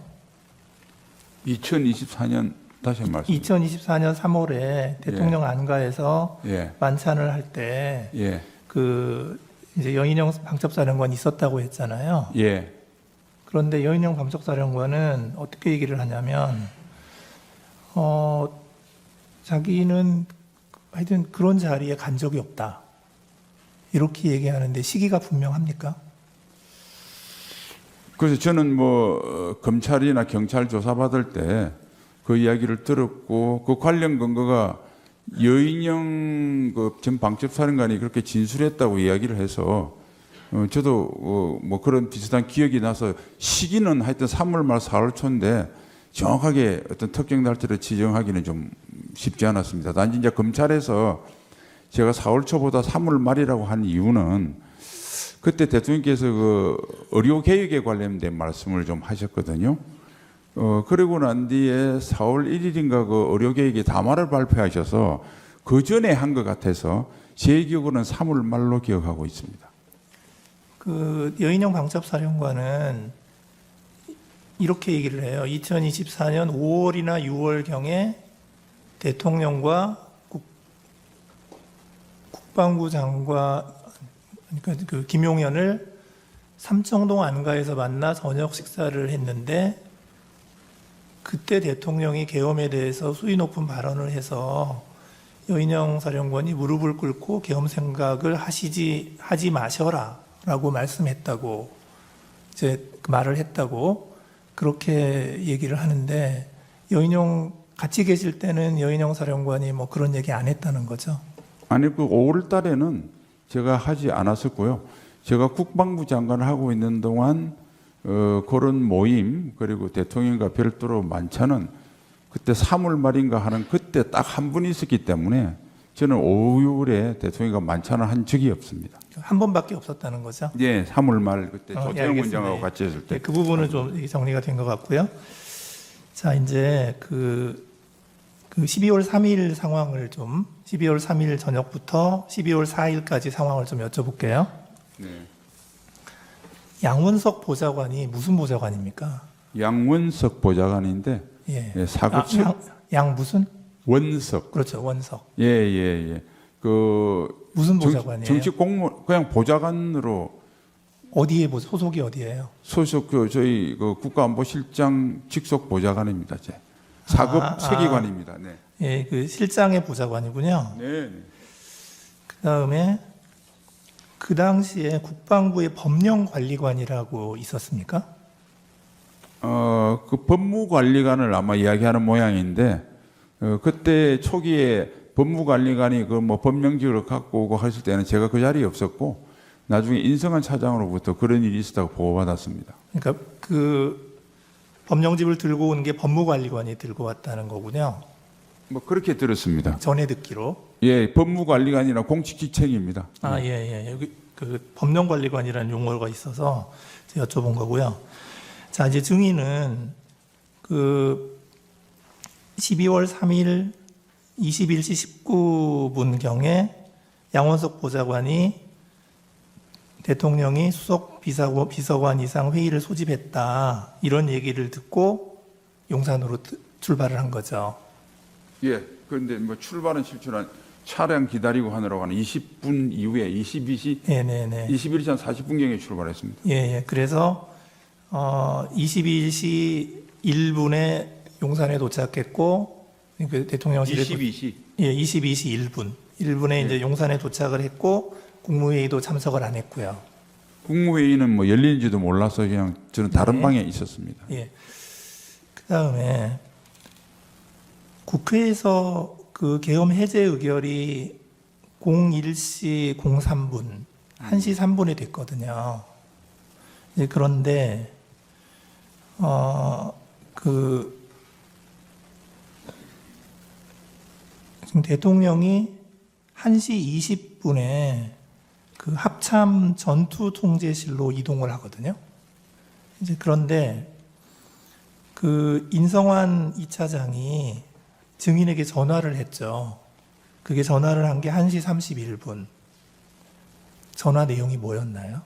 2024년 다시 한 말씀. 2024년 3월에 대통령 안가에서 예, 만찬을 할 때 예, 그 이제 여인영 방첩사령관이 있었다고 했잖아요. 예. 그런데 여인영 방첩사령관은 어떻게 얘기를 하냐면 자기는 하여튼 그런 자리에 간 적이 없다. 이렇게 얘기하는데 시기가 분명합니까? 그래서 저는 뭐 검찰이나 경찰 조사받을 때 그 이야기를 들었고 그 관련 근거가 여인영 그 전 방첩사령관이 그렇게 진술했다고 이야기를 해서 저도 뭐 그런 비슷한 기억이 나서 시기는 하여튼 3월 말 4월 초인데 정확하게 어떤 특정 날짜를 지정하기는 좀 쉽지 않았습니다. 단지 이제 검찰에서 제가 4월 초보다 3월 말이라고 한 이유는 그때 대통령께서 그 의료 개혁에 관련된 말씀을 좀 하셨거든요. 그리고 난 뒤에 4월 1일인가 그 의료 개혁의 담화를 발표하셔서 그 전에 한 것 같아서 제 기억으로는 3월 말로 기억하고 있습니다. 그 여인영 방첩사령관은 이렇게 얘기를 해요. 2024년 5월이나 6월경에 대통령과 국방부 장관 그러니까 그 김용현을 삼청동 안가에서 만나 저녁 식사를 했는데 그때 대통령이 계엄에 대해서 수위 높은 발언을 해서 여인영 사령관이 무릎을 꿇고 계엄 생각을 하지 마셔라라고 말씀했다고 이제 그 말을 했다고 그렇게 얘기를 하는데 여인영 같이 계실 때는 여인영 사령관이 뭐 그런 얘기 안 했다는 거죠. 아니 그 5월 달에는 제가 하지 않았었고요. 제가 국방부 장관을 하고 있는 동안 그런 모임 그리고 대통령과 별도로 만찬은 그때 3월 말인가 하는 그때 딱 한 분 있었기 때문에 저는 5월에 대통령과 만찬을 한 적이 없습니다. 한 번밖에 없었다는 거죠. 예, 3월 말 그때 예, 조태영 알겠습니다. 원장하고 같이 했을 때. 네, 그 부분은 좀 정리가 된 것 같고요. 자, 이제 그 12월 3일 상황을 좀 12월 3일 저녁부터 12월 4일까지 상황을 좀 여쭤볼게요. 네. 양원석 보좌관이 무슨 보좌관입니까? 양원석 보좌관인데 예. 예, 사고측 양 무슨? 원석. 그렇죠. 원석. 예, 예, 예. 그 무슨 보좌관이에요? 정식 공무 그냥 보좌관으로 어디에 소속이 어디예요? 소속 저희 그 국가안보실장 직속 보좌관입니다. 제 사급 체계관입니다. 네. 예, 그 실장의 보좌관이군요. 네. 그다음에 그 당시에 국방부의 법령관리관이라고 있었습니까? 그 법무관리관을 아마 이야기하는 모양인데 그때 초기에 법무관리관이 그 뭐 법령직을 갖고 오고 했을 때는 제가 그 자리에 없었고 나중에 인성한 차장으로부터 그런 일이 있었다고 보고받았습니다. 그러니까 그 법령집을 들고 온 게 법무관리관이 들고 왔다는 거군요. 뭐 그렇게 들었습니다. 전에 듣기로. 예, 법무관리관이나 공직지책입니다. 아, 예, 예. 여기 그 법령관리관이라는 용어가 있어서 제가 여쭤본 거고요. 자, 이제 증인은 그 12월 3일 21시 19분경에 양원석 보좌관이 대통령이 수석 비서관 이상 회의를 소집했다. 이런 얘기를 듣고 용산으로 출발을 한 거죠. 예, 그런데 뭐 출발은 실출한 차량 기다리고 하느라고 하는 20분 이후에 21시 네네네. 21시 한 40분경에 출발했습니다. 예, 예. 그래서 22시 1분에 용산에 도착했고 그 대통령실에 22시. 예, 22시 1분에 이제 용산에 도착을 했고 국무회의도 참석을 안 했고요. 국무회의는 뭐 열리는지도 몰라서 그냥 저는 다른 네. 방에 있었습니다. 예. 그다음에 국회에서 그 계엄 해제 의결이 01시 03분, 1시 3분이 됐거든요. 이제 그런데 지금 대통령이 1시 20분에 그 합참 전투 통제실로 이동을 하거든요. 이제 그런데 그 인성환 2차장이 증인에게 전화를 했죠. 그게 전화를 한 게 1시 31분. 전화 내용이 뭐였나요?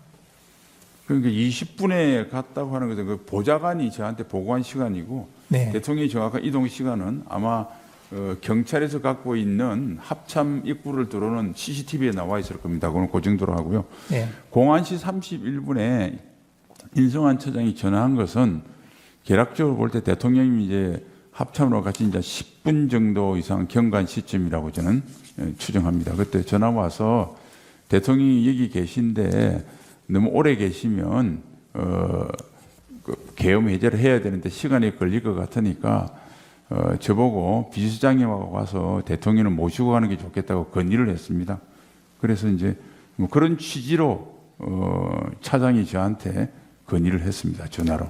그러니까 20분에 갔다고 하는 것은 그 보좌관이 저한테 보고한 시간이고 네. 대통령이 정확한 이동 시간은 아마 경찰에서 갖고 있는 합참 입구를 들어오는 CCTV에 나와 있을 겁니다. 그건 그 정도로 하고요. 네. 01시 31분에 인성환 처장이 전화한 것은 개략적으로 볼 때 대통령이 이제 합참으로 같이 이제 10분 정도 이상 경관 시점이라고 저는 추정합니다. 그때 전화 와서 대통령이 여기 계신데 너무 오래 계시면 그 계엄 해제를 해야 되는데 시간이 걸릴 것 같으니까 저보고 비서장님하고 와서 대통령을 모시고 가는 게 좋겠다고 건의를 했습니다. 그래서 이제 뭐 그런 취지로 차장이 저한테 건의를 했습니다. 전화로.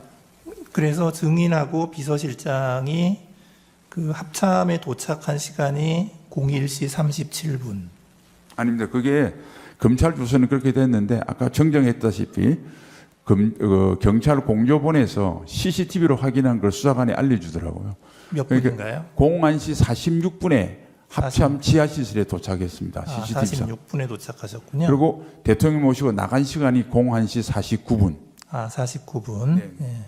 그래서 증인하고 비서실장이 그 합참에 도착한 시간이 01시 37분. 아닙니다. 그게 검찰 주소는 그렇게 됐는데 아까 정정했다시피 경찰 공조본에서 CCTV로 확인한 걸 수사관이 알려주더라고요. 몇 그러니까 분인가요? 01시 46분에 합참 지하시설에 도착했습니다. CCTV. 46분에 도착하셨군요. 그리고 대통령 모시고 나간 시간이 01시 49분. 49분. 네. 예.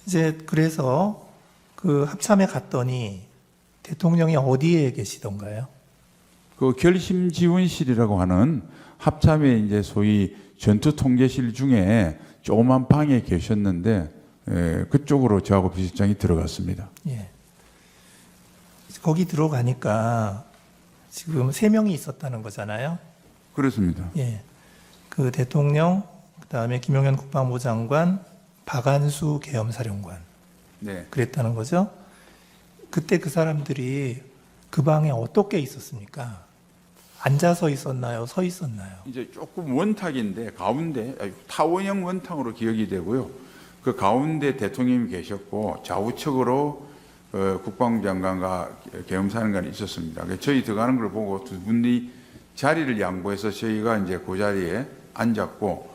이제 그래서 그 합참에 갔더니 대통령이 어디에 계시던가요? 그 결심지원실이라고 하는 합참의 이제 소위 전투 통제실 중에 조그만 방에 계셨는데 그쪽으로 저하고 비서장이 들어갔습니다. 예. 거기 들어가니까 지금 3명이 있었다는 거잖아요. 그렇습니다. 예. 그 대통령, 그다음에 김용현 국방부 장관, 박안수 계엄사령관. 네. 그랬다는 거죠. 그때 그 사람들이 그 방에 어떻게 있었습니까? 앉아서 있었나요? 서 있었나요? 이제 조금 원탁인데 가운데 타원형 원탁으로 기억이 되고요. 그 가운데 대통령이 계셨고 좌우측으로 국방부 장관과 계엄사령관이 있었습니다. 저희 들어가는 걸 보고 두 분이 자리를 양보해서 저희가 이제 그 자리에 앉았고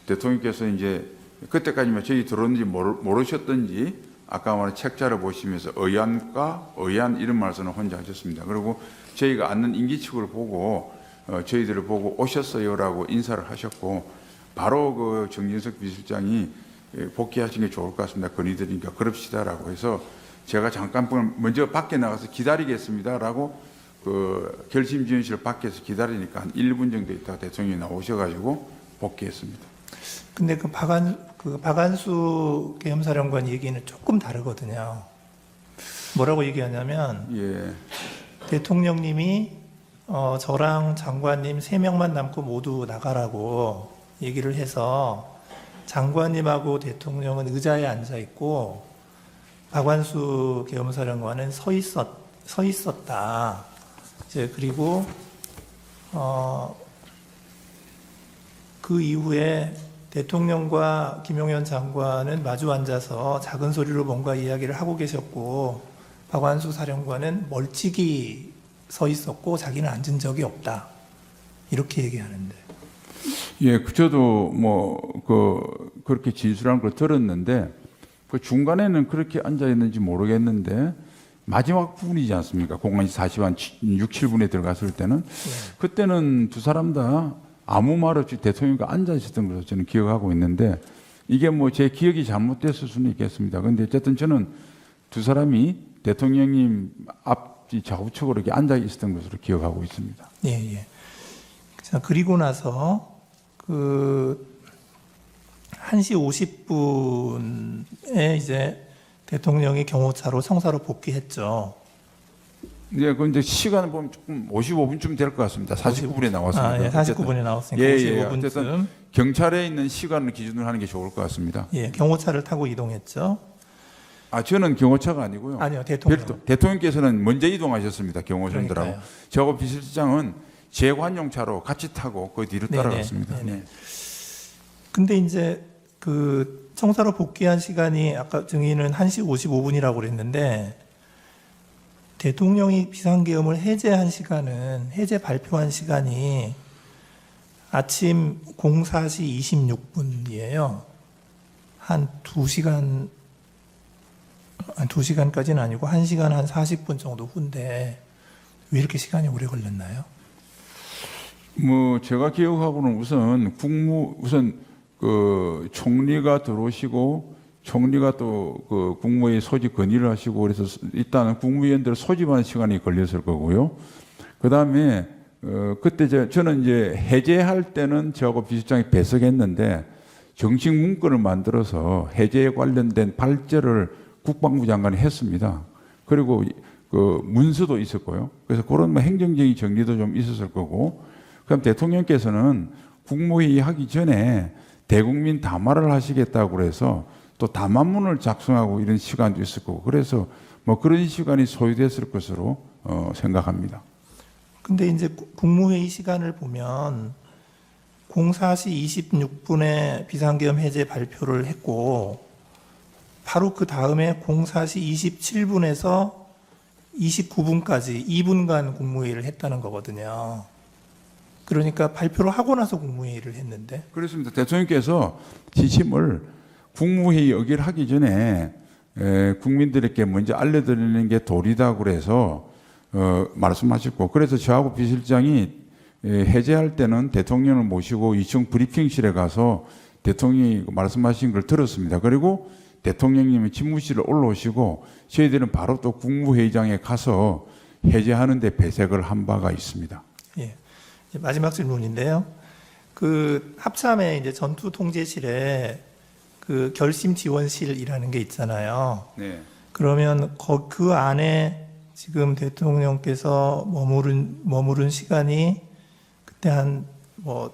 대통령께서 이제 그때까지만 저희 들어오는지 모르셨던지 아까 말한 책자를 보시면서 의안 이런 말씀을 혼자 하셨습니다. 그리고 저희가 앉는 임기측을 보고 저희들을 보고 오셨어요라고 인사를 하셨고 바로 그 정진석 비서실장이 복귀하신 게 좋을 것 같습니다. 건의드리니까 그럽시다라고 해서 제가 잠깐 먼저 밖에 나가서 기다리겠습니다라고 그 결심지원실 밖에서 기다리니까 한 1분 정도 있다가 대통령이 나오셔가지고 복귀했습니다. 근데 그 박안수 계엄사령관 얘기는 조금 다르거든요. 뭐라고 얘기하냐면 예. 대통령님이 저랑 장관님 3명만 남고 모두 나가라고 얘기를 해서 장관님하고 대통령은 의자에 앉아 있고 박완수 계엄사령관은 서 있었다. 이제 그리고 그 이후에 대통령과 김용현 장관은 마주 앉아서 작은 소리로 뭔가 이야기를 하고 계셨고 박완수 사령관은 멀찍이 서 있었고 자기는 앉은 적이 없다. 이렇게 얘기하는데. 예, 저도 그렇게 진술한 걸 들었는데 그 중간에는 그렇게 앉아 있는지 모르겠는데 마지막 부분이지 않습니까? 01시 46, 7분에 들어갔을 때는 그때는 두 사람 다 아무 말 없이 대통령과 앉아 있었던 것으로 저는 기억하고 있는데 이게 뭐 제 기억이 잘못됐을 수는 있겠습니다. 그런데 어쨌든 저는 두 사람이 대통령님 앞뒤 좌우측으로 이렇게 앉아 있었던 것으로 기억하고 있습니다. 예, 예. 자, 그리고 나서 그 1시 50분에 이제 대통령이 경호차로 성사로 복귀했죠. 네, 그 이제 시간을 보면 조금 55분쯤 될 것 같습니다. 49분에 나왔습니다. 아, 예, 49분에 나왔으니까 예, 55분쯤. 어쨌든 경찰에 있는 시간을 기준으로 하는 게 좋을 것 같습니다. 예, 경호차를 타고 이동했죠. 아, 저는 경호차가 아니고요. 아니요, 대통령. 대통령께서는 먼저 이동하셨습니다. 경호선들하고. 그러니까요. 저하고 비서실장은 재관용차로 같이 타고 그 뒤로 네네, 따라갔습니다. 네네. 네. 근데 이제 그 성사로 복귀한 시간이 아까 증인은 1시 55분이라고 그랬는데 대통령이 비상계엄을 해제한 시간은 해제 발표한 시간이 아침 04시 26분이에요. 한 2시간, 2시간까지는 아니고 1시간 한 40분 정도 후인데 왜 이렇게 시간이 오래 걸렸나요? 뭐 제가 기억하고는 우선 그 총리가 들어오시고 총리가 또 그 국무회의 소집 건의를 하시고 그래서 일단은 국무위원들 소집하는 시간이 걸렸을 거고요. 그 다음에 그때 저는 이제 해제할 때는 저하고 비서실장이 배석했는데 정식 문건을 만들어서 해제에 관련된 발제를 국방부 장관이 했습니다. 그리고 그 문서도 있었고요. 그래서 그런 뭐 행정적인 정리도 좀 있었을 거고, 그럼 대통령께서는 국무회의 하기 전에 대국민 담화를 하시겠다고 그래서 또 담화문을 작성하고 이런 시간도 있을 거고, 그래서 뭐 그런 시간이 소요됐을 것으로 생각합니다. 근데 이제 국무회의 시간을 보면 04시 26분에 비상계엄 해제 발표를 했고 바로 그 다음에 04시 27분에서 29분까지 2분간 국무회의를 했다는 거거든요. 그러니까 발표를 하고 나서 국무회의를 했는데. 그렇습니다. 대통령께서 지침을 국무회의 여기를 하기 전에 국민들에게 먼저 알려드리는 게 도리다 그래서 말씀하셨고, 그래서 저하고 비서실장이 해제할 때는 대통령을 모시고 2층 브리핑실에 가서 대통령이 말씀하신 걸 들었습니다. 그리고 대통령님이 집무실에 올라오시고 저희들은 바로 또 국무회의장에 가서 해제하는 데 배색을 한 바가 있습니다. 예. 마지막 질문인데요. 그 합참의 이제 전투 통제실에 그 결심 지원실이라는 게 있잖아요. 네. 그러면 그 안에 지금 대통령께서 머무른 시간이 그때 한 뭐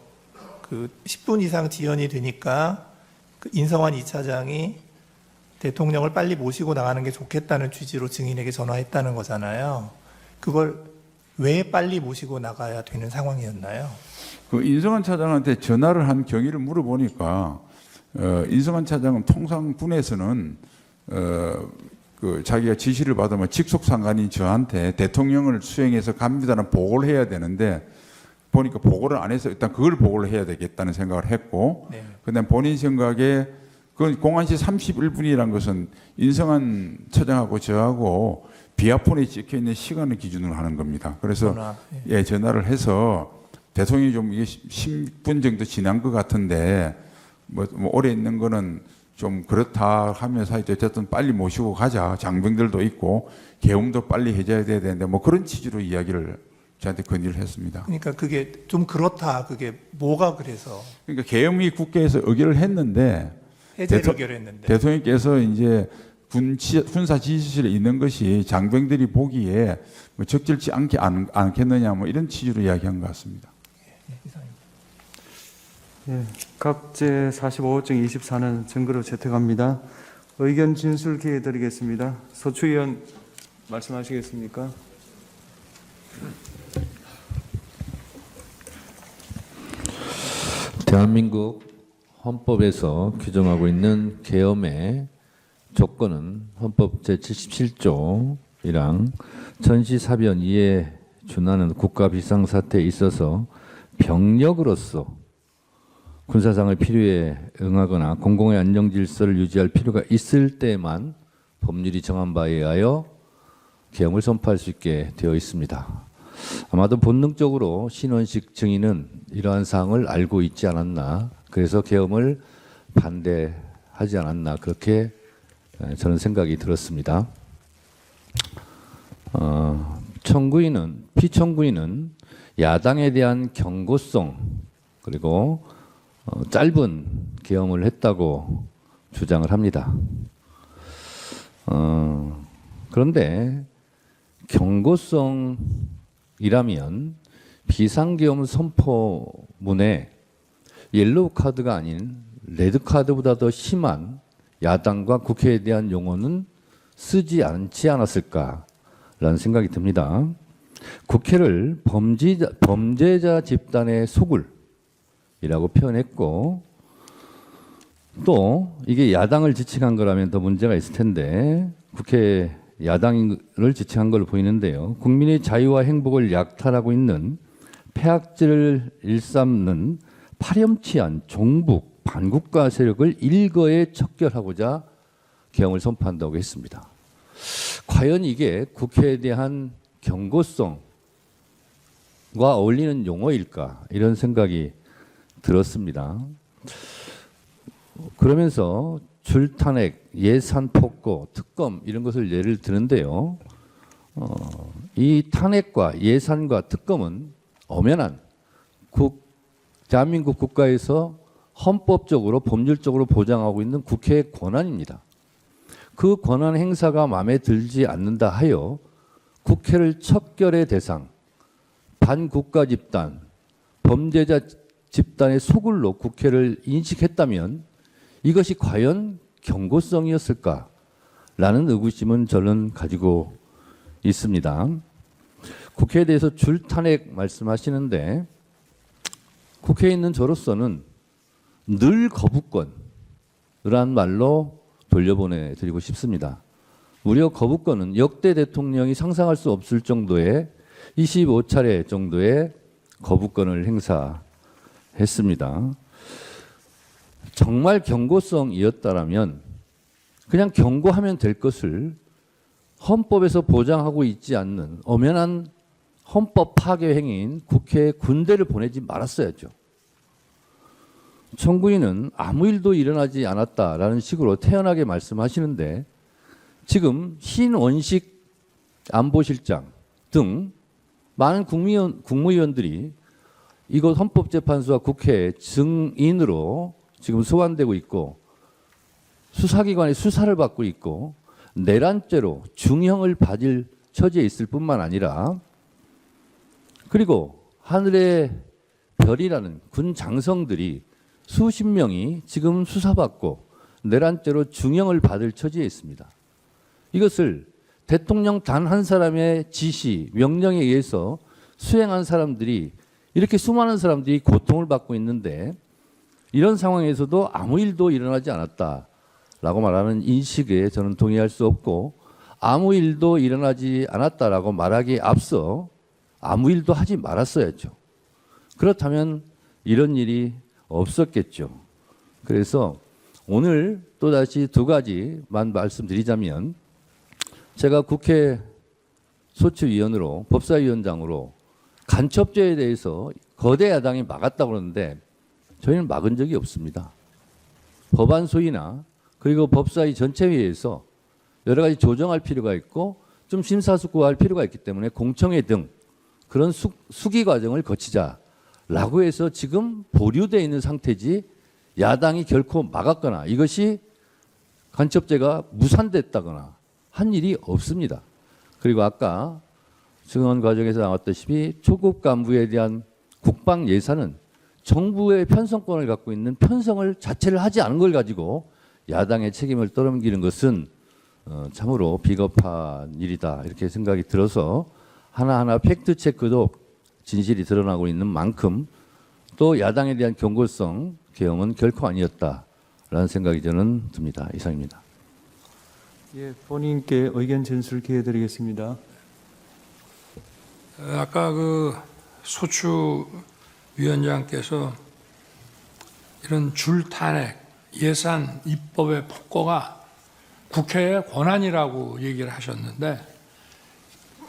그 10분 이상 지연이 되니까 그 인성환 2차장이 대통령을 빨리 모시고 나가는 게 좋겠다는 취지로 증인에게 전화했다는 거잖아요. 그걸 왜 빨리 모시고 나가야 되는 상황이었나요? 그 인성환 차장한테 전화를 한 경위를 물어보니까 인성환 차장은 통상 군에서는 그 자기가 지시를 받으면 직속 상관인 저한테 대통령을 수행해서 갑니다는 보고를 해야 되는데 보니까 보고를 안 해서 일단 그걸 보고를 해야 되겠다는 생각을 했고, 네. 그다음 본인 생각에 그 01시 31분이라는 것은 인성환 차장하고 저하고 비아폰에 찍혀 있는 시간을 기준으로 하는 겁니다. 그래서 전화, 예, 전화를 해서 대통령이 좀 이게 10분 정도 지난 것 같은데 뭐 오래 있는 거는 좀 그렇다 하면서 어쨌든 빨리 모시고 가자. 장병들도 있고 계엄도 빨리 해제해야 되는데 뭐 그런 취지로 이야기를 저한테 건의를 했습니다. 그러니까 그게 좀 그렇다. 그게 뭐가 그래서 그러니까 계엄이 국회에서 의결을 했는데 해제를 의결했는데. 대통령께서 이제 군사 지휘실에 있는 것이 장병들이 보기에 뭐 적절치 않겠느냐 뭐 이런 취지로 이야기한 것 같습니다. 예, 각제 45호증 24는 증거로 채택합니다. 의견 진술 기회 드리겠습니다. 서추 의원 말씀하시겠습니까? 대한민국 헌법에서 규정하고 있는 계엄의 조건은 헌법 제77조이랑 전시사변 이에 준하는 국가 비상사태에 있어서 병력으로서 군사상을 필요에 응하거나 공공의 안정 질서를 유지할 필요가 있을 때만 법률이 정한 바에 의하여 계엄을 선포할 수 있게 되어 있습니다. 아마도 본능적으로 신원식 증인은 이러한 사항을 알고 있지 않았나, 그래서 계엄을 반대하지 않았나, 그렇게 저는 생각이 들었습니다. 피청구인은 야당에 대한 경고성 그리고 짧은 계엄을 했다고 주장을 합니다. 그런데 경고성이라면 비상계엄 선포문에 옐로우 카드가 아닌 레드 카드보다 더 심한 야당과 국회에 대한 용어는 쓰지 않지 않았을까라는 생각이 듭니다. 국회를 범죄자 집단의 소굴이라고 표현했고 또 이게 야당을 지칭한 거라면 더 문제가 있을 텐데 국회 야당을 지칭한 걸로 보이는데요. 국민의 자유와 행복을 약탈하고 있는 폐악질을 일삼는 파렴치한 종북 반국가 세력을 일거에 척결하고자 계엄을 선포한다고 했습니다. 과연 이게 국회에 대한 경고성과 어울리는 용어일까 이런 생각이 들었습니다. 그러면서 줄탄핵, 예산 폭거, 특검 이런 것을 예를 드는데요. 이 탄핵과 예산과 특검은 엄연한 대한민국 국가에서 헌법적으로 법률적으로 보장하고 있는 국회의 권한입니다. 그 권한 행사가 마음에 들지 않는다 하여 국회를 척결의 대상, 반국가 집단, 범죄자 집단의 소굴로 국회를 인식했다면 이것이 과연 경고성이었을까라는 의구심은 저는 가지고 있습니다. 국회에 대해서 줄탄핵 말씀하시는데 국회에 있는 저로서는 늘 거부권이란 말로 돌려보내드리고 싶습니다. 무려 거부권은 역대 대통령이 상상할 수 없을 정도의 25차례 정도의 거부권을 행사했습니다. 정말 경고성이었다라면 그냥 경고하면 될 것을 헌법에서 보장하고 있지 않는 엄연한 헌법 파괴 행위인 국회에 군대를 보내지 말았어야죠. 청구인은 아무 일도 일어나지 않았다라는 식으로 태연하게 말씀하시는데 지금 신원식 안보실장 등 많은 국무위원들이 이곳 헌법재판소와 국회 증인으로 지금 소환되고 있고 수사기관의 수사를 받고 있고 내란죄로 중형을 받을 처지에 있을 뿐만 아니라 그리고 하늘의 별이라는 군 장성들이 수십 명이 지금 수사받고 내란죄로 중형을 받을 처지에 있습니다. 이것을 대통령 단 한 사람의 지시, 명령에 의해서 수행한 사람들이 이렇게 수많은 사람들이 고통을 받고 있는데 이런 상황에서도 아무 일도 일어나지 않았다라고 말하는 인식에 저는 동의할 수 없고 아무 일도 일어나지 않았다라고 말하기에 앞서 아무 일도 하지 말았어야죠. 그렇다면 이런 일이 없었겠죠. 그래서 오늘 또다시 두 가지만 말씀드리자면 제가 국회 소추위원으로 법사위원장으로 간첩죄에 대해서 거대 야당이 막았다고 그러는데 저희는 막은 적이 없습니다. 법안 소위나 그리고 법사위 전체회의에서 여러 가지 조정할 필요가 있고 좀 심사숙고할 필요가 있기 때문에 공청회 등 그런 수기 과정을 거치자라고 해서 지금 보류되어 있는 상태지 야당이 결코 막았거나 이것이 간첩죄가 무산됐다거나 한 일이 없습니다. 그리고 아까 증언 과정에서 나왔다시피 초급 간부에 대한 국방 예산은 정부의 편성권을 갖고 있는 편성을 자체를 하지 않은 걸 가지고 야당의 책임을 떠넘기는 것은 참으로 비겁한 일이다 이렇게 생각이 들어서 하나하나 팩트 체크도 진실이 드러나고 있는 만큼 또 야당에 대한 경고성 계엄은 결코 아니었다라는 생각이 저는 듭니다. 이상입니다. 예, 본인께 의견 진술 기회 드리겠습니다. 아까 그 소추 위원장께서 이런 줄탄핵, 예산, 입법의 폭거가 국회의 권한이라고 얘기를 하셨는데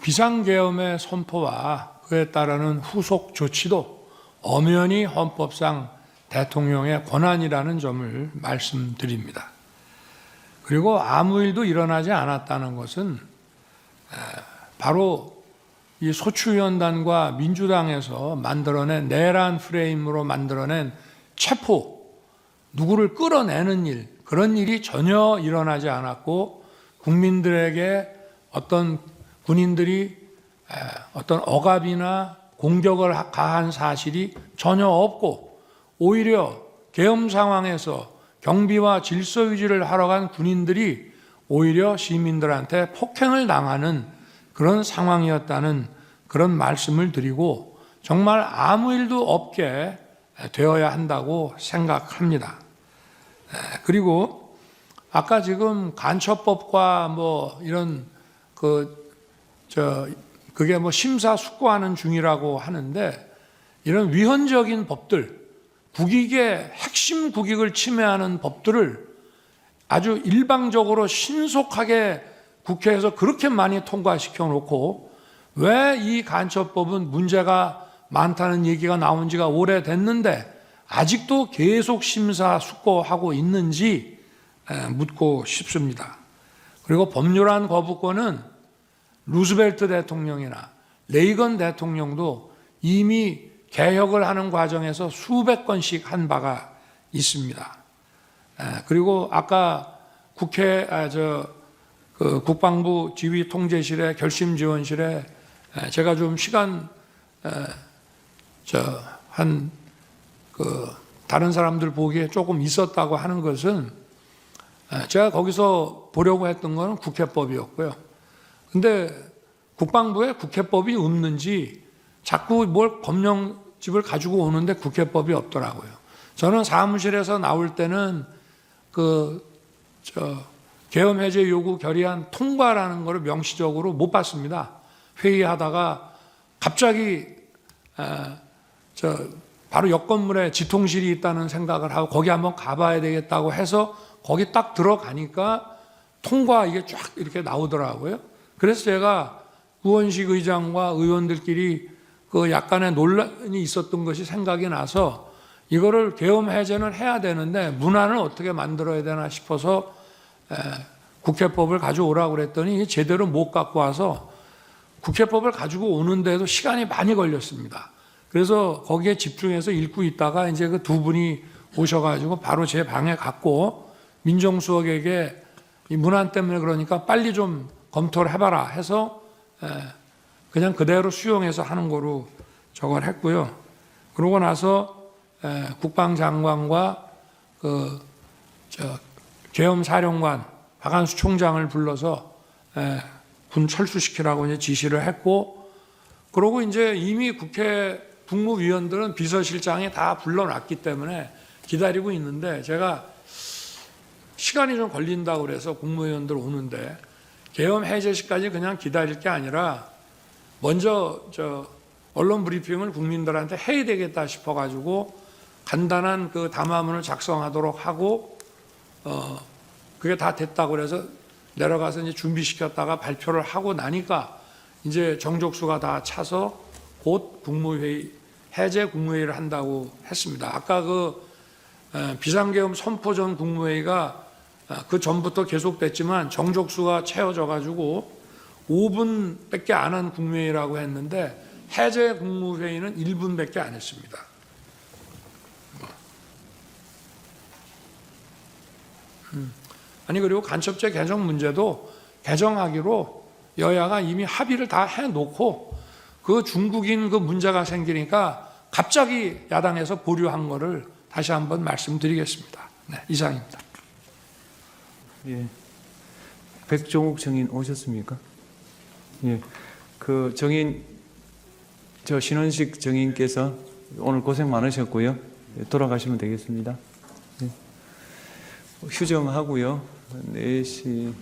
비상계엄의 선포와 그에 따르는 후속 조치도 엄연히 헌법상 대통령의 권한이라는 점을 말씀드립니다. 그리고 아무 일도 일어나지 않았다는 것은 바로 이 소추위원단과 민주당에서 만들어낸 내란 프레임으로 만들어낸 체포, 누구를 끌어내는 일, 그런 일이 전혀 일어나지 않았고 국민들에게 어떤 군인들이 어떤 억압이나 공격을 가한 사실이 전혀 없고 오히려 계엄 상황에서 경비와 질서 유지를 하러 간 군인들이 오히려 시민들한테 폭행을 당하는 그런 상황이었다는 그런 말씀을 드리고 정말 아무 일도 없게 되어야 한다고 생각합니다. 그리고 아까 지금 간첩법과 뭐 이런 그게 뭐 심사숙고하는 중이라고 하는데 이런 위헌적인 법들, 국익의 핵심 국익을 침해하는 법들을 아주 일방적으로 신속하게 국회에서 그렇게 많이 통과시켜 놓고 왜 이 간첩법은 문제가 많다는 얘기가 나온 지가 오래됐는데 아직도 계속 심사숙고하고 있는지 묻고 싶습니다. 그리고 법률안 거부권은 루즈벨트 대통령이나 레이건 대통령도 이미 개혁을 하는 과정에서 수백 건씩 한 바가 있습니다. 그리고 아까 국회 국방부 지휘통제실의 결심지원실에 제가 좀 시간 다른 사람들 보기에 조금 있었다고 하는 것은 제가 거기서 보려고 했던 것은 국회법이었고요. 근데 국방부에 국회법이 없는지 자꾸 뭘 법령집을 가지고 오는데 국회법이 없더라고요. 저는 사무실에서 나올 때는 계엄 해제 요구 결의안 통과라는 것을 명시적으로 못 봤습니다. 회의하다가 갑자기 바로 옆 건물에 지통실이 있다는 생각을 하고 거기 한번 가봐야 되겠다고 해서 거기 딱 들어가니까 통과 이게 쫙 이렇게 나오더라고요. 그래서 제가 우원식 의장과 의원들끼리 약간의 논란이 있었던 것이 생각이 나서 이거를 계엄 해제는 해야 되는데 문안을 어떻게 만들어야 되나 싶어서 국회법을 가져오라고 그랬더니 이게 제대로 못 갖고 와서 국회법을 가지고 오는데도 시간이 많이 걸렸습니다. 그래서 거기에 집중해서 읽고 있다가 이제 그 두 분이 오셔가지고 바로 제 방에 갔고 민정수석에게 이 문안 때문에 그러니까 빨리 좀 검토를 해봐라 해서 그냥 그대로 수용해서 하는 거로 저걸 했고요. 그러고 나서 국방장관과 계엄사령관 박한수 총장을 불러서 군 철수시키라고 이제 지시를 했고, 그러고 이제 이미 국회 국무위원들은 비서실장이 다 불러놨기 때문에 기다리고 있는데 제가 시간이 좀 걸린다고 그래서 국무위원들 오는데 계엄 해제시까지 그냥 기다릴 게 아니라 먼저 언론 브리핑을 국민들한테 해야 되겠다 싶어가지고 간단한 그 담화문을 작성하도록 하고 그게 다 됐다고 그래서 내려가서 이제 준비시켰다가 발표를 하고 나니까 이제 정족수가 다 차서 곧 국무회의 해제 국무회의를 한다고 했습니다. 아까 비상계엄 선포 전 국무회의가 그 전부터 계속됐지만 정족수가 채워져 가지고 5분밖에 안 한 국무회의라고 했는데 해제 국무회의는 1분밖에 안 했습니다. 아니 그리고 간첩죄 개정 문제도 개정하기로 여야가 이미 합의를 다 해놓고 그 중국인 그 문제가 생기니까 갑자기 야당에서 보류한 거를 다시 한번 말씀드리겠습니다. 네, 이상입니다. 예. 백종욱 정인 오셨습니까? 예. 그 정인 신원식 정인께서 오늘 고생 많으셨고요. 돌아가시면 되겠습니다. 예. 휴정하고요. 4시